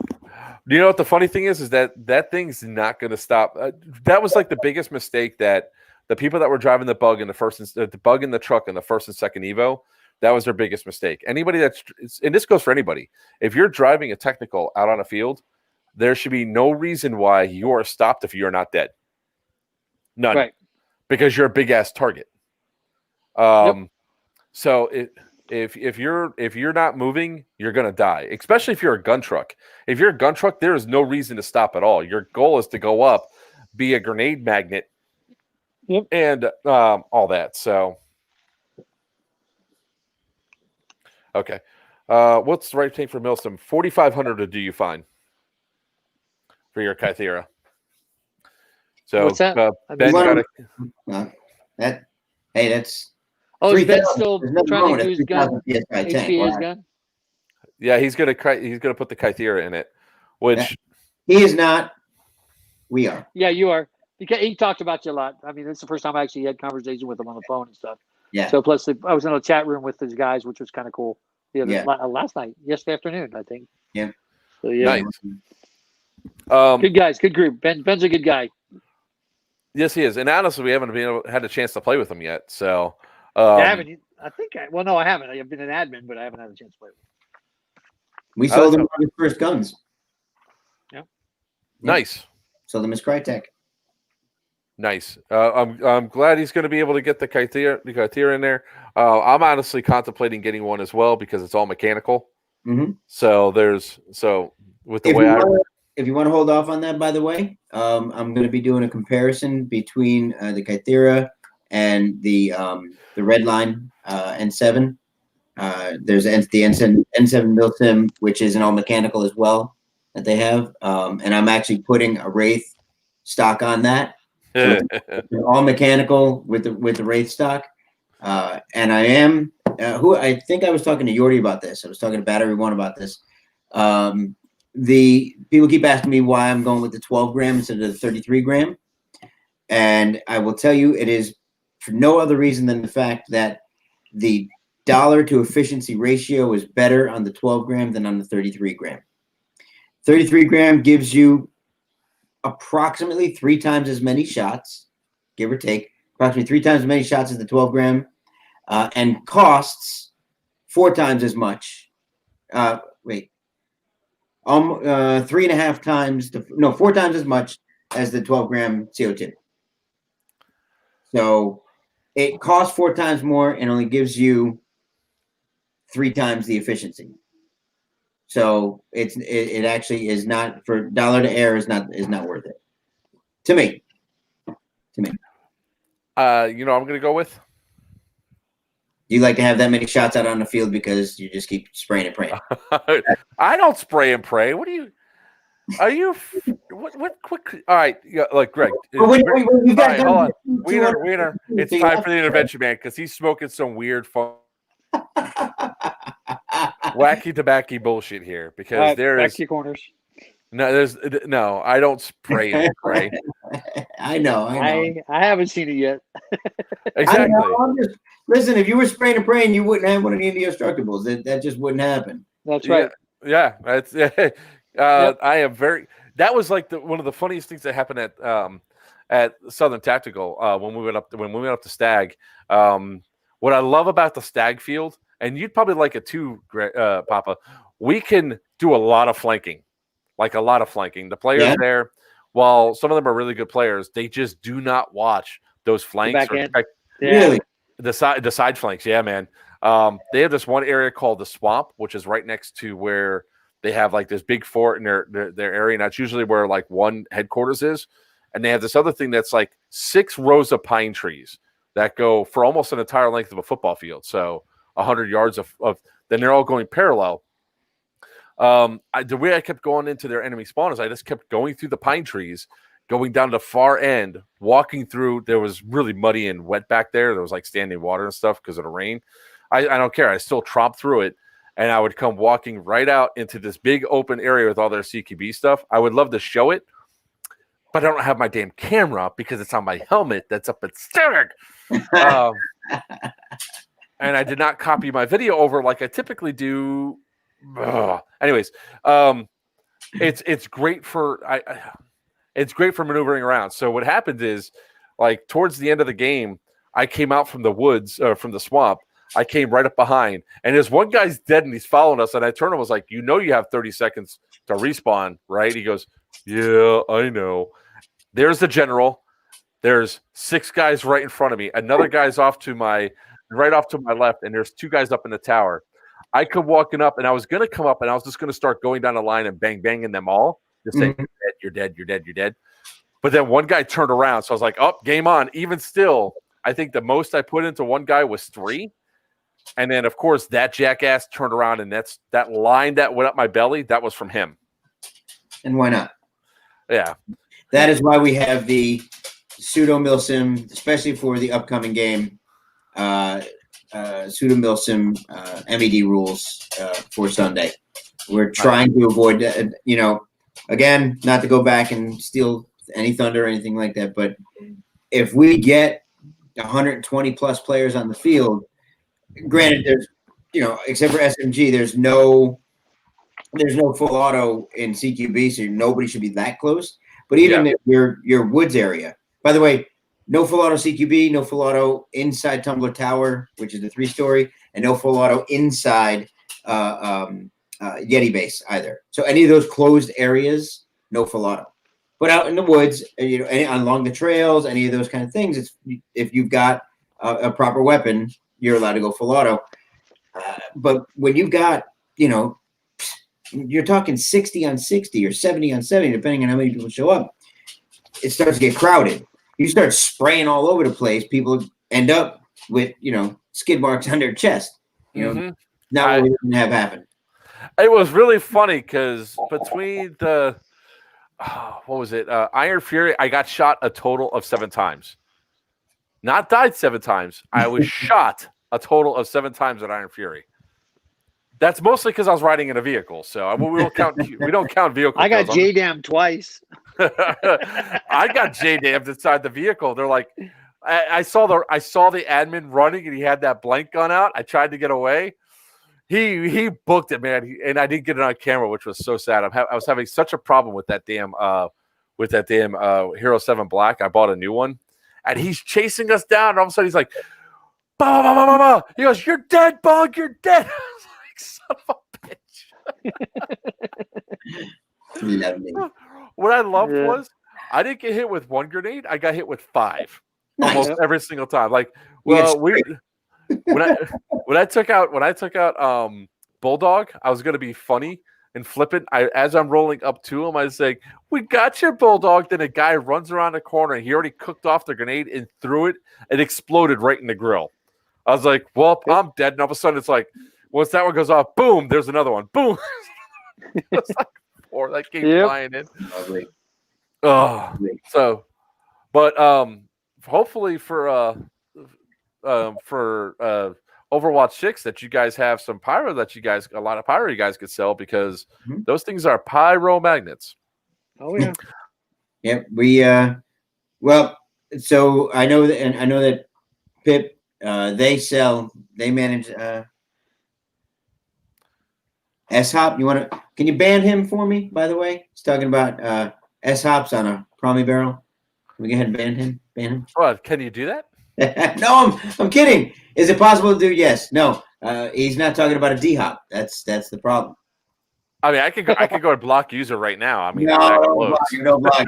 You know what the funny thing is that thing's not going to stop. That was like the biggest mistake that the people that were driving the bug in the bug in the truck in the first and second Evo. That was their biggest mistake. Anybody and this goes for anybody. If you're driving a technical out on a field, there should be no reason why you are stopped if you're not dead. None. Right. Because you're a big ass target. So if you're not moving, you're gonna die. Especially if you're a gun truck. If you're a gun truck, there is no reason to stop at all. Your goal is to go up, be a grenade magnet, and all that. So. Okay. What's the right thing for Milsom? 4,500 to do you fine for your Kythera. So what's that? Ben got that's. Oh, is Ben still trying to do his gun? HPA's gun? Yeah, he's gonna put the Kythera in it, which he is not. We are. Yeah, you are. Because he talked about you a lot. I mean, it's the first time I actually had conversation with him on the phone and stuff. Yeah. So plus, I was in a chat room with these guys, which was kind of cool. Last night, yesterday afternoon, I think. Yeah. So yeah. Nice. Good guys, good group. Ben's a good guy. Yes, he is. And honestly, we haven't had a chance to play with him yet. So. I haven't. I haven't. I've been an admin, but I haven't had a chance to play with him. We sold him his first guns. Yeah. Nice. Sold him his Crytek. Nice. I'm glad he's going to be able to get the Kythera in there. I'm honestly contemplating getting one as well because it's all mechanical. Mm-hmm. So with the if you want to hold off on that, by the way, I'm going to be doing a comparison between the Kythera and the red line N7. There's the N7 Milsim, which is an all mechanical as well that they have, and I'm actually putting a Wraith stock on that. So it's all mechanical with the Wraith stock, and I am who I think I was talking to Yordi about this. I was talking to Battery One about this. The people keep asking me why I'm going with the 12 gram instead of the 33 gram, and I will tell you it is for no other reason than the fact that the dollar to efficiency ratio is better on the 12 gram than on the 33 gram. 33 gram gives you approximately 3 times as many shots, give or take, approximately 3 times as many shots as the 12 gram, and costs 4 times as much. 3.5 times, 4 times as much as the 12 gram CO2. So it costs 4 times more and only gives you 3 times the efficiency. So it actually is not, for dollar to air is not worth it to me. I'm going to go with. You like to have that many shots out on the field because you just keep spraying and praying. I don't spray and pray. What do you? Are you? What quick? All right, yeah, like Greg. All right, hold on, Wiener. It's time for the intervention, man, because he's smoking some weird fun. Wacky tobacco bullshit here because there back is to your corners. No, I don't spray and pray. I know. I haven't seen it yet. Exactly. Listen, if you were spraying and praying, you wouldn't have one of the Indestructibles. That just wouldn't happen. That's right. Yeah, that's. Yep. I am very. That was like one of the funniest things that happened at Southern Tactical when we went up to Stag. What I love about the Stag field, and you'd probably like it too, Papa. We can do a lot of flanking, The players there, while some of them are really good players, they just do not watch those flanks. Really? The side flanks, yeah, man. They have this one area called the Swamp, which is right next to where they have like this big fort in their area, and that's usually where like one headquarters is. And they have this other thing that's like 6 rows of pine trees that go for almost an entire length of a football field, so 100 yards of. Then they're all going parallel. The way I kept going into their enemy spawn is I just kept going through the pine trees, going down to the far end, walking through. There was really muddy and wet back there. There was like standing water and stuff because of the rain. I don't care. I still tromped through it, and I would come walking right out into this big open area with all their CQB stuff. I would love to show it, but I don't have my damn camera because it's on my helmet that's up at Stag. And I did not copy my video over like I typically do. Anyways, it's great for it's great for maneuvering around. So what happened is, like towards the end of the game, I came out from the woods from the swamp. I came right up behind, and there's one guy's dead, and he's following us. And I turned and was like, "You know, you have 30 seconds to respawn, right?" He goes, "Yeah, I know." There's the general. There's 6 guys right in front of me. Another guy's right off to my left, and there's 2 guys up in the tower. I come walking up, and I was going to come up, and I was just going to start going down the line and banging them all, just saying, "You're dead, you're dead, you're dead." But then one guy turned around, so I was like, "Oh, game on." Even still, I think the most I put into one guy was 3. And then, of course, that jackass turned around, and that line that went up my belly, that was from him. And why not? Yeah. That is why we have the pseudo milsim, especially for the upcoming game. Pseudo milsim MED rules for Sunday. We're trying to avoid that. Again, not to go back and steal any thunder or anything like that, but if we get 120 plus players on the field, granted, there's except for SMG, there's no full auto in CQB, so nobody should be that close. But even if your woods area, by the way, no full auto CQB, no full auto inside Tumbler Tower, which is the 3-story, and no full auto inside Yeti Base either. So any of those closed areas, no full auto. But out in the woods, along the trails, any of those kind of things, if you've got a proper weapon, you're allowed to go full auto. But when you've got, you're talking 60 on 60 or 70 on 70, depending on how many people show up, it starts to get crowded. You start spraying all over the place. People, end up with skid marks on their chest. Not what we didn't have happen. It was really funny because between the what was it? Iron Fury, I got shot a total of 7 times. Not died 7 times. I was shot a total of 7 times at Iron Fury. That's mostly because I was riding in a vehicle, so we don't count vehicle. I got J-damned twice. I got J-damned inside the vehicle. They're like, I saw the admin running, and he had that blank gun out. I tried to get away. He booked it, man, and I didn't get it on camera, which was so sad. I was having such a problem with that damn Hero 7 Black. I bought a new one, and he's chasing us down. And all of a sudden, he's like, bah, bah, bah, bah, bah. He goes, "You're dead, Bug. You're dead." Son of a bitch. What I loved was I didn't get hit with 1 grenade. I got hit with 5 almost every single time. Like, well, when I took out Bulldog, I was gonna be funny and flippant. As I'm rolling up to him, I was like, "We got your Bulldog." Then a guy runs around the corner and he already cooked off the grenade and threw it. It exploded right in the grill. I was like, "Well, I'm dead." And all of a sudden, it's like, once that one goes off, boom, there's another one. Boom. It's like 4 that came flying in. Lovely. Oh, so, but hopefully for Overwatch 6 that you guys have some pyro a lot of pyro you guys could sell because those things are pyro magnets. Oh yeah. Yep. We well, so I know that Pip they manage S-Hop, can you ban him for me, by the way? He's talking about S-Hops on a Promi barrel. Can we go ahead and ban him? What, can you do that? No, I'm kidding. Is it possible to do? Yes. No. He's not talking about a D-Hop. That's the problem. I mean, I could go and block user right now. I mean, no block.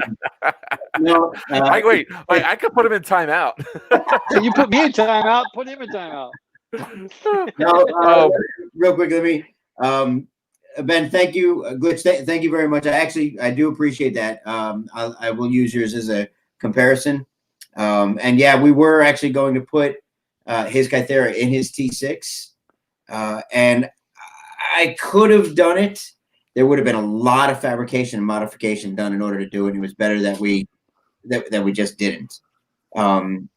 No. Wait, I could put him in timeout. So you put me in timeout, put him in timeout. No, real quick, let me Ben, thank you. Glitch, thank you very much. I do appreciate that. I will use yours as a comparison. And yeah, we were actually going to put his Kythera in his T6. And I could have done it. There would have been a lot of fabrication and modification done in order to do it. It was better that we just didn't.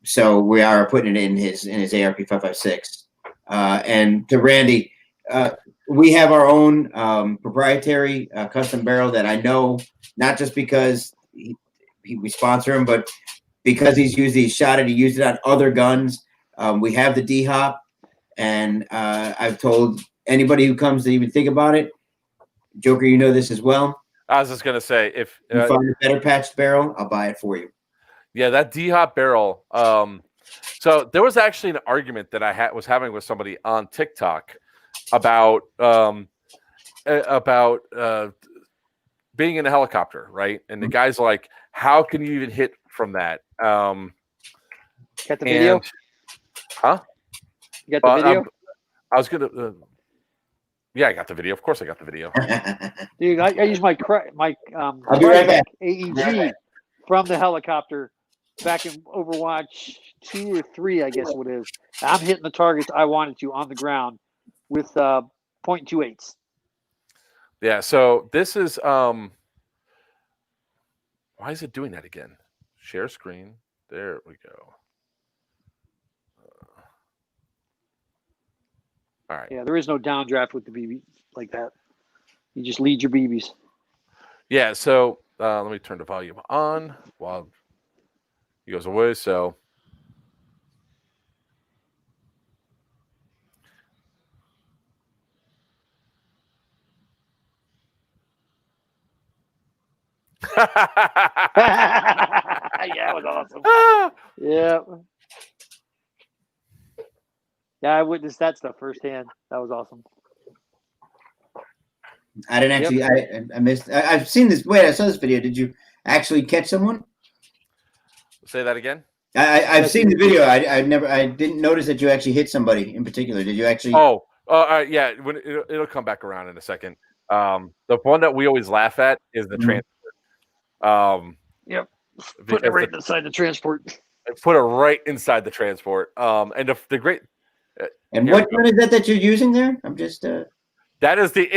So we are putting it in his ARP 5.56. And to Randy, we have our own proprietary custom barrel that I know, not just because we sponsor him, but because he's used he used it on other guns. We have the D-Hop, and I've told anybody who comes to even think about it, Joker, you know this as well. I was just going to say, if you find a better patched barrel, I'll buy it for you. Yeah, that D-Hop barrel. So there was actually an argument that I was having with somebody on TikTok about being in a helicopter, right? And the guy's like, "How can you even hit from that?" Got the video? Huh? You got the video? I was gonna. Yeah, I got the video. Of course, I got the video. Dude, I use my I'll be right back. AEG from the helicopter back in Overwatch 2 or 3, I guess what it is. I'm hitting the targets I wanted to on the ground with .28s. Yeah, so this is why is it doing that again? Share screen. There we go. All right. Yeah, there is no downdraft with the BB like that. You just lead your BBs. Yeah, so let me turn the volume on while he goes away. So yeah, it was awesome. Yeah. Yeah, I witnessed that stuff firsthand. That was awesome. I didn't actually. Yep. I missed. I've seen this. Wait, I saw this video. Did you actually catch someone? Say that again. I've seen the video. I didn't notice that you actually hit somebody in particular. Did you actually? Yeah. When it'll come back around in a second. The one that we always laugh at is the transport. Yep. Put it right inside the transport. put it right inside the transport. And the great. And what gun is that you're using there? I'm just. That is the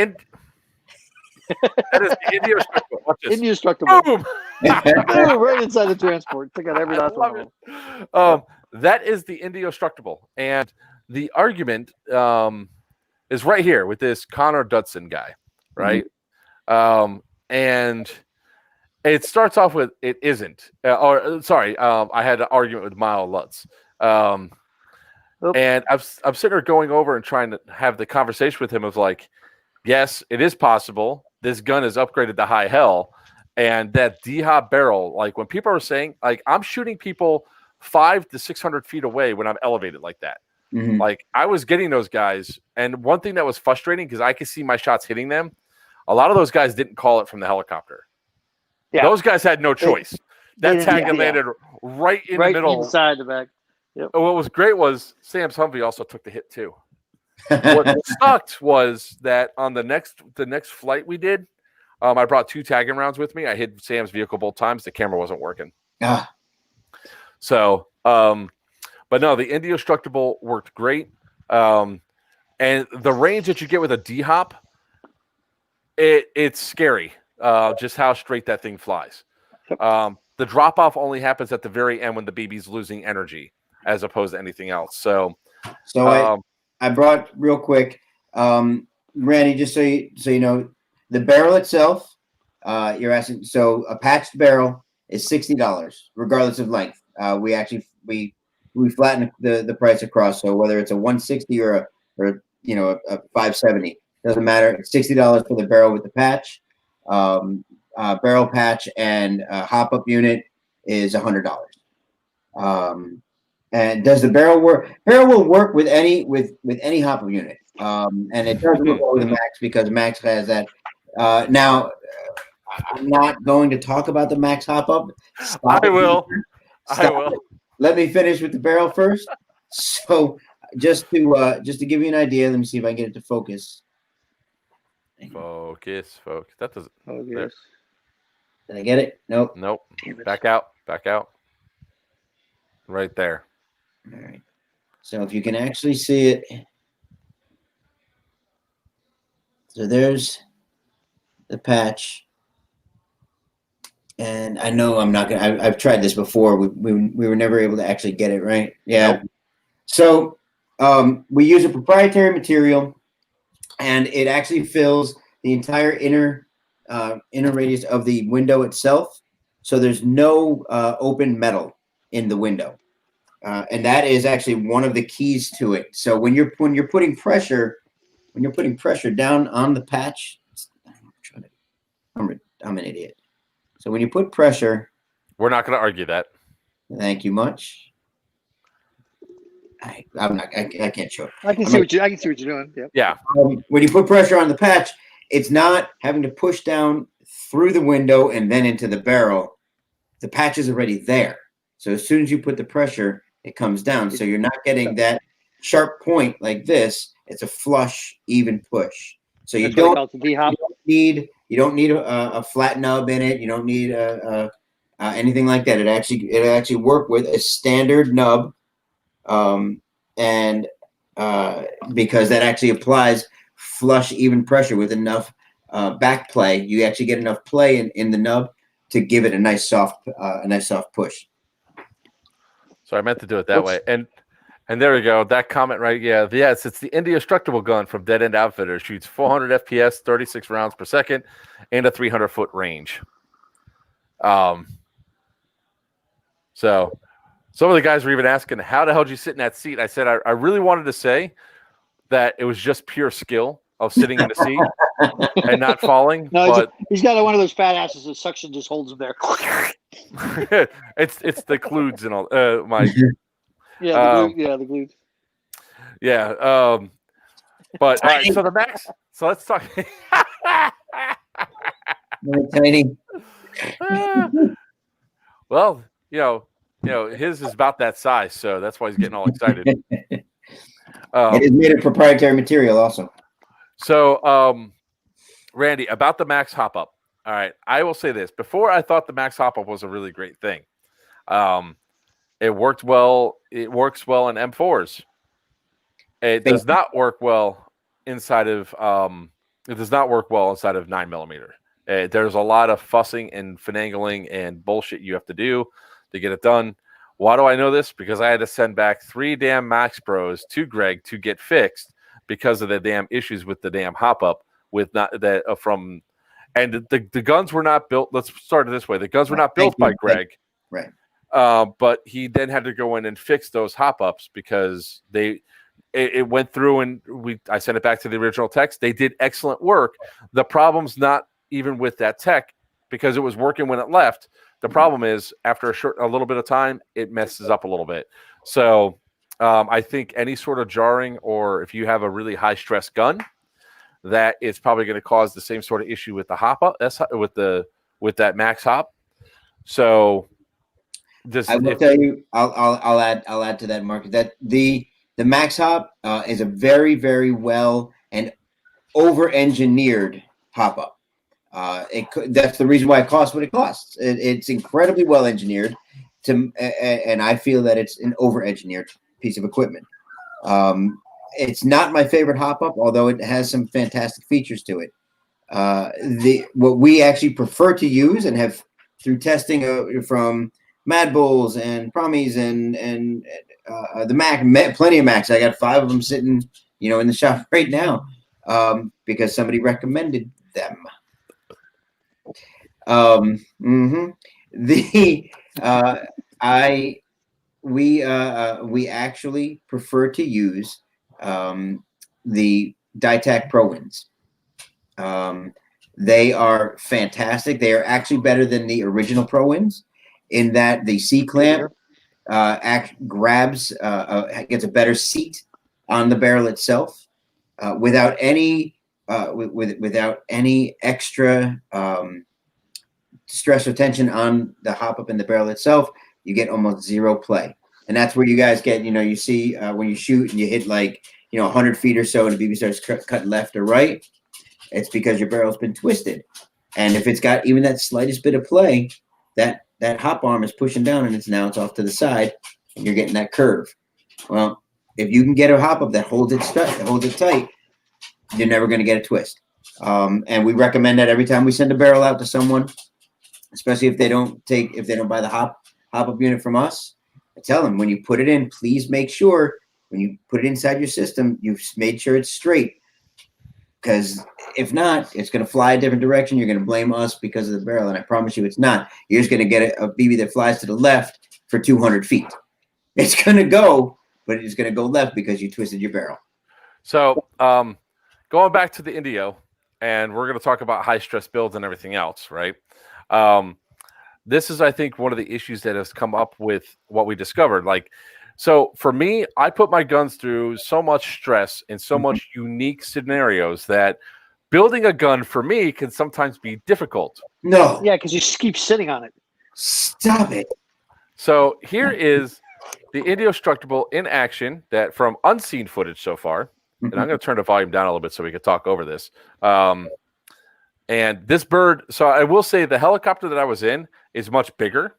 Indestructible. Watch this. Indestructible. Boom! Boom, right inside the transport. Took out every last one. That is the Indestructible, and the argument is right here with this Connor Dudson guy, right? Mm-hmm. And it starts off with it isn't. I had an argument with Mile Lutz. And I'm sitting there going over and trying to have the conversation with him of like, yes, it is possible. This gun is upgraded to high hell. And that D-Hop barrel, like when people are saying, like, I'm shooting people 500 to 600 feet away when I'm elevated like that. Mm-hmm. Like I was getting those guys. And one thing that was frustrating because I could see my shots hitting them. A lot of those guys didn't call it from the helicopter. Yeah. Those guys had no choice. That tag landed right in the middle. Inside the back. Yep. What was great was Sam's Humvee also took the hit too. What sucked was that on the next flight we did, I brought 2 tagging rounds with me. I hit Sam's vehicle both times. The camera wasn't working. So, but no, the Indestructible worked great. And the range that you get with a D-Hop, it's scary. Just how straight that thing flies. The drop off only happens at the very end when the BB's losing energy, as opposed to anything else. So I brought real quick, Randy, just so you know, the barrel itself. You're asking. So a patched barrel is $60, regardless of length. We flatten the price across. So whether it's a 160 or a 570, doesn't matter. It's $60 for the barrel with the patch. Barrel patch and hop up unit is $100. And does the barrel work? Barrel will work with any hop up unit, and it doesn't work with the Max because Max has that. Now, I'm not going to talk about the Max hop up. I will. Let me finish with the barrel first. So, just to give you an idea, let me see if I can get it to focus. Focus. That doesn't. Focus. Did I get it? Nope. Back out. Right there. All right. So if you can actually see it. So there's the patch. And I know I'm not going to, I've tried this before. We were never able to actually get it right. Yeah. Nope. So we use a proprietary material and it actually fills the entire inner radius of the window itself. So there's no open metal in the window. And that is actually one of the keys to it. So when you're putting pressure down on the patch, I'm an idiot. So when you put pressure, we're not going to argue that. Thank you much. I can't show it. I can see what you're doing. Yep. Yeah. When you put pressure on the patch, it's not having to push down through the window and then into the barrel. The patch is already there. So as soon as you put the pressure, it comes down. So you're not getting that sharp point like this. It's a flush, even push. So you don't need a flat nub in it. You don't need anything like that. It actually work with a standard nub, and because that actually applies flush, even pressure with enough back play. You actually get enough play in the nub to give it a nice soft push. So I meant to do it that way. And there we go. That comment right. Yeah. Yes. It's the Indestructible gun from Dead End Outfitters. Shoots 400 FPS, 36 rounds per second, and a 300-foot range. So some of the guys were even asking, how the hell did you sit in that seat? I said, I really wanted to say that it was just pure skill of sitting in the seat and not falling. No, but he's got one of those fat asses that suction just holds him there. it's the clues and all. The glutes. Yeah. But all right. So the Max. So let's talk. Tiny. Well, his is about that size, so that's why he's getting all excited. It is made of proprietary material, also. So, Randy, about the Max hop up. All right, I will say this: before I thought the Max hop up was a really great thing. It worked well. It works well in M4s. It does not work well inside of It does not work well inside of 9mm. There's a lot of fussing and finagling and bullshit you have to do to get it done. Why do I know this? Because I had to send back 3 damn Max Pros to Greg to get fixed because of the damn issues with the damn hop up with not that from, and the guns were not built. Let's start it this way: the guns were not built by Greg, right? But he then had to go in and fix those hop ups because it went through and I sent it back to the original text. They did excellent work. The problem's not even with that tech because it was working when it left. The problem is after a little bit of time, it messes up a little bit. So I think any sort of jarring, or if you have a really high stress gun, that it's probably going to cause the same sort of issue with the hop up. That's with that max hop. So I will tell you, I'll add to that, Mark, that the max hop is a very, very well and over-engineered hop up. That's the reason why it costs what it costs. It's incredibly well engineered, and I feel that it's an over-engineered piece of equipment. It's not my favorite hop up, although it has some fantastic features to it. What we actually prefer to use and have through testing from Mad Bulls and Promies and the Mac, plenty of Macs. I got 5 of them sitting, in the shop right now because somebody recommended them. We actually prefer to use the Dytac Pro Wins. They are fantastic. They are actually better than the original Pro Wins in that the C clamp gets a better seat on the barrel itself without any extra stress or tension on the hop up in the barrel itself. You get almost zero play, and that's where you guys get. You see when you shoot and you hit 100 feet or so, and the BB starts cut left or right. It's because your barrel's been twisted, and if it's got even that slightest bit of play, that hop arm is pushing down, and it's off to the side, and you're getting that curve. Well, if you can get a hop up that holds it tight, you're never going to get a twist. And we recommend that every time we send a barrel out to someone, especially if they don't buy the hop up unit from us. I tell them when you put it in, please make sure when you put it inside your system, you've made sure it's straight. Because if not, it's going to fly a different direction. You're going to blame us because of the barrel, and I promise you it's not. You're just going to get a BB that flies to the left for 200 feet. It's going to go, but it's going to go left because you twisted your barrel. So going back to the Indio, and we're going to talk about high-stress builds and everything else, right? This is, I think, one of the issues that has come up with what we discovered. So for me, I put my guns through so much stress and so much unique scenarios that building a gun for me can sometimes be difficult. No. Yeah, because you just keep sitting on it. Stop it. So here is the Indestructible in action that from unseen footage so far. And I'm going to turn the volume down a little bit so we can talk over this. And this bird, so I will say the helicopter that I was in is much bigger.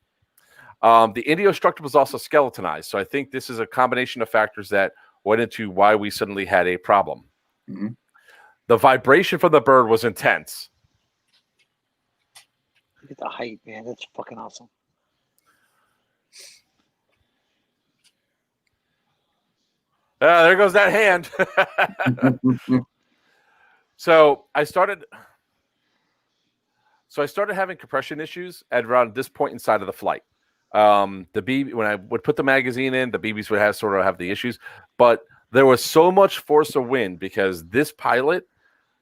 The Indestructible is also skeletonized. So I think this is a combination of factors that went into why we suddenly had a problem. Mm-hmm. The vibration from the bird was intense. Look at the height, man. That's fucking awesome. There goes that hand. So I started having compression issues at around this point inside of the flight. The BB, when I would put the magazine in, the BBs would have the issues, but there was so much force of wind because this pilot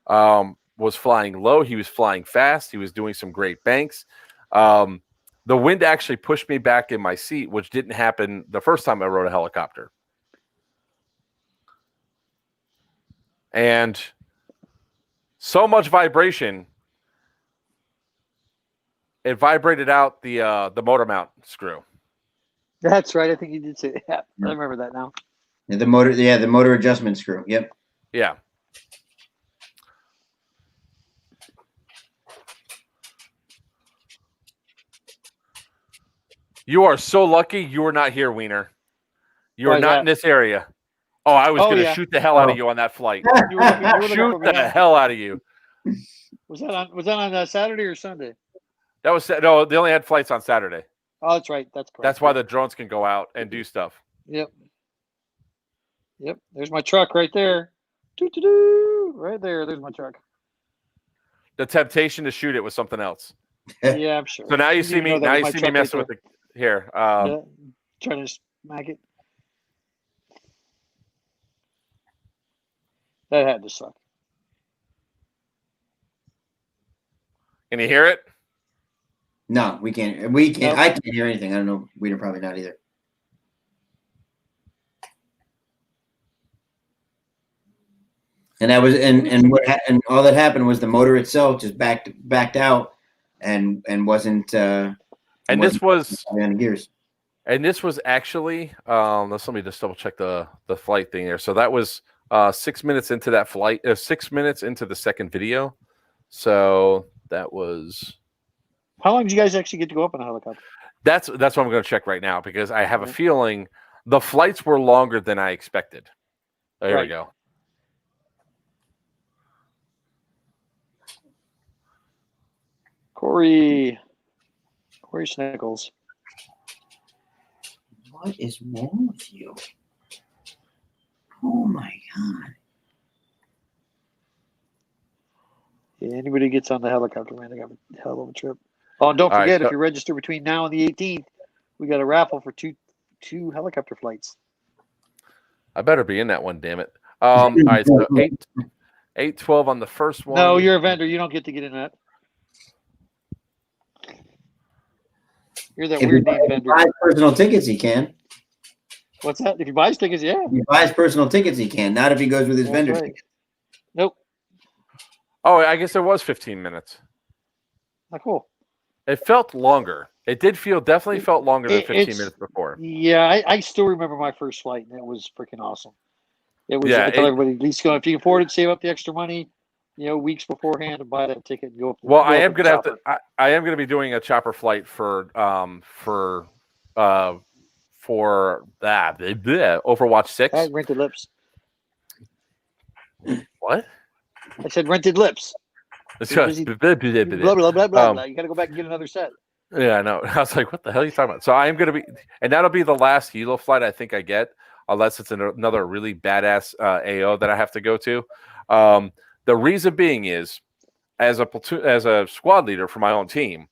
was flying low. He was flying fast. He was doing some great banks. The wind actually pushed me back in my seat, which didn't happen the first time I rode a helicopter. And so much vibration, it vibrated out the motor mount screw. That's right. I think you did say that. Yeah, I remember that now. The motor adjustment screw. Yep. Yeah. You are so lucky you are not here, Wiener. You Why are is not that? in this area. Oh, I was Oh, going to yeah. shoot the hell out of you on that flight. You were looking Shoot for me. the Huh? hell out of you. Was that on Saturday or Sunday? That was no. They only had flights on Saturday. Oh, that's right. That's correct. That's why the drones can go out and do stuff. Yep. There's my truck right there. Doo-doo-doo. Right there. There's my truck. The temptation to shoot it was something else. Yeah, I'm sure. So now you didn't see even me. know that Now was you my see me truck messing right with the here. yeah. Trying to smack it. That had to suck. Can you hear it? No, we can't. We can't. Nope. I can't hear anything. I don't know. We're probably not either. And that was and all that happened was the motor itself just backed out and wasn't. And this was on gears. And this was actually. Let me just double check the flight thing there. So that was 6 minutes into that flight. 6 minutes into the second video. So that was. How long did you guys actually get to go up in a helicopter? That's what I'm going to check right now because I have a feeling the flights were longer than I expected. There we go. Corey Snickles. What is wrong with you? Oh my God. Yeah, anybody gets on the helicopter, man, they got a hell of a trip. Oh, and don't forget, if you register between now and the 18th, we got a raffle for two helicopter flights. I better be in that one, damn it. All right, so 8/12 on the first one. No, you're a vendor. You don't get to get in that. You're that weird name vendor. If he buys personal tickets, he can. What's that? If he buys tickets, yeah. If he buys personal tickets, he can. Not if he goes with his vendor Right. ticket. Nope. Oh, I guess it was 15 minutes. Not cool. It felt longer. It definitely felt longer than 15 minutes before. Yeah, I still remember my first flight, and it was freaking awesome. It was. Yeah, I tell everybody, at least go if you can afford it, save up the extra money, weeks beforehand, and buy that ticket and go up. Well, I am gonna have to. I am gonna be doing a chopper flight for that Overwatch 6. I rented lips. What? I said rented lips. It's Blah just blah blah blah blah. You got to go back and get another set. Yeah, I know. I was like, what the hell are you talking about? So I am going to be, and that'll be the last Hilo flight I think I get, unless it's another really badass AO that I have to go to. The reason being is, as a squad leader for my own team,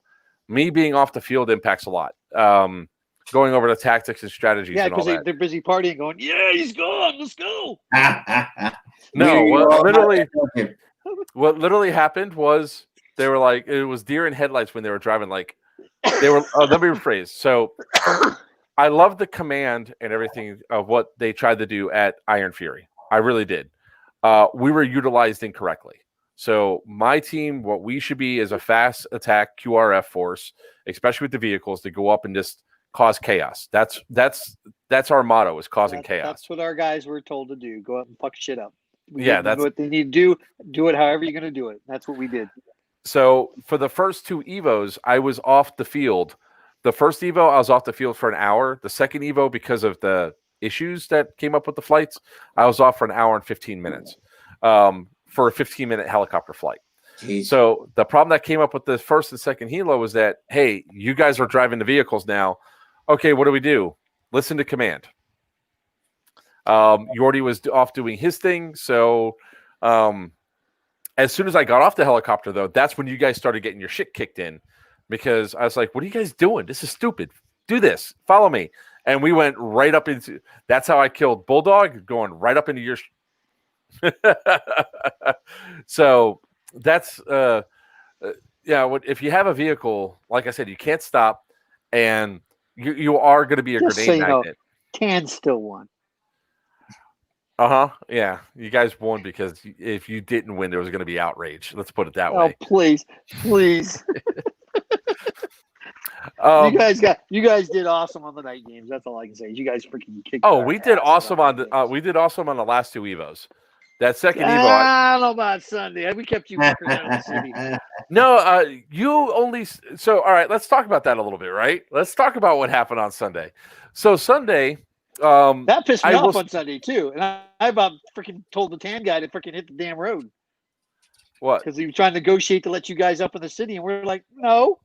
me being off the field impacts a lot. Going over the tactics and strategies. Yeah, and all because they're busy partying, going, yeah, he's gone. Let's go. No, what literally happened was they were like, it was deer in headlights when they were driving. Like they were. Let me rephrase. So I love the command and everything of what they tried to do at Iron Fury. I really did. We were utilized incorrectly. So my team, what we should be is a fast attack QRF force, especially with the vehicles, to go up and just cause chaos. That's our motto, is causing chaos. That's what our guys were told to do. Go up and fuck shit up. That's what they need to do. Do it however you're going to do it. That's what we did. So for the first two Evos, I was off the field. The first Evo, I was off the field for an hour. The second Evo, because of the issues that came up with the flights, I was off for an hour and 15 minutes for a 15-minute helicopter flight. Jeez. So the problem that came up with the first and second helo was that, hey, you guys are driving the vehicles now. Okay, what do we do? Listen to command. Yordi was off doing his thing. So as soon as I got off the helicopter, though, that's when you guys started getting your shit kicked in, because I was like, what are you guys doing? This is stupid. Do this. Follow me. And we went right up into – that's how I killed Bulldog, going right up into your so that's if you have a vehicle, like I said, you can't stop, and you are going to be a Just grenade magnet. Can still won. Yeah, you guys won because if you didn't win, there was going to be outrage. Let's put it that way. Oh, please. You guys did awesome on the night games. That's all I can say. You guys freaking kicked. We did awesome on the last two Evos. That second Evo. I don't know about Sunday. We kept you workers out of the city. No, you only. So, all right, let's talk about that a little bit, right? Let's talk about what happened on Sunday. So, Sunday. That pissed me off was, on Sunday, too. And I about freaking told the tan guy to freaking hit the damn road. What? Because he was trying to negotiate to let you guys up in the city. And we're like, no.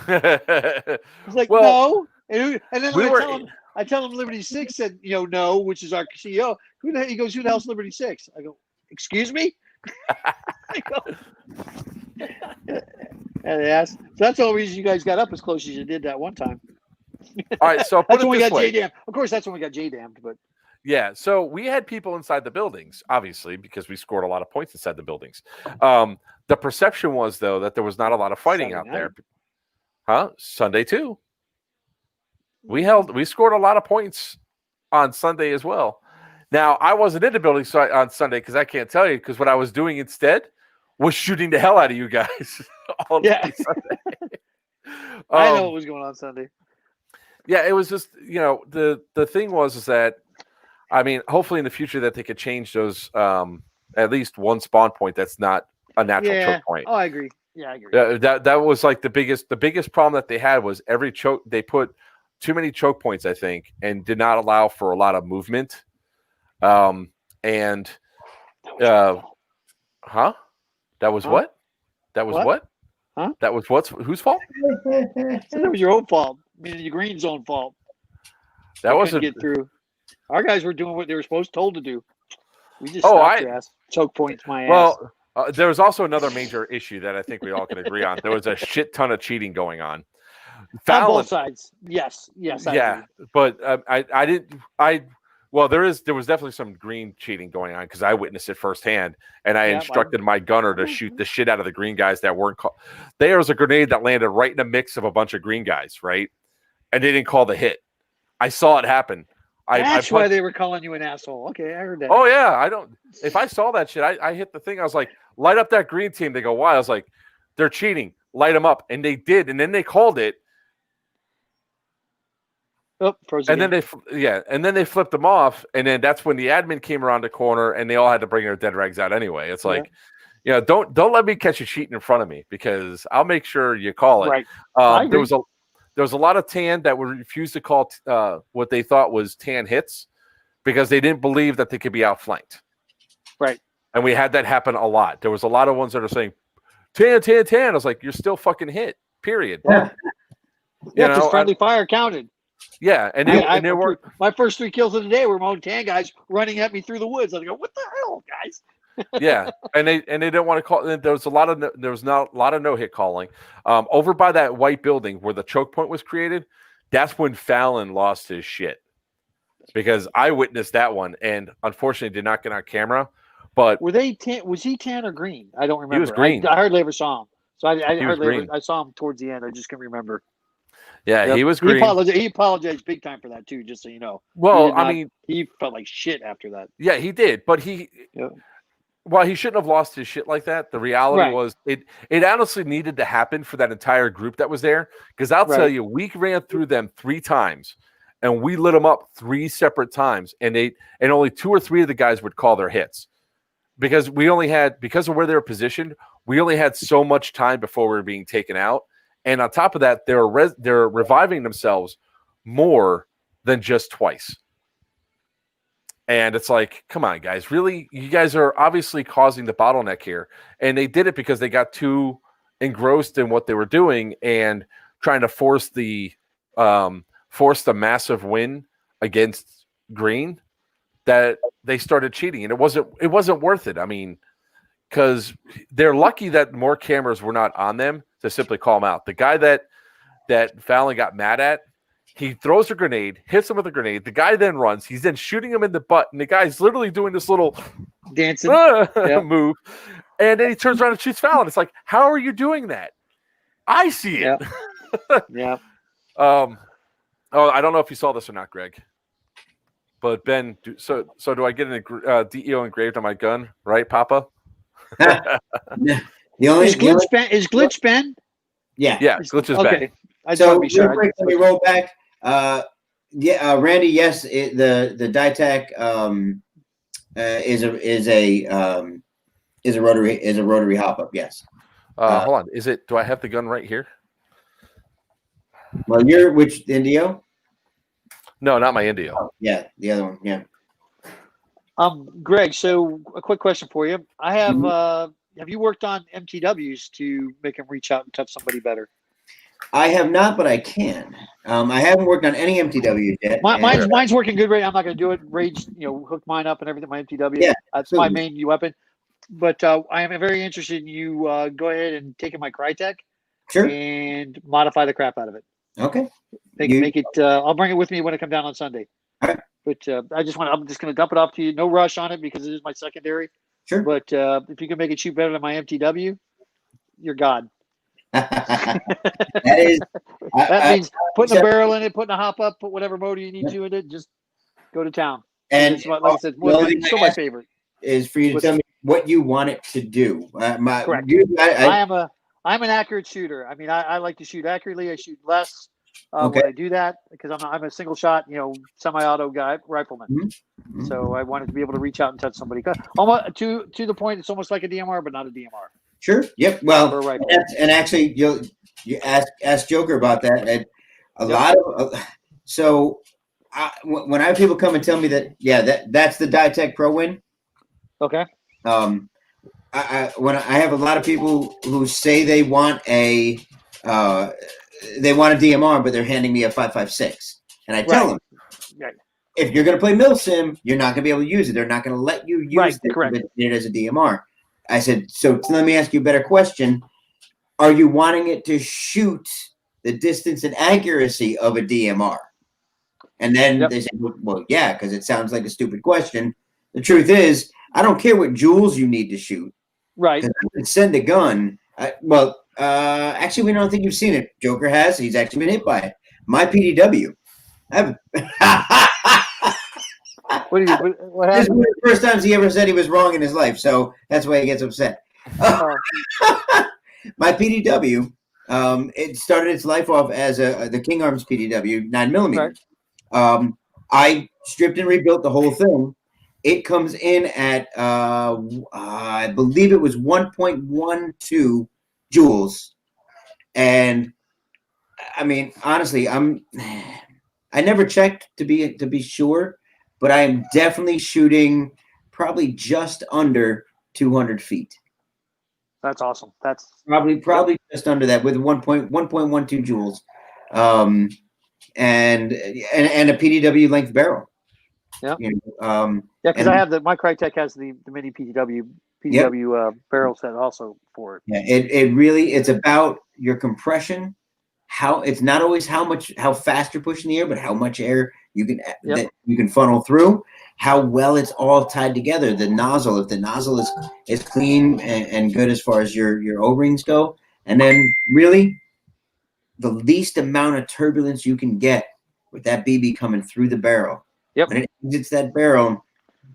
He's like, no. And then I tell him Liberty 6 said, no, which is our CEO. He goes, who the hell's Liberty 6? I go, excuse me? I go, and they asked. So that's the only reason you guys got up as close as you did that one time. All right, so that's when we got J-damned. Of course, that's when we got J-damned, but yeah, so we had people inside the buildings, obviously, because we scored a lot of points inside the buildings. The perception was, though, that there was not a lot of fighting out there. Huh? Sunday too. We scored a lot of points on Sunday as well. Now, I wasn't in the building on Sunday because I can't tell you, because what I was doing instead was shooting the hell out of you guys all day Sunday. I know what was going on Sunday. Yeah, it was just, the thing was that, I mean, hopefully in the future that they could change those at least one spawn point that's not a natural choke point. Oh, I agree. Yeah, I agree. That was like the biggest problem that they had was every choke they put too many choke points, I think, and did not allow for a lot of movement. That was what? That was what? Huh? That was whose fault? That was your own fault. I mean, the green's own fault. That wasn't get through. Our guys were doing what they were told to do. We just your ass. Choke points my ass. Well, there was also another major issue that I think we all can agree on. There was a shit ton of cheating going on. On both sides. Yes. I agree. But there was definitely some green cheating going on because I witnessed it firsthand, and I instructed my gunner to shoot the shit out of the green guys that weren't called. There was a grenade that landed right in the mix of a bunch of green guys, right? And they didn't call the hit. I saw it happen. That's why they were calling you an asshole. Okay, I heard that. Oh yeah, if I saw that shit, I hit the thing. I was like, light up that green team. They go, why? I was like, they're cheating. Light them up, and they did. And then they called it. Oh, frozen. And then they flipped them off, and then that's when the admin came around the corner, and they all had to bring their dead rags out anyway. It's like, don't let me catch you cheating in front of me because I'll make sure you call it. Right. There was a lot of tan that would refuse to call what they thought was tan hits because they didn't believe that they could be outflanked. Right. And we had that happen a lot. There was a lot of ones that are saying, tan. I was like, you're still fucking hit, period. Yeah. Because friendly fire counted. Yeah. And they were my first 3 kills of the day were my own tan guys running at me through the woods. I go, what the hell, guys? Yeah, and they didn't want to call. There was not a lot of no hit calling. Over by that white building where the choke point was created, that's when Fallon lost his shit because I witnessed that one and unfortunately did not get on camera. But were they tan? Was he tan or green? I don't remember. He was green. I hardly ever saw him, so I saw him towards the end. I just can't remember. Yeah, he was green. He apologized big time for that too, just so you know. Well, he felt like shit after that. Yeah, he did, but Well, he shouldn't have lost his shit like that. The reality was it honestly needed to happen for that entire group that was there. Because I'll tell you, we ran through them 3 times and we lit them up 3 separate times. And only 2 or 3 of the guys would call their hits. Because because of where they were positioned, we only had so much time before we were being taken out. And on top of that, they're reviving themselves more than just twice. And it's like, come on, guys, really? You guys are obviously causing the bottleneck here. And they did it because they got too engrossed in what they were doing and trying to force the massive win against Green that they started cheating. And it wasn't worth it. I mean, because they're lucky that more cameras were not on them to simply call them out. The guy that Fallon got mad at, he throws a grenade, hits him with a grenade. The guy then runs. He's then shooting him in the butt, and the guy's literally doing this little dancing move. And then he turns around and shoots Fallon. It's like, how are you doing that? I see it. Yeah. I don't know if you saw this or not, Greg. But Ben, so do I get an DEO engraved on my gun, right, Papa? Is Glitch Ben? Yeah. Yeah, Glitch is okay. Ben. I just want to be sure. Let me roll back. Randy, yes, the DITAC is a rotary hop up. Yes. Hold on. Is it? Do I have the gun right here? Well, you're which Indio? No, not my Indio. Oh, yeah, the other one. Yeah. Greg. So a quick question for you. I have. Mhm. Have you worked on MTWs to make them reach out and touch somebody better? I have not, but I can. I haven't worked on any MTWs yet. Mine's working good. Right, I'm not going to do it. Rage, hook mine up and everything. My MTW. Yeah, That's my main weapon. But I am very interested in you go ahead and taking my Crytek Sure. and modify the crap out of it. Okay. Make it. I'll bring it with me when I come down on Sunday. All right. But I'm just going to dump it off to you. No rush on it because it is my secondary. Sure. But if you can make it shoot better than my MTW, you're God. That means putting a barrel in it, putting a hop up, put whatever motor you need to in it. Just go to town. And it's, like I said, still my favorite is for you to tell me what you want it to do. Correct. I'm an accurate shooter. I mean, I like to shoot accurately. I shoot less when I do that because I'm a single shot, semi-auto guy, rifleman. Mm-hmm. So I wanted to be able to reach out and touch somebody. Almost to the point, it's almost like a DMR, but not a DMR. Sure. Yep. Well, and actually, you ask Joker about that. And lot of when I have people come and tell me that, that's the Ditech Pro win. Okay. When I have a lot of people who say they want a DMR, but they're handing me a 5.56, and I tell them, if you're going to play Milsim, you're not going to be able to use it. They're not going to let you use it as a DMR. I said, so let me ask you a better question. Are you wanting it to shoot the distance and accuracy of a DMR? And then they said, well, yeah, because it sounds like a stupid question. The truth is, I don't care what joules you need to shoot. Right. I can send a gun. Actually, we don't think you've seen it. Joker has. He's actually been hit by it. My PDW. What happened? This is one of the first times he ever said he was wrong in his life, so that's why he gets upset. My PDW, it started its life off as the King Arms PDW 9mm. Right. I stripped and rebuilt the whole thing. It comes in at I believe it was 1.12 joules, and I mean honestly, I never checked to be sure. But I am definitely shooting probably just under 200 feet. That's awesome. That's probably just under that with 1.12 joules, and a PDW length barrel. Yeah. Because I have my Crytek has the mini PDW barrel set also for it. Yeah. It's about your compression. It's not always how fast you're pushing the air, but how much air that you can funnel through, how well it's all tied together. The nozzle, if the nozzle is clean and good as far as your O-rings go, and then really the least amount of turbulence you can get with that BB coming through the barrel. Yep. When it exits that barrel,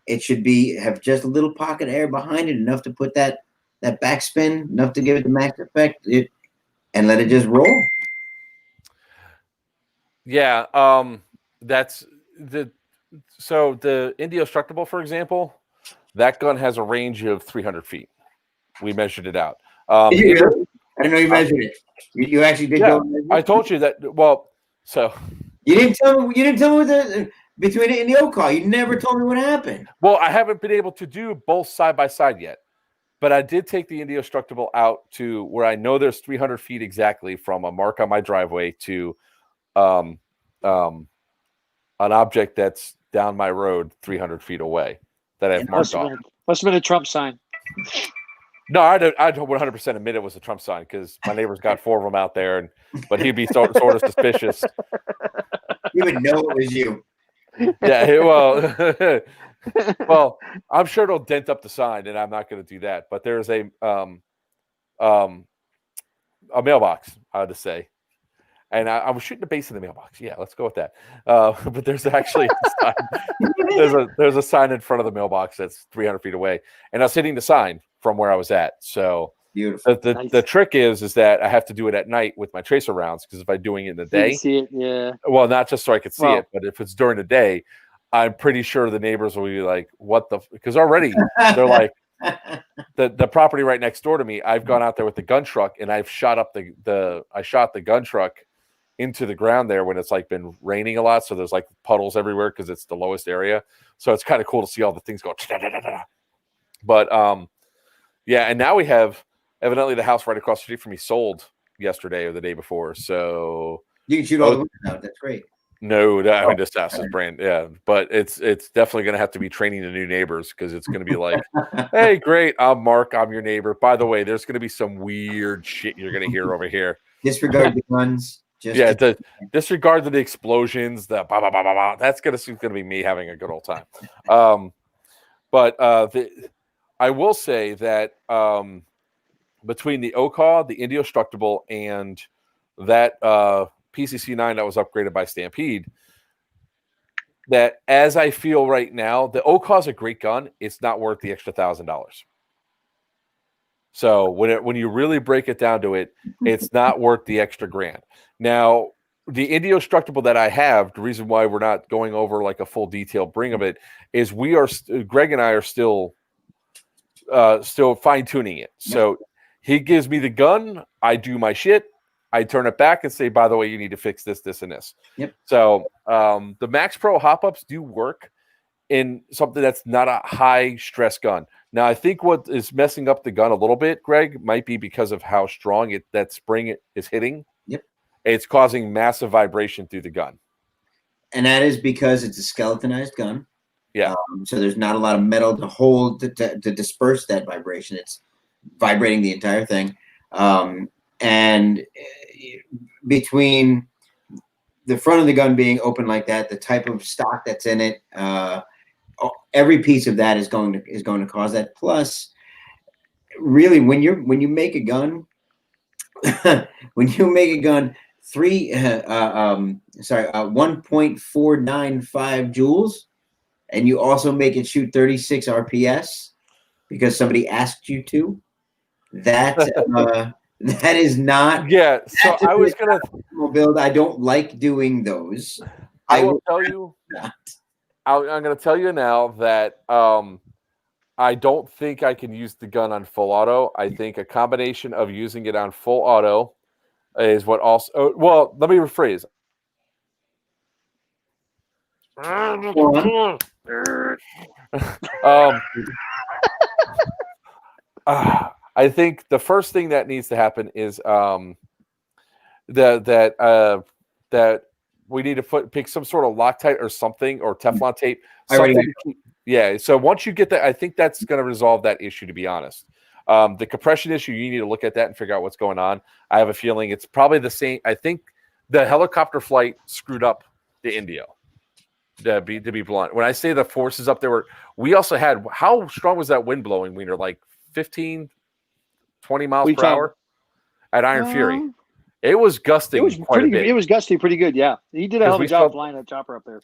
it should have just a little pocket of air behind it, enough to put that backspin, enough to give it the max effect, and let it just roll. Yeah, that's so the Indestructible, for example, that gun has a range of 300 feet. We measured it out. Did you really? I didn't know you measured it. You actually did go measure it? I told you that. Well, so you didn't tell me between it and the O call. You never told me what happened. Well, I haven't been able to do both side by side yet, but I did take the Indestructible out to where I know there's 300 feet exactly from a mark on my driveway to an object that's down my road 300 feet away that I've marked off. Must have been a Trump sign. No, I'd 100% admit it was a Trump sign because my neighbor's got 4 of them out there, but he'd be sort of suspicious. You would know it was you. Yeah, well, I'm sure it'll dent up the sign, and I'm not going to do that. But there's a mailbox, I had to say. And I was shooting the base of the mailbox. Yeah, let's go with that. But there's actually a sign. there's a sign in front of the mailbox that's 300 feet away, and I was hitting the sign from where I was at. So beautiful. The trick is that I have to do it at night with my tracer rounds because if I'm doing it in the day, you see it, yeah. Well, not just so I could see it, but if it's during the day, I'm pretty sure the neighbors will be like, "What the?" Because already they're like, the property right next door to me. I've gone out there with the gun truck and I've shot up I shot the gun truck into the ground there when it's like been raining a lot, so there's like puddles everywhere because it's the lowest area. So it's kind of cool to see all the things go. But yeah, and now we have evidently the house right across the street from me sold yesterday or the day before. So You can shoot all the windows out. That's great. no, I mean, this house is brand, yeah, but it's definitely going to have to be training the new neighbors because it's going to be like, hey, great, I'm Mark, I'm your neighbor. By the way, there's going to be some weird shit you're going to hear over here. Disregard the guns. Disregard the explosions. The bah, bah, bah, bah, bah. That's going to be me having a good old time. But I will say that between the OCAW, the Indestructible, and that PCC-9 that was upgraded by Stampede, that as I feel right now, the OCAW is a great gun. It's not worth the extra $1,000. So when you really break it down to it, it's not worth the extra grand. Now, the Indestructible that I have, the reason why we're not going over like a full detailed bring of it is Greg and I are still fine tuning it. So he gives me the gun, I do my shit, I turn it back and say, by the way, you need to fix this, this, and this. Yep. So the Max Pro hop-ups do work in something that's not a high-stress gun. Now, I think what is messing up the gun a little bit, Greg, might be because of how strong that spring is hitting. Yep. It's causing massive vibration through the gun. And that is because it's a skeletonized gun. Yeah. So there's not a lot of metal to hold to disperse that vibration. It's vibrating the entire thing. And between the front of the gun being open like that, the type of stock that's in it, every piece of that is going to cause that. Plus, really, when you make a gun, 1.495 joules, and you also make it shoot 36 RPS because somebody asked you to, that is not. Yeah. So I was gonna build. I don't like doing those. I will tell you. I'm going to tell you now that I don't think I can use the gun on full auto. I think a combination of using it on full auto is what also. Well, let me rephrase. I think the first thing that needs to happen is that we need to pick some sort of Loctite or something, or Teflon tape. Yeah. So once you get that, I think that's going to resolve that issue, to be honest. The compression issue, you need to look at that and figure out what's going on. I have a feeling it's probably the same. I think the helicopter flight screwed up the Indio, to be blunt. When I say the forces up there, we also had, how strong was that wind blowing, Wiener? Like 15, 20 miles per hour at Iron Fury. It was gusting. It was quite a bit. It was gusty, pretty good. Yeah, he did a hell of a job flying that chopper up there.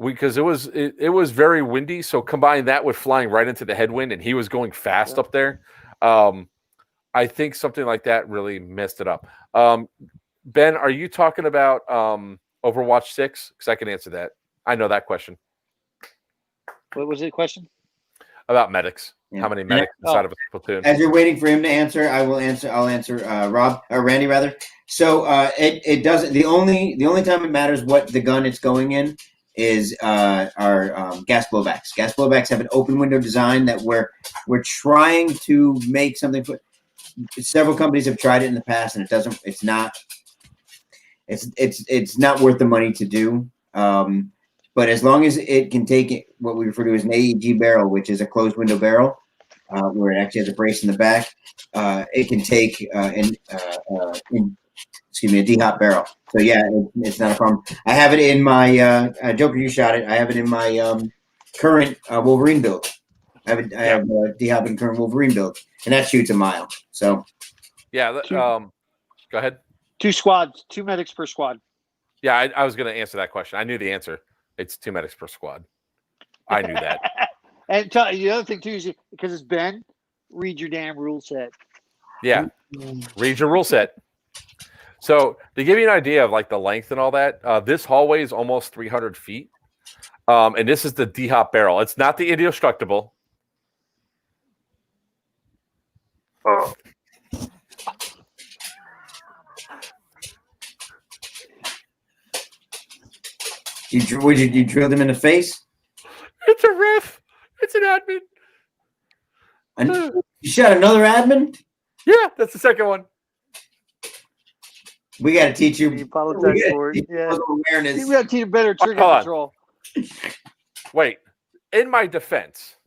Because it was very windy. So combine that with flying right into the headwind, and he was going fast up there. I think something like that really messed it up. Ben, are you talking about Overwatch 6? Because I can answer that. I know that question. What was the question? About medics. Yeah. How many medics inside of a platoon? As you're waiting for him to answer, I'll answer Rob or Randy rather. So it doesn't. The only time it matters what the gun it's going in is our gas blowbacks. Gas blowbacks have an open window design that we're trying to make something for. Several companies have tried it in the past, and it doesn't. It's not worth the money to do. But as long as it can take what we refer to as an AEG barrel, which is a closed window barrel, where it actually has a brace in the back, it can take a D-hop barrel. So yeah, it's not a problem. I have it in my Joker. You shot it. I have it in my current Wolverine build. I have D-hop in current Wolverine build, and that shoots a mile. So yeah. Go ahead. 2 squads, 2 medics per squad. Yeah, I was going to answer that question. I knew the answer. It's 2 medics per squad. I knew that. And the other thing too is because it's Ben, read your damn rule set. Yeah, read your rule set. So to give you an idea of like the length and all that, this hallway is almost 300 feet. And this is the D-Hop barrel. It's not the indestructible. Oh. You drilled him in the face? It's a ref. It's an admin. And you shot another admin? Yeah, that's the second one. We got to teach you. You apologize for it. Yeah. Awareness. We got to teach you better trigger control. Wait. In my defense.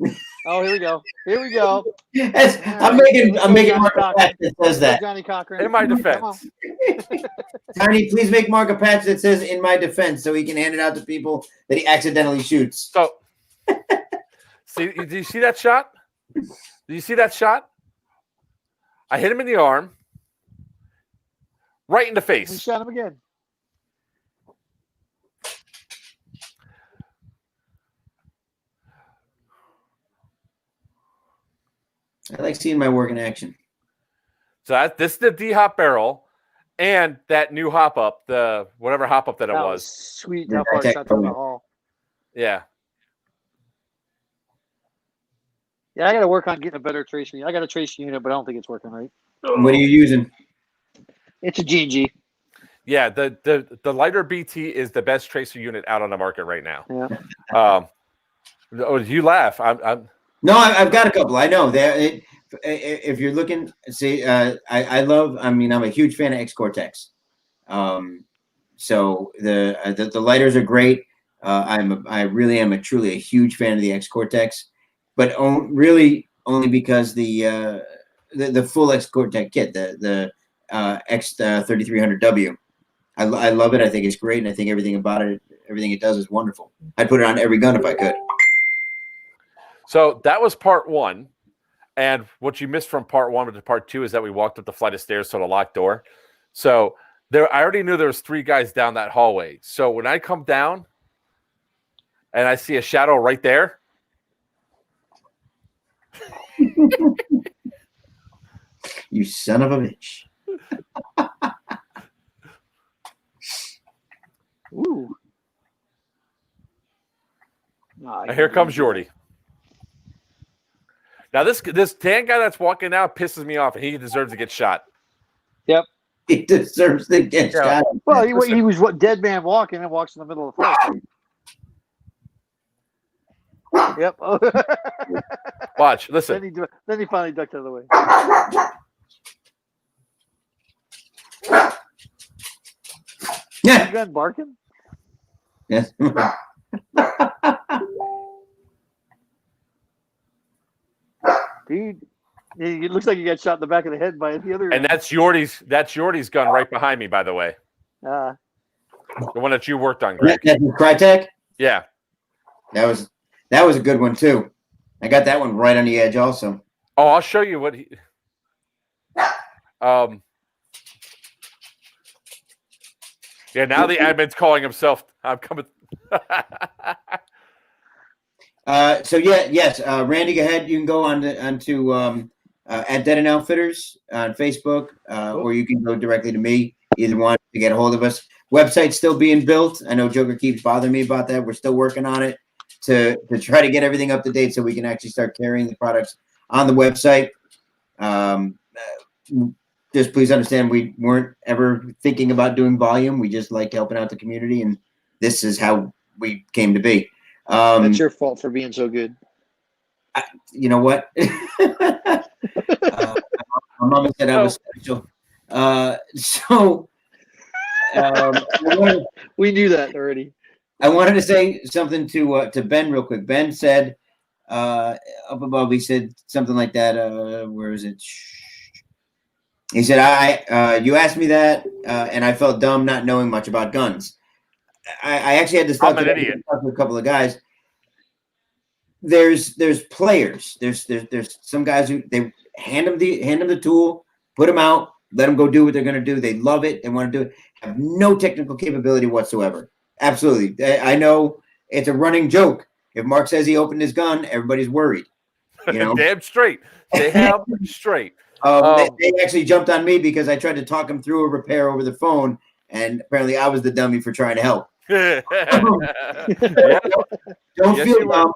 Oh, here we go. Here we go. Yes, I'm making Mark a patch that says that. Johnny Cochran. In my defense. Tiny, please make Mark a patch that says "in my defense" so he can hand it out to people that he accidentally shoots. So, do you see that shot? Do you see that shot? I hit him in the arm, right in the face. We shot him again. I like seeing my work in action. So this is the D-Hop barrel and that new hop up, the whatever hop up that it was. Sweet. How far shot down the hall. Yeah. Yeah, I got to work on getting a better trace unit. I got a trace unit, but I don't think it's working right. What are you using? It's a G&G. Yeah, the lighter BT is the best tracer unit out on the market right now. Yeah. You laugh. No, I've got a couple. I know that if you're looking, see, I'm a huge fan of X-Cortex. So the lighters are great. I really am truly a huge fan of the X-Cortex, but really only because the full X-Cortex kit, the X3300W. I love it. I think it's great, and I think everything about it, everything it does is wonderful. I'd put it on every gun if I could. So that was part one. And what you missed from part one to part two is that we walked up the flight of stairs to the locked door. So I already knew there was 3 guys down that hallway. So when I come down and I see a shadow right there. You son of a bitch. Ooh. Here comes Jordy. Now this tan guy that's walking out pisses me off, and he deserves to get shot. Yep. He deserves to get shot. Well, he was dead man walking and walks in the middle of the fight. Yep. Watch. Listen. Then he finally ducked out of the way. Yeah. You gun barking? Yes. Dude, it looks like you got shot in the back of the head by the other. And that's Jordy's gun right behind me, by the way. The one that you worked on, Greg. That's Crytek? Yeah. That was a good one too. I got that one right on the edge also. Oh, I'll show you what he Yeah, now the admin's calling himself. I'm coming. Randy, go ahead. You can go onto at Dead and Outfitters on Facebook, or you can go directly to me. Either one to get a hold of us. Website's still being built. I know Joker keeps bothering me about that. We're still working on it to try to get everything up to date so we can actually start carrying the products on the website. Just please understand we weren't ever thinking about doing volume. We just like helping out the community, and this is how we came to be. That's your fault for being so good. You know what? My mama said I was special. We knew that already. I wanted to say something to Ben real quick. Ben said up above, he said something like that. Where is it? He said, you asked me that, and I felt dumb not knowing much about guns. I actually had to talk to a couple of guys. There's players. There's some guys who they hand them the tool, put them out, let them go do what they're going to do. They love it. They want to do it. Have no technical capability whatsoever. Absolutely. I know it's a running joke. If Mark says he opened his gun, everybody's worried. You know? Damn straight. They have straight. They actually jumped on me because I tried to talk them through a repair over the phone, and apparently I was the dummy for trying to help. Yeah. Don't Yes, feel you were. dumb.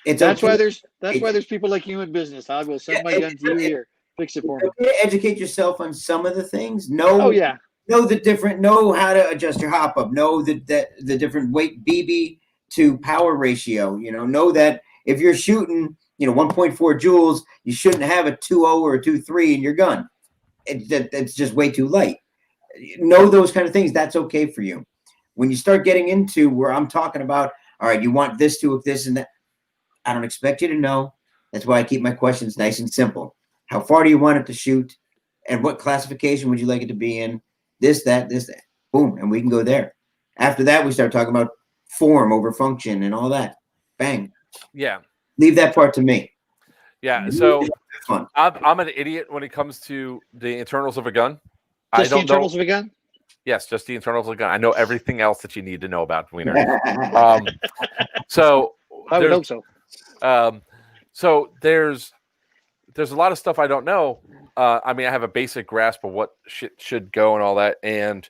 It's That's okay. why there's people like you in business. I will send my gun to you here. Fix it for me. Okay to educate yourself on some of the things. Oh yeah. Know how to adjust your hop up. Know the different weight BB to power ratio. Know that if you're shooting, 1.4 joules, you shouldn't have a 2.0 or a 2.3 in your gun. It's just way too light. Know those kind of things. That's okay for you. When you start getting into where I'm talking about, all right, you want this to this and that. I don't expect you to know. That's why I keep my questions nice and simple. How far do you want it to shoot? And what classification would you like it to be in? This, that. Boom. And we can go there. After that, we start talking about form over function and all that. Bang. Yeah. Leave that part to me. Yeah. So fun. I'm an idiot when it comes to the internals of a gun. Just the internals of a gun? Yes, just the internals of a gun. I know everything else that you need to know about Wiener. So I would hope so. So there's a lot of stuff I don't know. I mean, I have a basic grasp of what should go and all that, and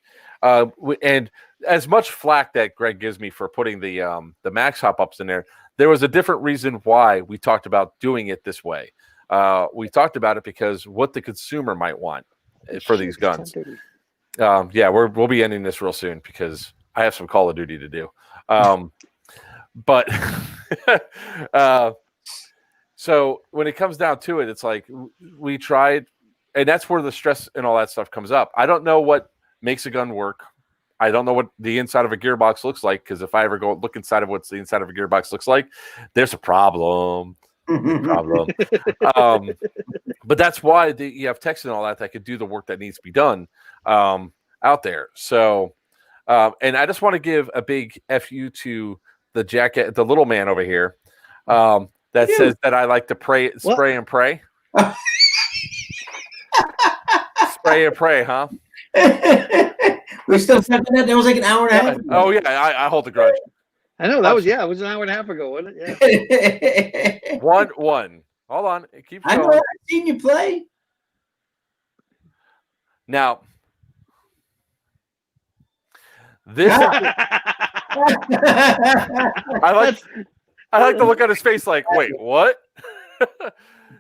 as much flack that Greg gives me for putting the max hop ups in there was a different reason why we talked about doing it this way. We talked about it because what the consumer might want for these guns. Yeah, we'll be ending this real soon because I have some Call of Duty to do. But so when it comes down to it, it's like we tried, and that's where the stress and all that stuff comes up. I don't know what makes a gun work. I don't know what the inside of a gearbox looks like, because if I ever go look inside of what the inside of a gearbox looks like, there's a problem. But that's why you have text and all that could do the work that needs to be done out there. So, and I just want to give a big FU to the little man over here that says that I like to spray and pray. Spray and pray, huh? We're still talking that. That was like an hour and a half ago. Oh yeah, I hold the grudge. I know it was an hour and a half ago, wasn't it? Yeah. 1-1. Hold on, it keeps going. I know. I've seen you play. Now, this I like to look at his face like, wait, what?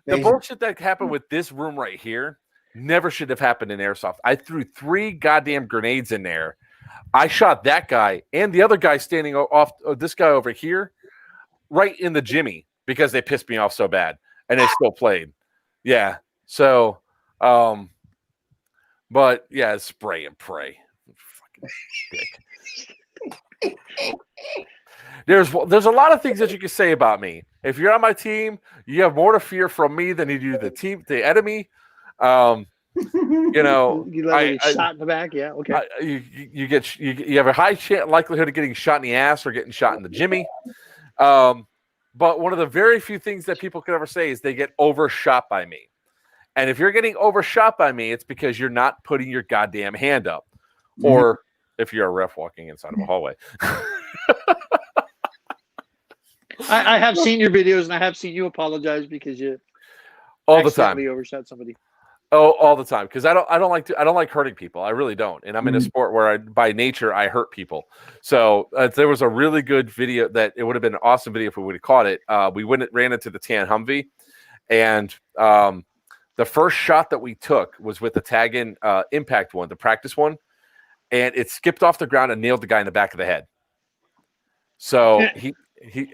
The bullshit that happened with this room right here never should have happened in airsoft. I threw 3 goddamn grenades in there. I shot that guy and the other guy standing off, this guy over here, right in the jimmy because they pissed me off so bad, and they still played. Yeah. So, but yeah, spray and pray. Fucking dick. There's a lot of things that you can say about me. If you're on my team, you have more to fear from me than you do the enemy. You get shot in the back. Yeah, okay. You have a high likelihood of getting shot in the ass or getting shot in the jimmy. But one of the very few things that people could ever say is they get overshot by me. And if you're getting overshot by me, it's because you're not putting your goddamn hand up, or if you're a ref walking inside of a hallway. I have seen your videos, and I have seen you apologize because you all the time overshot somebody. Oh, all the time, because I don't like hurting people. I really don't, and I'm in a sport where by nature I hurt people. So there was a really good video that it would have been an awesome video if we would have caught it. We ran into the tan Humvee, and the first shot that we took was with the tag-in impact one, the practice one, and it skipped off the ground and nailed the guy in the back of the head. So he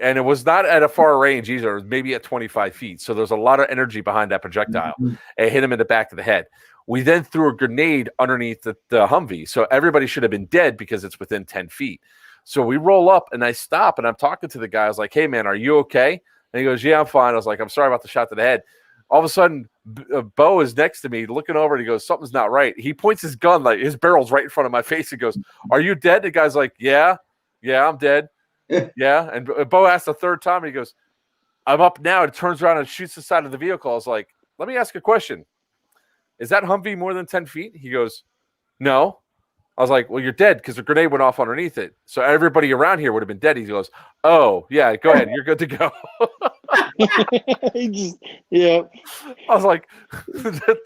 and it was not at a far range either, maybe at 25 feet. So there's a lot of energy behind that projectile. It hit him in the back of the head. We then threw a grenade underneath the Humvee. So everybody should have been dead because it's within 10 feet. So we roll up and I stop and I'm talking to the guy. I was like, hey, man, are you okay? And he goes, yeah, I'm fine. I was like, I'm sorry about the shot to the head. All of a sudden, Bo is next to me looking over and he goes, something's not right. He points his gun, like his barrel's right in front of my face. He goes, are you dead? The guy's like, yeah, I'm dead. Yeah. And Bo asked the third time and he goes, I'm up now. And turns around and shoots the side of the vehicle. I was like, let me ask a question. Is that Humvee more than 10 feet? He goes, no. I was like, well, you're dead because the grenade went off underneath it. So everybody around here would have been dead. He goes, oh, yeah, go ahead. You're good to go. He just, yeah. I was like,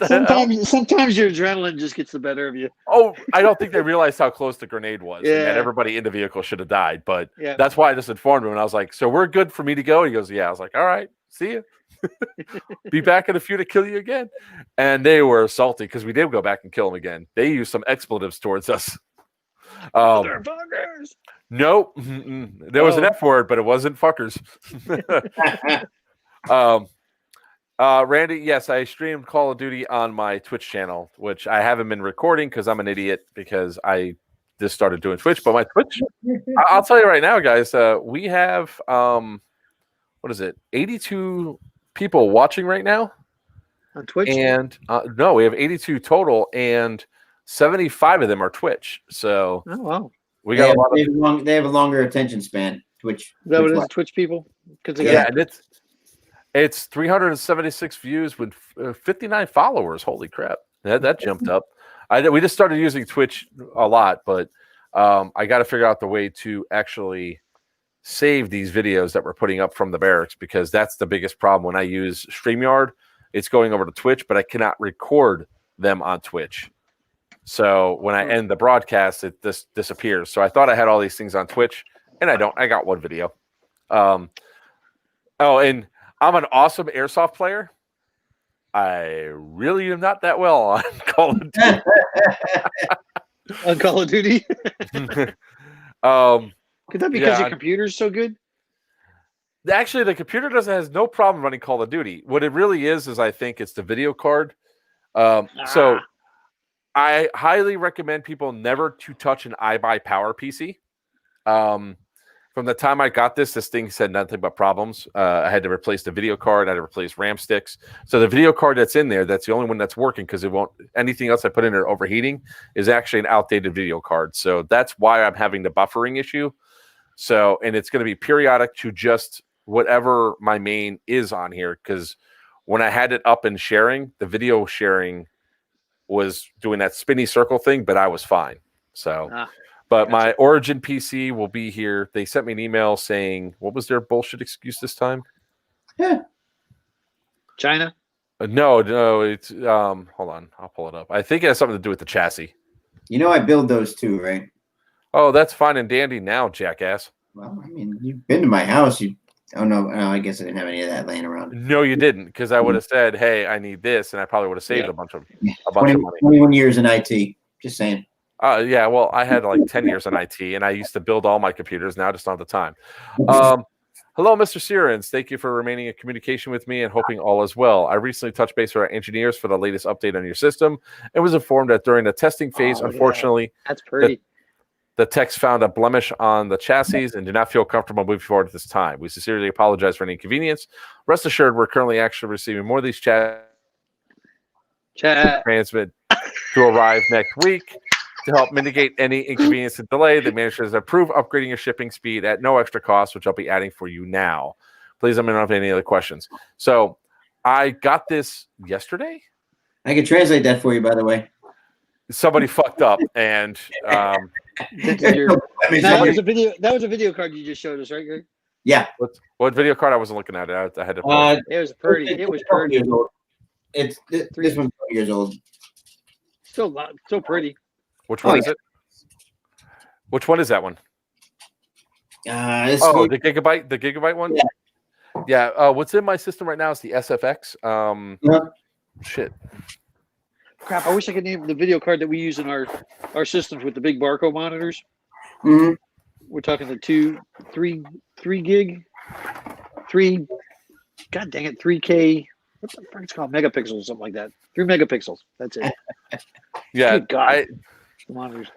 Sometimes your adrenaline just gets the better of you. oh, I don't think they realized how close the grenade was, and that Yeah. everybody in the vehicle should have died. But Yeah. that's why I just informed him, and I was like, so we're good for me to go? He goes, yeah. I was like, all right, see you. Be back in a few to kill you again. And they were salty because we did go back and kill them again. They used some expletives towards us. Motherfuckers. Nope. There was an F word, but it wasn't fuckers. Randy, yes, I streamed Call of Duty on my Twitch channel, which I haven't been recording because I'm an idiot because I just started doing Twitch. But my Twitch, I'll tell you right now, guys, we have, what is it, 82 people watching right now? On Twitch? And no, we have 82 total, and 75 of them are Twitch. So Oh, wow. we got a lot of. They have a longer attention span. Twitch. Is that what it is, Twitch people? Yeah, and it's 376 views with 59 followers. Holy crap, that jumped up. We just started using Twitch a lot, but I got to figure out the way to actually save these videos that we're putting up from the barracks, because that's the biggest problem when I use StreamYard. It's going over to Twitch, but I cannot record them on Twitch. So when I end the broadcast, it just disappears. So I thought I had all these things on Twitch, and I don't. I got one video. And I'm an awesome airsoft player. I really am not that well on Call of Duty. On Call of Duty? Could that be because your computer's so good? Actually, the computer has no problem running Call of Duty. What it really is I think it's the video card. So I highly recommend people never to touch an iBuy-Power PC. From the time I got this thing said nothing but problems. I had to replace the video card. I had to replace RAM sticks. So the video card that's in there, that's the only one that's working, because it won't. Anything else I put in there overheating is actually an outdated video card. So that's why I'm having the buffering issue. So, and it's going to be periodic to just whatever my main is on here, because when I had it up and sharing, the video sharing was doing that spinny circle thing, but I was fine. So, but my Origin PC will be here. They sent me an email saying, what was their bullshit excuse this time? Yeah. China? No, it's hold on, I'll pull it up. I think it has something to do with the chassis. You know I build those too, right? Oh, that's fine and dandy now, jackass. Well, I mean, you've been to my house. Oh no, I guess I didn't have any of that laying around. No, you didn't, because I would have said, "Hey, I need this," and I probably would have saved a bunch of money. 21 years in IT. Just saying. Yeah, well, I had like 10 years in IT, and I used to build all my computers. Now I just don't have the time. Hello, Mr. Sirens. Thank you for remaining in communication with me and hoping all is well. I recently touched base with our engineers for the latest update on your system and was informed that during the testing phase, unfortunately, that's pretty. The techs found a blemish on the chassis and do not feel comfortable moving forward at this time. We sincerely apologize for any inconvenience. Rest assured, we're currently actually receiving more of these transmit to arrive next week to help mitigate any inconvenience and delay. The manager has approved upgrading your shipping speed at no extra cost, which I'll be adding for you now. Please let me know if any other questions. So I got this yesterday. I can translate that for you, by the way. Somebody fucked up, and that was a video card you just showed us, right, Greg? Yeah. What video card? I wasn't looking at it. I had to. It was pretty. It was pretty. It's this one's 4 years old. Still pretty. Which one is it? Which one is that one? The gigabyte one. Yeah. What's in my system right now is the SFX. Shit. Crap! I wish I could name the video card that we use in our systems with the big Barco monitors. Mm-hmm. We're talking the 3 gig, 3. God dang it, 3K. What the fuck it's called? Megapixels, something like that. 3 megapixels. That's it. Yeah. Good God. Monitors.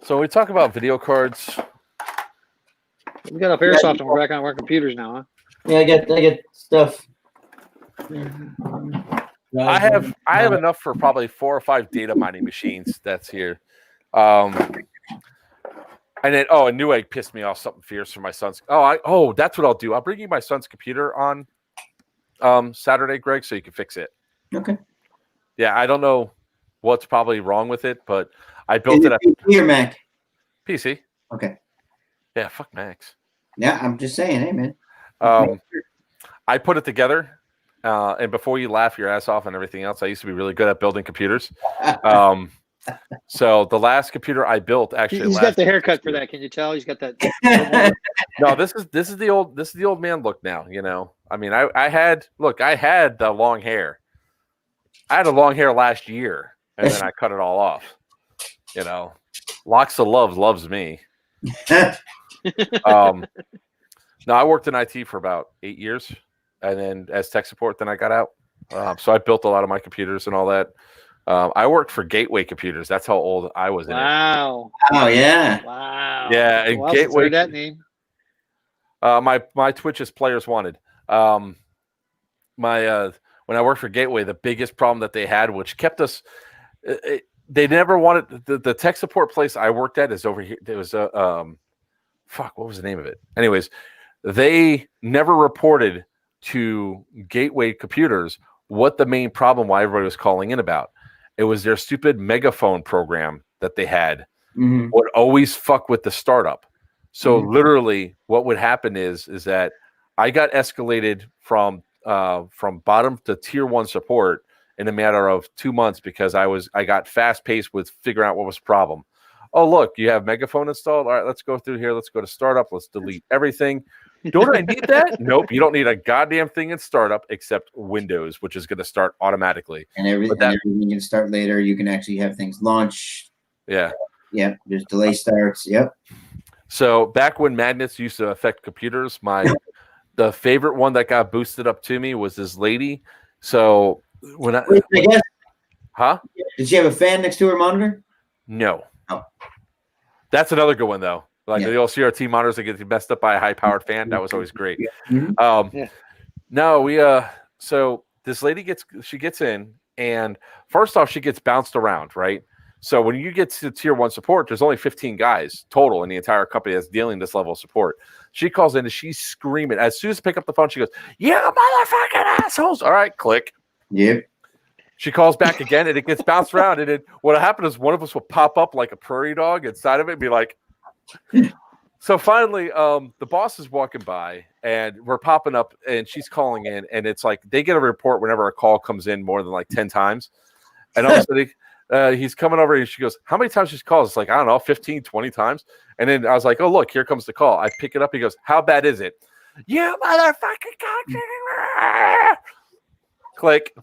So we talk about video cards. We got up airsoft and we're back on our computers now, huh? Yeah, I get stuff. I have enough for probably 4 or 5 data mining machines that's here. And then a Newegg pissed me off something fierce for my son's. That's what I'll do. I'll bring you my son's computer on Saturday, Greg, so you can fix it. Okay. Yeah, I don't know what's probably wrong with it, but I built it up. PC or Mac? PC. Okay. Yeah, fuck Macs. Yeah, I'm just saying, hey man. I put it together. And before you laugh your ass off and everything else, I used to be really good at building computers. So the last computer I built actually He's got the haircut for that. Can you tell? He's got that. No, this is the old man look now. You know, I mean, I had the long hair. I had a long hair last year, and then I cut it all off. You know, Locks of Love loves me. No, I worked in IT for about 8 years, and then as tech support, then I got out. So I built a lot of my computers and all that. I worked for Gateway Computers. That's how old I was in it. Wow. Oh yeah. Wow. Yeah, and Gateway. That name. My Twitch is Players Wanted. When I worked for Gateway, the biggest problem that they had, which kept us, they never wanted the tech support place I worked at is over here. There was a what was the name of it? Anyways, they never reported to Gateway Computers what the main problem why everybody was calling in about. It was their stupid megaphone program that they had would always fuck with the startup. So literally what would happen is that I got escalated from bottom to tier 1 support in a matter of 2 months because I got fast paced with figuring out what was the problem. Oh, look, you have megaphone installed. All right, let's go through here. Let's go to startup. Let's delete everything. Don't I need that? Nope. You don't need a goddamn thing in startup except Windows, which is going to start automatically. And everything can start later. You can actually have things launch. Yeah. Yep. There's delay starts. Yep. So back when magnets used to affect computers, the favorite one that got boosted up to me was this lady. So when did she have a fan next to her monitor? No. Oh. That's another good one though. Like the old CRT monitors that get messed up by a high-powered fan. That was always great. No, so this lady gets in, and first off, she gets bounced around, right? So when you get to tier 1 support, there's only 15 guys total in the entire company that's dealing this level of support. She calls in and she's screaming. As soon as I pick up the phone, she goes, "You motherfucking assholes!" All right, click. Yep. She calls back again, and it gets bounced around. And then what happened is one of us will pop up like a prairie dog inside of it and be like. So finally, the boss is walking by, and we're popping up, and she's calling in, and it's like they get a report whenever a call comes in more than like 10 times. And all of a sudden, he's coming over, and she goes, "How many times she calls?" It's like, I don't know, 15, 20 times. And then I was like, "Oh, look, here comes the call." I pick it up. He goes, "How bad is it?" "You motherfucking cock." Click.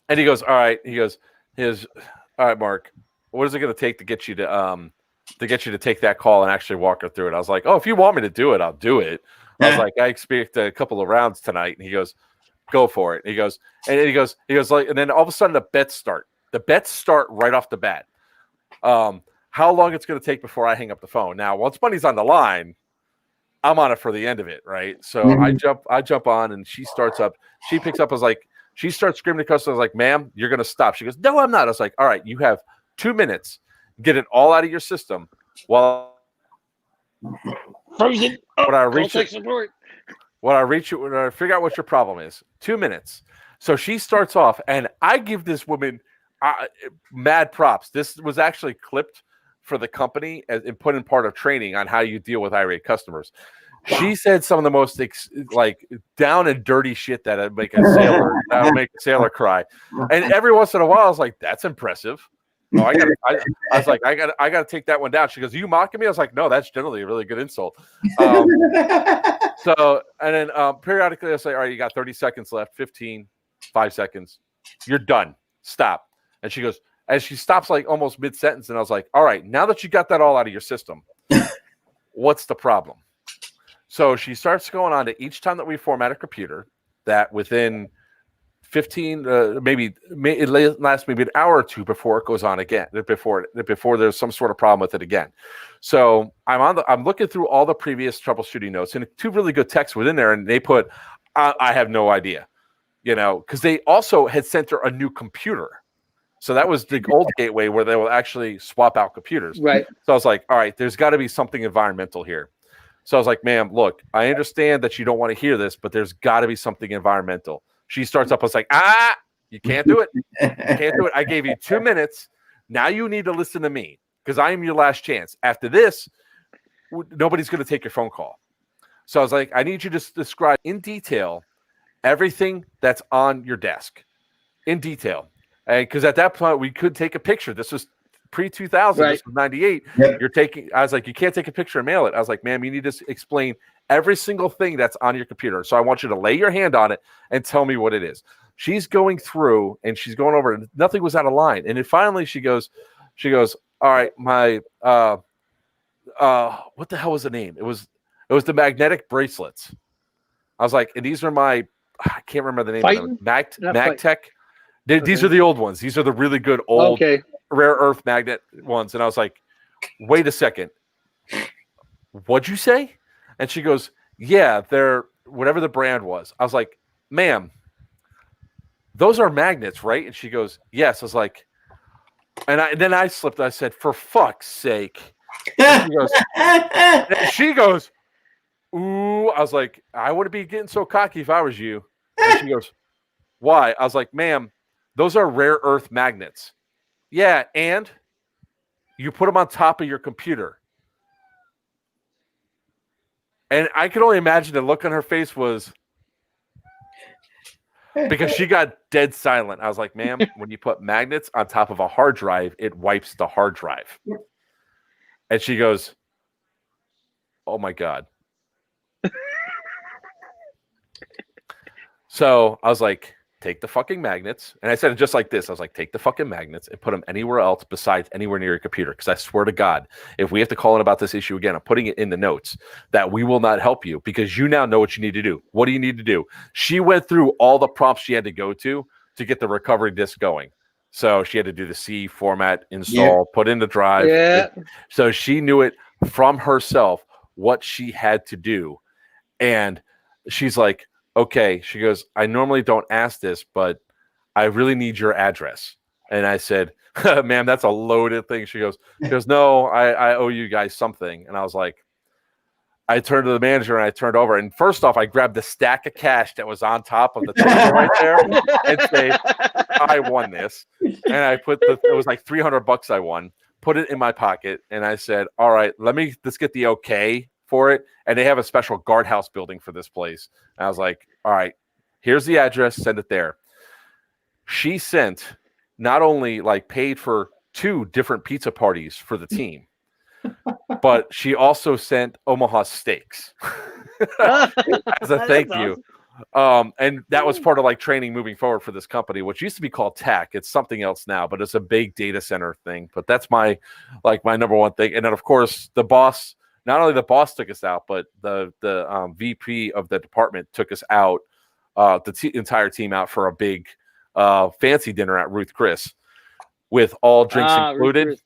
And he goes, "All right." He goes, "All right, Mark, what is it going to take to get you to take that call and actually walk her through it?" I was like, "Oh, if you want me to do it, I'll do it." I was like, "I expect a couple of rounds tonight." And he goes, "Go for it." And he goes, like, and then all of a sudden the bets start. The bets start right off the bat. How long it's going to take before I hang up the phone. Now, once money's on the line, I'm on it for the end of it, right? So I jump on, and she starts up. She picks up. I was like, she starts screaming at customers. I was like, "Ma'am, you're going to stop." She goes, "No, I'm not." I was like, "All right, you have 2 minutes. Get it all out of your system while frozen. When I figure out what your problem is. 2 minutes." So she starts off, and I give this woman mad props. This was actually clipped for the company and put in part of training on how you deal with irate customers. She said some of the most down and dirty shit that would make a sailor cry. And every once in a while, I was like, "That's impressive." Oh, I was like, I got to take that one down. She goes, "Are you mocking me?" I was like, "No, that's generally a really good insult." So, and then periodically I say, "All right, you got 30 seconds left, 15, 5 seconds. You're done. Stop." And she goes, as she stops like almost mid-sentence, and I was like, "All right, now that you got that all out of your system, what's the problem?" So she starts going on to each time that we format a computer that within 15, maybe it lasts maybe an hour or two before it goes on again, before there's some sort of problem with it again. So I'm looking through all the previous troubleshooting notes, and 2 really good texts within there, and they put, I have no idea, because they also had sent her a new computer. So that was the old Gateway where they will actually swap out computers. Right. So I was like, all right, there's got to be something environmental here. So I was like, "Ma'am, look, I understand that you don't want to hear this, but there's got to be something environmental." She starts up. I was like, "You can't do it. You can't do it. I gave you 2 minutes. Now you need to listen to me because I am your last chance. After this, nobody's going to take your phone call." So I was like, I need you to describe in detail everything that's on your desk in detail. Because at that point, we could take a picture. This was pre-2000. Right. This was 98. Yep. I was like, you can't take a picture and mail it. I was like, ma'am, you need to explain every single thing that's on your computer. So I want you to lay your hand on it and tell me what it is. She's going through and she's going over and nothing was out of line. And then finally she goes, all right, my, what the hell was the name? It was the magnetic bracelets. I was like, and these are my, I can't remember the name of them. MagTech. These are the old ones. These are the really good old rare earth magnet ones. And I was like, wait a second. What'd you say? And she goes, yeah, they're whatever the brand was. I was like, ma'am, those are magnets, right? And she goes, yes. I was like, and then I slipped. I said, for fuck's sake. And she goes, ooh. I was like, I wouldn't be getting so cocky if I was you. And she goes, why? I was like, ma'am, those are rare earth magnets. Yeah, and you put them on top of your computer. And I could only imagine the look on her face was because she got dead silent. I was like, ma'am, when you put magnets on top of a hard drive, it wipes the hard drive. And she goes, oh my God. So I was like, take the fucking magnets. And I said it just like this. I was like, take the fucking magnets and put them anywhere else besides anywhere near your computer. Because I swear to God, if we have to call in about this issue again, I'm putting it in the notes that we will not help you because you now know what you need to do. What do you need to do? She went through all the prompts she had to go to get the recovery disk going. So she had to do the C format, install, put in the drive. Yeah. So she knew it from herself what she had to do. And she's like, okay, she goes, I normally don't ask this, but I really need your address. And I said, ma'am, that's a loaded thing. She goes, no, I owe you guys something. And I was like, I turned to the manager and I turned over. And first off, I grabbed the stack of cash that was on top of the table right there and say, I won this. And I put it was like $300 I won, put it in my pocket. And I said, all right, let's get the okay for it. And they have a special guardhouse building for this place. And I was like, all right, here's the address, send it there. She sent not only like paid for 2 different pizza parties for the team, but she also sent Omaha steaks as a thank you. Awesome. And that was part of like training moving forward for this company, which used to be called TAC. It's something else now, but it's a big data center thing. But that's my number one thing. And then of course the boss, not only the boss took us out, but the VP of the department took us out, the entire team out for a big fancy dinner at Ruth Chris with all drinks included.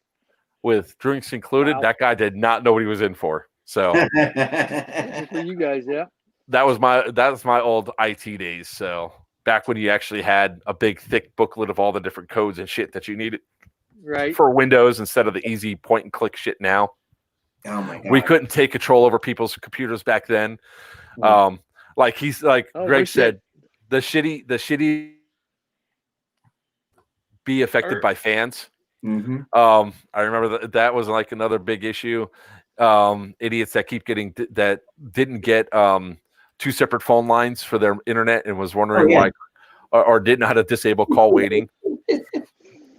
With drinks included, wow. That guy did not know what he was in for. So for you guys, yeah. That was my old IT days. So back when you actually had a big thick booklet of all the different codes and shit that you needed for Windows instead of the easy point and click shit now. Oh my God. We couldn't take control over people's computers back then. Like Greg said, the shitty be affected by fans. Mm-hmm. I remember that was like another big issue. Idiots that keep getting that didn't get 2 separate phone lines for their internet and was wondering why, or didn't know how to disable call waiting.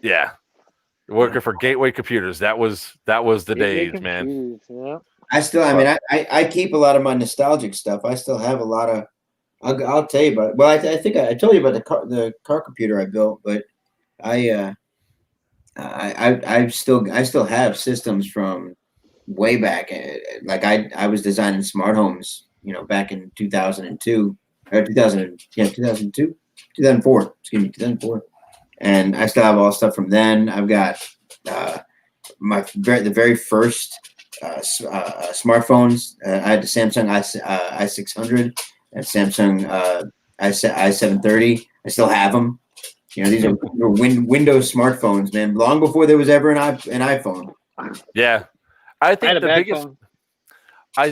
Yeah. Working for Gateway Computers. That was the days, man. Yeah. I keep a lot of my nostalgic stuff. I still have a lot of. I'll tell you about it. Well, I think I told you about the car computer I built, but I still have systems from way back. Like I was designing smart homes, back in 2002 or 2002, 2004. Excuse me, 2004. And I still have all stuff from then. I've got the very first smartphones. I had the Samsung i600 and Samsung i730. I still have them. These are Windows smartphones, man. Long before there was ever an iPhone. Yeah, I think the biggest. I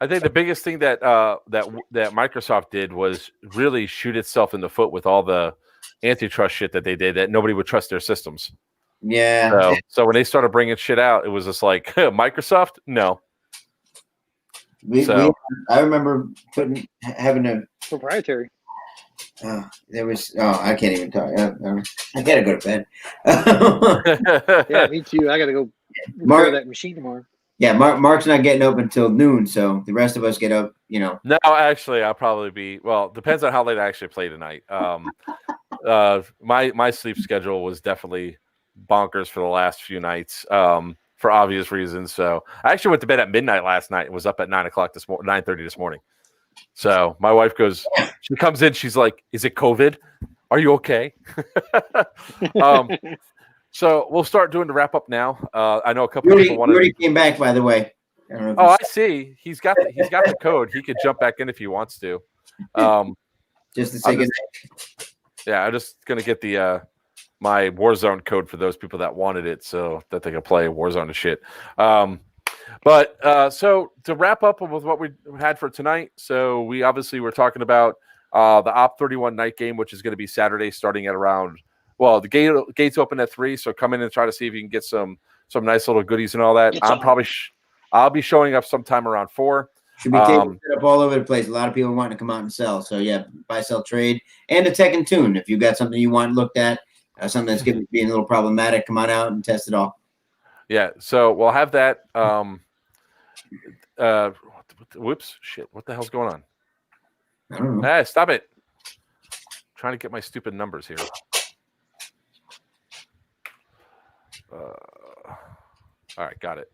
think the biggest thing that Microsoft did was really shoot itself in the foot with all the antitrust shit that they did, that nobody would trust their systems. Yeah. So when they started bringing shit out, it was just like Microsoft, no. I remember having a proprietary. There was. Oh, I can't even talk. I gotta go to bed. Yeah, me too. I gotta go repair that machine tomorrow. Yeah, Mark's not getting up until noon, so the rest of us get up. No, actually, I'll probably be. Well, depends on how late I actually play tonight. My sleep schedule was definitely bonkers for the last few nights, for obvious reasons. So I actually went to bed at midnight last night and was up at 9:00 9:30 this morning. So my wife she comes in, she's like, "Is it COVID? Are you okay?" So we'll start doing the wrap up now. I know a couple people want to. Already came back, by the way. I see. He's got the code. He could jump back in if he wants to. Just to say good night. Yeah, I'm just gonna get the my Warzone code for those people that wanted it, so that they can play Warzone and shit. But so to wrap up with what we had for tonight, so we obviously were talking about the Op31 night game, which is going to be Saturday, starting at around. Well, the gates open at 3, so come in and try to see if you can get some nice little goodies and all that. I'll be showing up sometime around 4. Should be set up all over the place. A lot of people wanting to come out and sell. So yeah, buy, sell, trade, and a tech and tune. If you've got something you want looked at, something that's being a little problematic, come on out and test it all. Yeah, so we'll have that. Whoops, shit! What the hell's going on? I don't know. Hey, stop it! I'm trying to get my stupid numbers here. All right, got it.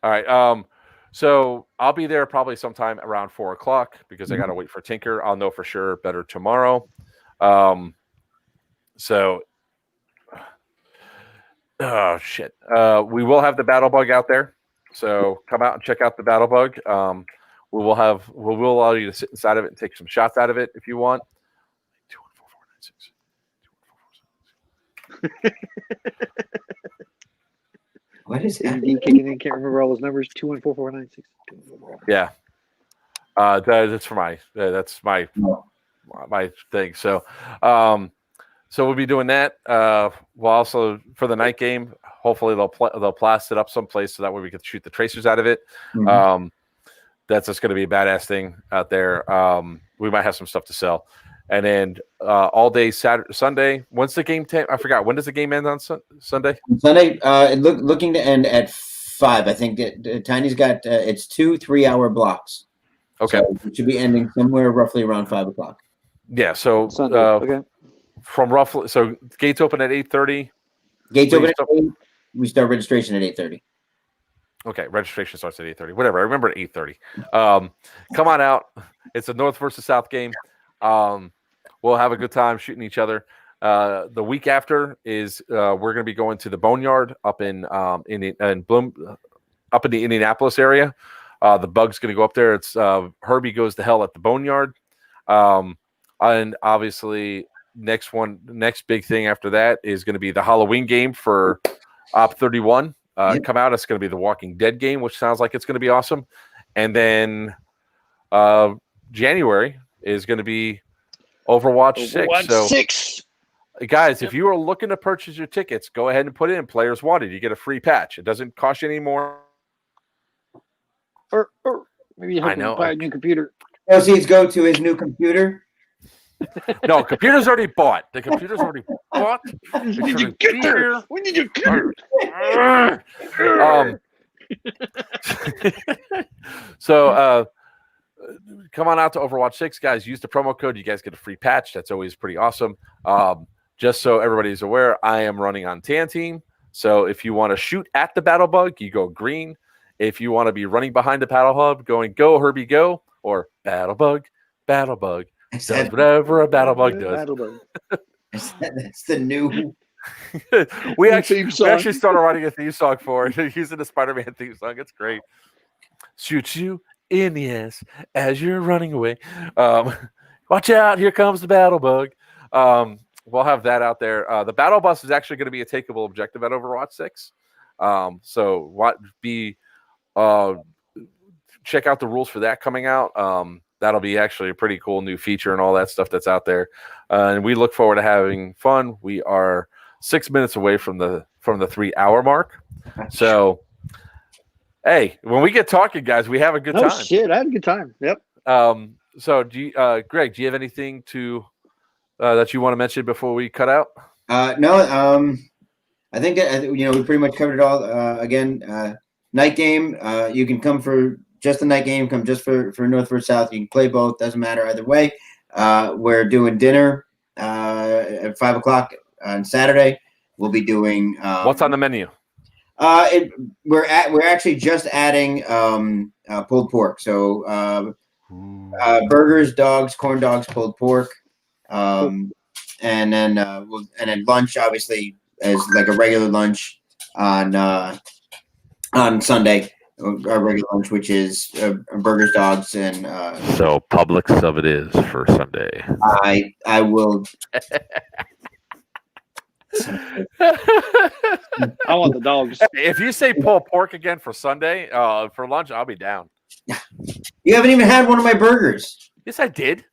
All right. So I'll be there probably sometime around 4:00 because I got to wait for Tinker. I'll know for sure better tomorrow. Oh shit. We will have the battle bug out there. So come out and check out the battle bug. We will allow you to sit inside of it and take some shots out of it if you want. 2144966. What is that? Kicking in, can't remember all those numbers. 214496. Yeah. That's for that's my thing. So so we'll be doing that. We'll also for the night game, hopefully they'll blast it up someplace so that way we can shoot the tracers out of it. Mm-hmm. That's just going to be a badass thing out there. We might have some stuff to sell. And then all day Sunday. When's the game? I forgot. When does the game end on Sunday? Sunday. Looking to end at 5. I think Tiny's got it's 2 3-hour blocks. Okay. So it should be ending somewhere roughly around 5:00. Yeah. So Sunday. Okay. From roughly gates open at 8:30. Gates open at 8. We start registration at 8:30. Okay, registration starts at 8:30. Whatever. I remember at 8:30. Come on out. It's a North versus South game. We'll have a good time shooting each other. The week after is we're going to be going to the Boneyard up in Bloom, up in the Indianapolis area. The Bug's going to go up there. It's Herbie Goes to Hell at the Boneyard, and obviously next big thing after that is going to be the Halloween game for Op31. Come out. It's going to be the Walking Dead game, which sounds like it's going to be awesome. And then January is going to be Overwatch 6. So, 6. Guys, if you are looking to purchase your tickets, go ahead and put in Players Wanted. You get a free patch. It doesn't cost you any more. Or maybe you have to buy a new computer. Proceeds go to his new computer. No, computer's already bought. The computer's already bought. When did you get there? When did you get there? So come on out to Overwatch 6, guys. Use the promo code. You guys get a free patch. That's always pretty awesome. Just so everybody's aware, I am running on Tan Team. So if you want to shoot at the Battle Bug, you go green. If you want to be running behind the Battle Hub, going go Herbie go, or Battle Bug. Does whatever a Battle Bug does. That's the new. we actually started writing a theme song for it using the Spider-Man theme song. It's great. Shoot you in the ass as you're running away. Watch out! Here comes the Battle Bug. We'll have that out there. The Battle Bus is actually going to be a takeable objective at Overwatch 6. Check out the rules for that coming out. That'll be actually a pretty cool new feature and all that stuff that's out there. And we look forward to having fun. We are 6 minutes away from the 3-hour mark. So Hey, when we get talking, guys, we have a good No time. shit, I had a good time. Yep. So, Greg, do you have anything that you want to mention before we cut out? No. I think that we pretty much covered it all. Again, night game. You can come for just the night game. Come just for North versus South. You can play both. Doesn't matter either way. We're doing dinner at 5:00 on Saturday. We'll be doing. What's on the menu? We're actually just adding pulled pork. So burgers, dogs, corn dogs, pulled pork, and then lunch obviously as like a regular lunch on Sunday. Our regular lunch, which is burgers, dogs, and so Publix of it is for Sunday. I will. I want the dogs. If you say pulled pork again for Sunday for lunch, I'll be down. You haven't even had one of my burgers. Yes, I did.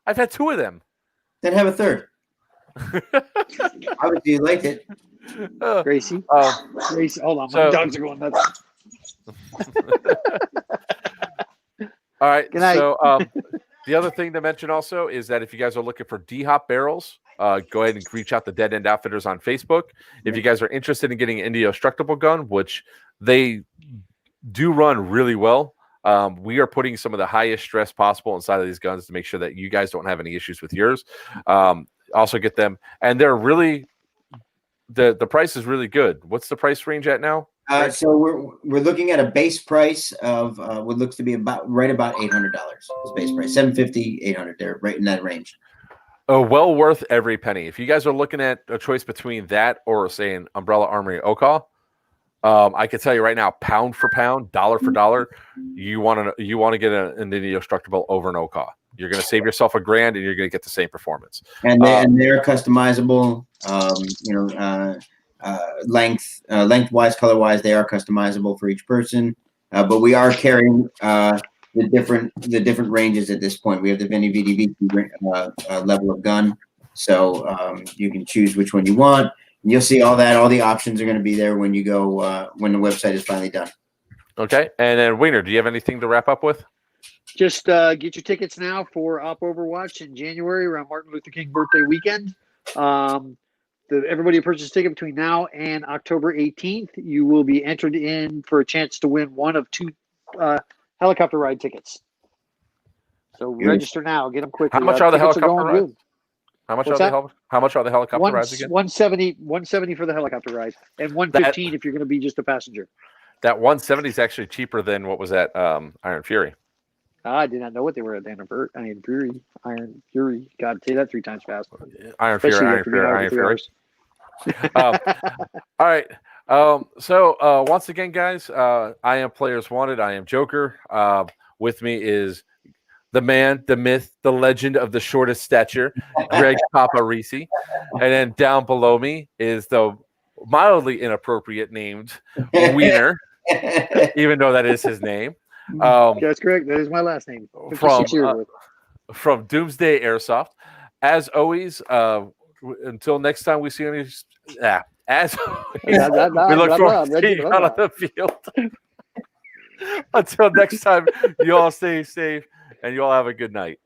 I've had 2 of them. Then have a third. Obviously, you liked it. Gracie. Gracie, hold on. My dogs are going nuts. All right. Good night. So the other thing to mention also is that if you guys are looking for D-Hop barrels, go ahead and reach out to Dead End Outfitters on Facebook. If you guys are interested in getting an indestructible gun, which they do run really well, we are putting some of the highest stress possible inside of these guns to make sure that you guys don't have any issues with yours. Also get them, and they're really the price is really good. What's the price range at now? So we're looking at a base price of what looks to be about $800. Is base price $750, $800. They're right in that range. Oh, well worth every penny. If you guys are looking at a choice between that or saying Umbrella Armory Oka, I can tell you right now, pound for pound, dollar for dollar, you want to get an indestructible over an Oka. You're going to save yourself $1,000 and you're going to get the same performance. And they're customizable. Lengthwise, color-wise, they are customizable for each person. But we are carrying the different ranges at this point. We have the Vinny VDV level of gun, so you can choose which one you want. And you'll see all that. All the options are going to be there when you go when the website is finally done. Okay, and then Wiener, do you have anything to wrap up with? Just get your tickets now for Op Overwatch in January around Martin Luther King birthday weekend. Everybody who purchases a ticket between now and October 18th, you will be entered in for a chance to win one of 2 helicopter ride tickets. So register now. Get them quickly. How much are the helicopter rides? Good. How much are the helicopter rides again? 170 for the helicopter ride, and 115 if you're going to be just a passenger. That 170 is actually cheaper than what was at Iron Fury. I did not know what they were at Iron Fury. God, say that 3 times fast. Iron Fury. All right. So once again, guys, I am Players Wanted. I am Joker. With me is the man, the myth, the legend of the shortest stature, Greg Paparisi. And then down below me is the mildly inappropriate named Wiener, even though that is his name. That's correct. That is my last name. From Doomsday Airsoft. As always, until next time we see you, we look forward to seeing you out on the field. Until next time, you all stay safe and you all have a good night.